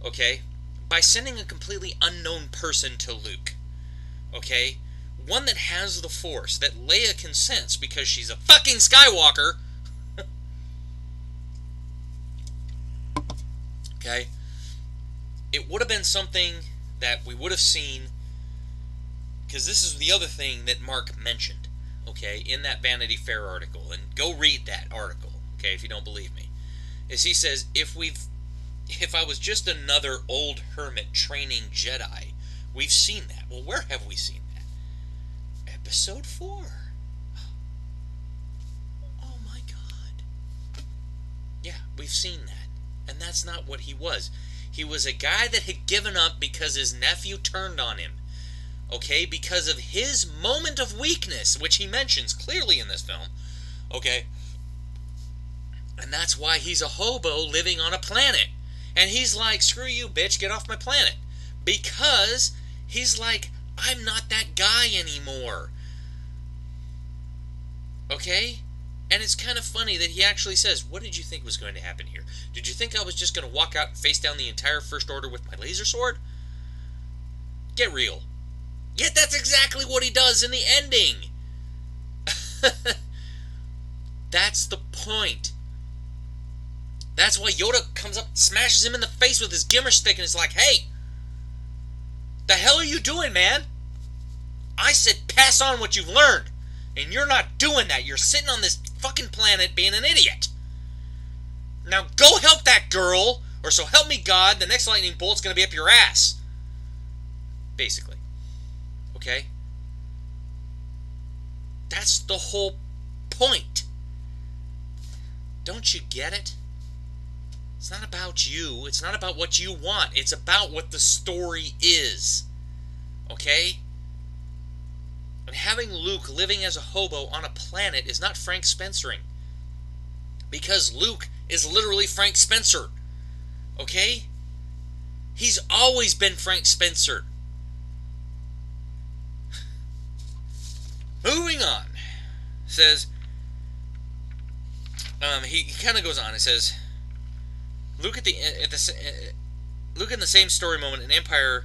Okay? By sending a completely unknown person to Luke, okay, one that has the Force, that Leia can sense because she's a fucking Skywalker, okay, it would have been something that we would have seen, because this is the other thing that Mark mentioned, okay, in that Vanity Fair article, and go read that article, okay, if you don't believe me, is he says, if I was just another old hermit training Jedi, we've seen that. Well, where have we seen that? Episode 4. Oh my god. Yeah, we've seen that. And that's not what he was. He was a guy that had given up because his nephew turned on him. Okay, because of his moment of weakness, which he mentions clearly in this film. Okay. And that's why he's a hobo living on a planet. And he's like, screw you, bitch, get off my planet. Because he's like, I'm not that guy anymore. Okay? And it's kind of funny that he actually says, what did you think was going to happen here? Did you think I was just going to walk out and face down the entire First Order with my laser sword? Get real. Yet that's exactly what he does in the ending. That's the point. That's why Yoda comes up, smashes him in the face with his gimmer stick, and is like, hey, the hell are you doing, man? I said pass on what you've learned, and you're not doing that. You're sitting on this fucking planet being an idiot. Now go help that girl, or so help me God, the next lightning bolt's going to be up your ass. Basically. Okay? That's the whole point. Don't you get it? It's not about you. It's not about what you want. It's about what the story is. Okay? And having Luke living as a hobo on a planet is not Frank Spencering. Because Luke is literally Frank Spencer. Okay? He's always been Frank Spencer. Moving on. Says, he kind of goes on. It says, Luke Luke in the same story moment in Empire.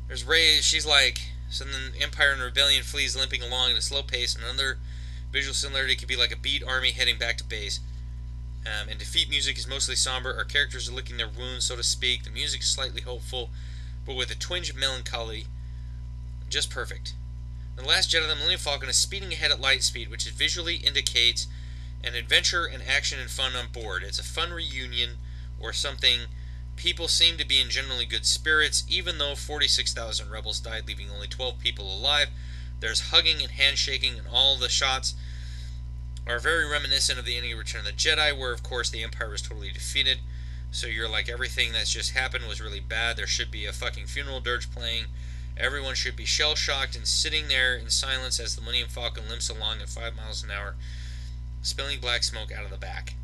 There's Rey. She's like, so then Empire and Rebellion flees limping along at a slow pace. And another visual similarity could be like a beat army heading back to base. And defeat music is mostly somber. Our characters are licking their wounds, so to speak. The music is slightly hopeful, but with a twinge of melancholy. Just perfect. In The Last Jedi, the Millennium Falcon is speeding ahead at light speed, which visually indicates an adventure and action and fun on board. It's a fun reunion or something. People seem to be in generally good spirits, even though 46,000 rebels died, leaving only 12 people alive. There's hugging and handshaking, and all the shots are very reminiscent of the ending of Return of the Jedi, where, of course, the Empire was totally defeated. So you're like, everything that's just happened was really bad. There should be a fucking funeral dirge playing. Everyone should be shell-shocked and sitting there in silence as the Millennium Falcon limps along at 5 miles an hour, spilling black smoke out of the back.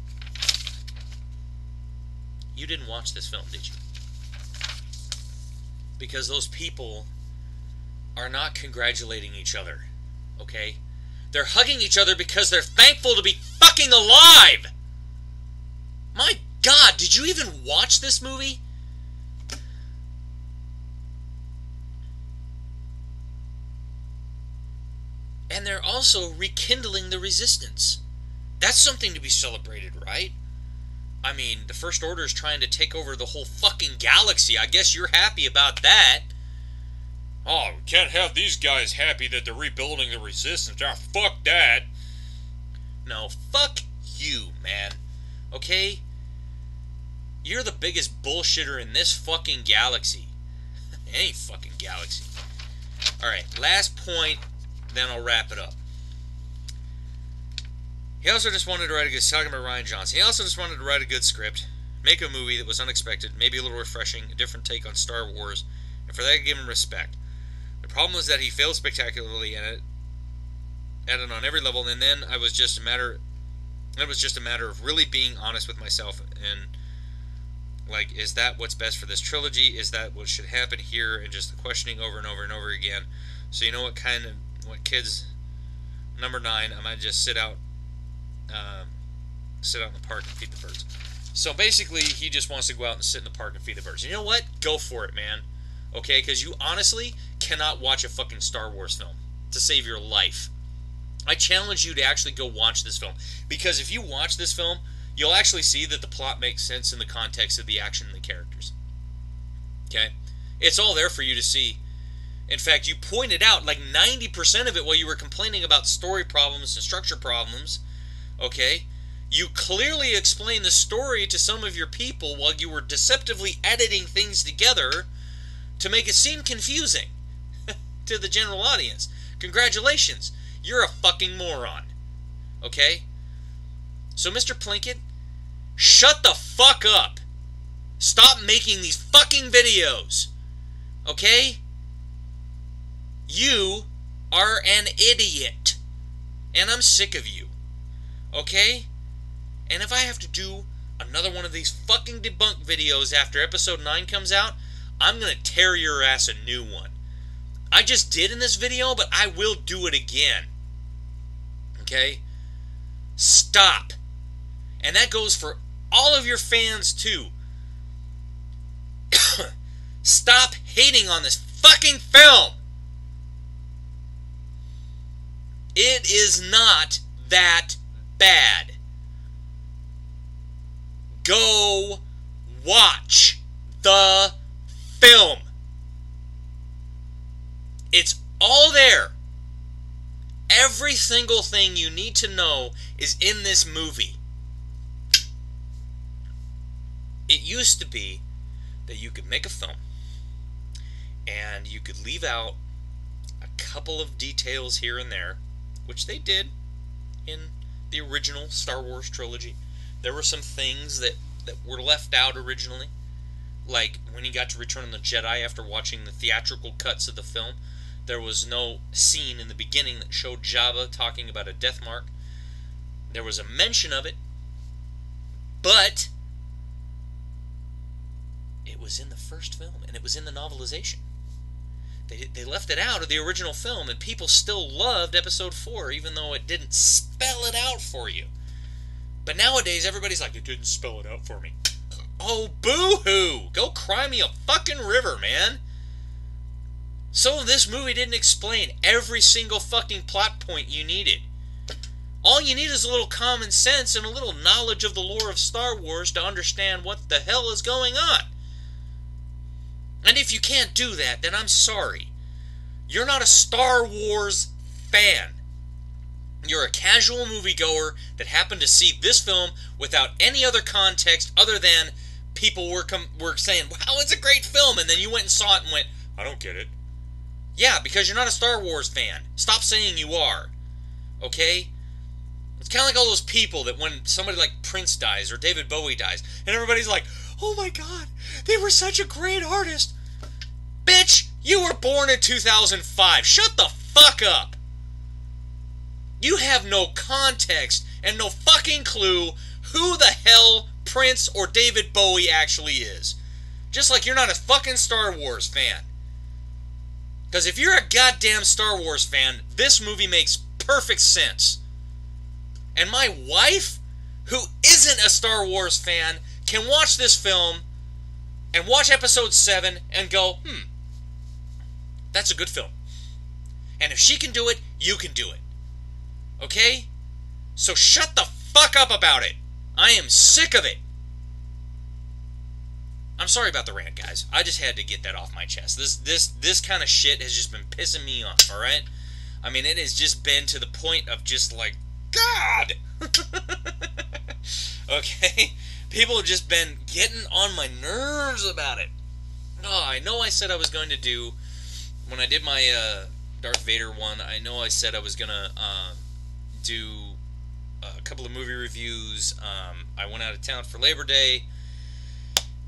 You didn't watch this film, did you? Because those people are not congratulating each other, okay? They're hugging each other because they're thankful to be fucking alive! My God, did you even watch this movie? And they're also rekindling the resistance. That's something to be celebrated, right? I mean, the First Order is trying to take over the whole fucking galaxy. I guess you're happy about that. Oh, we can't have these guys happy that they're rebuilding the resistance. Ah, fuck that. No, fuck you, man. Okay? You're the biggest bullshitter in this fucking galaxy. Any fucking galaxy. Alright, last point, then I'll wrap it up. He also just wanted to write a good... Talking about Rian Johnson. He also just wanted to write a good script, make a movie that was unexpected, maybe a little refreshing, a different take on Star Wars, and for that I give him respect. The problem was that he failed spectacularly at it on every level, and then it was just a matter of really being honest with myself and like, is that what's best for this trilogy? Is that what should happen here? And just the questioning over and over and over again. So you know what kids, number 9, I might just sit out in the park and feed the birds. So basically, he just wants to go out and sit in the park and feed the birds. You know what? Go for it, man. Okay, because you honestly cannot watch a fucking Star Wars film to save your life. I challenge you to actually go watch this film. Because if you watch this film, you'll actually see that the plot makes sense in the context of the action and the characters. Okay? It's all there for you to see. In fact, you pointed out like 90% of it while you were complaining about story problems and structure problems. Okay? You clearly explained the story to some of your people while you were deceptively editing things together to make it seem confusing to the general audience. Congratulations. You're a fucking moron. Okay? So, Mr. Plinkett, shut the fuck up. Stop making these fucking videos. Okay? You are an idiot. And I'm sick of you. Okay? And if I have to do another one of these fucking debunk videos after episode 9 comes out, I'm gonna tear your ass a new one. I just did in this video, but I will do it again. Okay? Stop. And that goes for all of your fans too. Stop hating on this fucking film. It is not that bad. Go watch the film. It's all there. Every single thing you need to know is in this movie. It used to be that you could make a film and you could leave out a couple of details here and there, which they did in the original Star Wars trilogy. There were some things that were left out originally, like when you got to Return of the Jedi after watching the theatrical cuts of the film. There was no scene in the beginning that showed Jabba talking about a death mark. There was a mention of it, but it was in the first film, and it was in the novelization. They left it out of the original film, and people still loved Episode 4, even though it didn't spell it out for you. But nowadays, everybody's like, it didn't spell it out for me. Oh, boo-hoo! Go cry me a fucking river, man. So this movie didn't explain every single fucking plot point you needed. All you need is a little common sense and a little knowledge of the lore of Star Wars to understand what the hell is going on. And if you can't do that, then I'm sorry. You're not a Star Wars fan. You're a casual moviegoer that happened to see this film without any other context other than people were saying, wow, it's a great film, and then you went and saw it and went, I don't get it. Yeah, because you're not a Star Wars fan. Stop saying you are. Okay? It's kind of like all those people that when somebody like Prince dies or David Bowie dies, and everybody's like, oh my god, they were such a great artist. Bitch, you were born in 2005. Shut the fuck up. You have no context and no fucking clue who the hell Prince or David Bowie actually is. Just like you're not a fucking Star Wars fan. Because if you're a goddamn Star Wars fan, this movie makes perfect sense. And my wife, who isn't a Star Wars fan, can watch this film and watch Episode 7 and go, that's a good film. And if she can do it, you can do it. Okay? So shut the fuck up about it. I am sick of it. I'm sorry about the rant, guys. I just had to get that off my chest. This kind of shit has just been pissing me off, alright? I mean, it has just been to the point of just like, God! Okay? People have just been getting on my nerves about it. Oh, I know I said I was going to do, when I did my Darth Vader one, I know I said I was going to do a couple of movie reviews. I went out of town for Labor Day.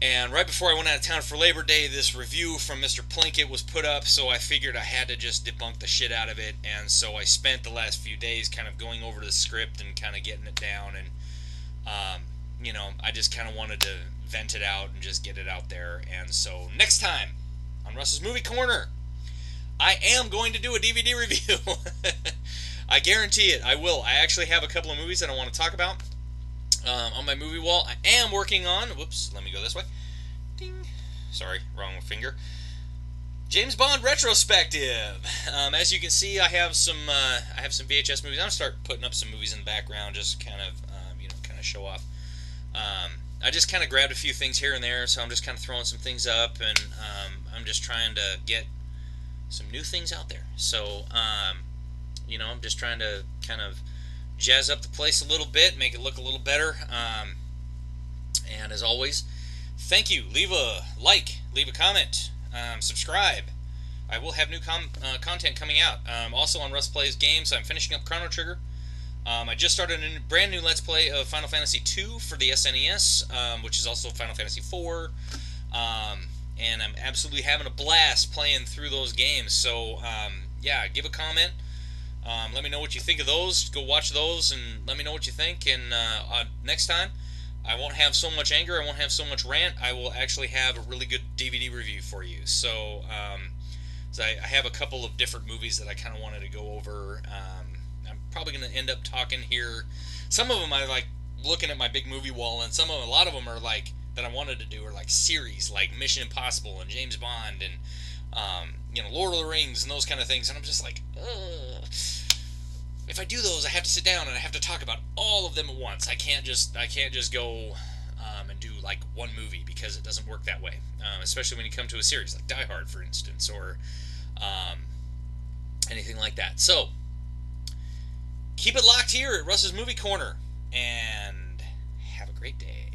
And right before I went out of town for Labor Day, this review from Mr. Plinkett was put up, so I figured I had to just debunk the shit out of it, and so I spent the last few days kind of going over the script and kind of getting it down, and, you know, I just kind of wanted to vent it out and just get it out there, and so next time on Russ's Movie Corner, I am going to do a DVD review. I guarantee it, I will. I actually have a couple of movies that I want to talk about. On my movie wall, I am working on, whoops, let me go this way, ding, sorry, wrong finger, James Bond retrospective. As you can see, I have some VHS movies. I'm gonna start putting up some movies in the background, just kind of, you know, kind of show off. I just kind of grabbed a few things here and there, so I'm just kind of throwing some things up, and I'm just trying to get some new things out there. So, you know, I'm just trying to kind of jazz up the place a little bit, make it look a little better. And as always, thank you. Leave a like, leave a comment, subscribe. I will have new content coming out. Also on Russ Plays Games, I'm finishing up Chrono Trigger. I just started a brand new Let's Play of Final Fantasy II for the SNES, which is also Final Fantasy IV. And I'm absolutely having a blast playing through those games. So, yeah, give a comment. Let me know what you think of those. Go watch those and let me know what you think. And next time, I won't have so much anger. I won't have so much rant. I will actually have a really good DVD review for you. So, I have a couple of different movies that I kind of wanted to go over. I'm probably going to end up talking here. Some of them I like looking at my big movie wall, and a lot of them are like that I wanted to do are like series, like Mission Impossible and James Bond and you know, Lord of the Rings and those kind of things, and I'm just like, ugh. If I do those, I have to sit down and I have to talk about all of them at once. I can't just go and do like one movie, because it doesn't work that way. Especially when you come to a series like Die Hard, for instance, or anything like that. So keep it locked here at Russ's Movie Corner, and have a great day.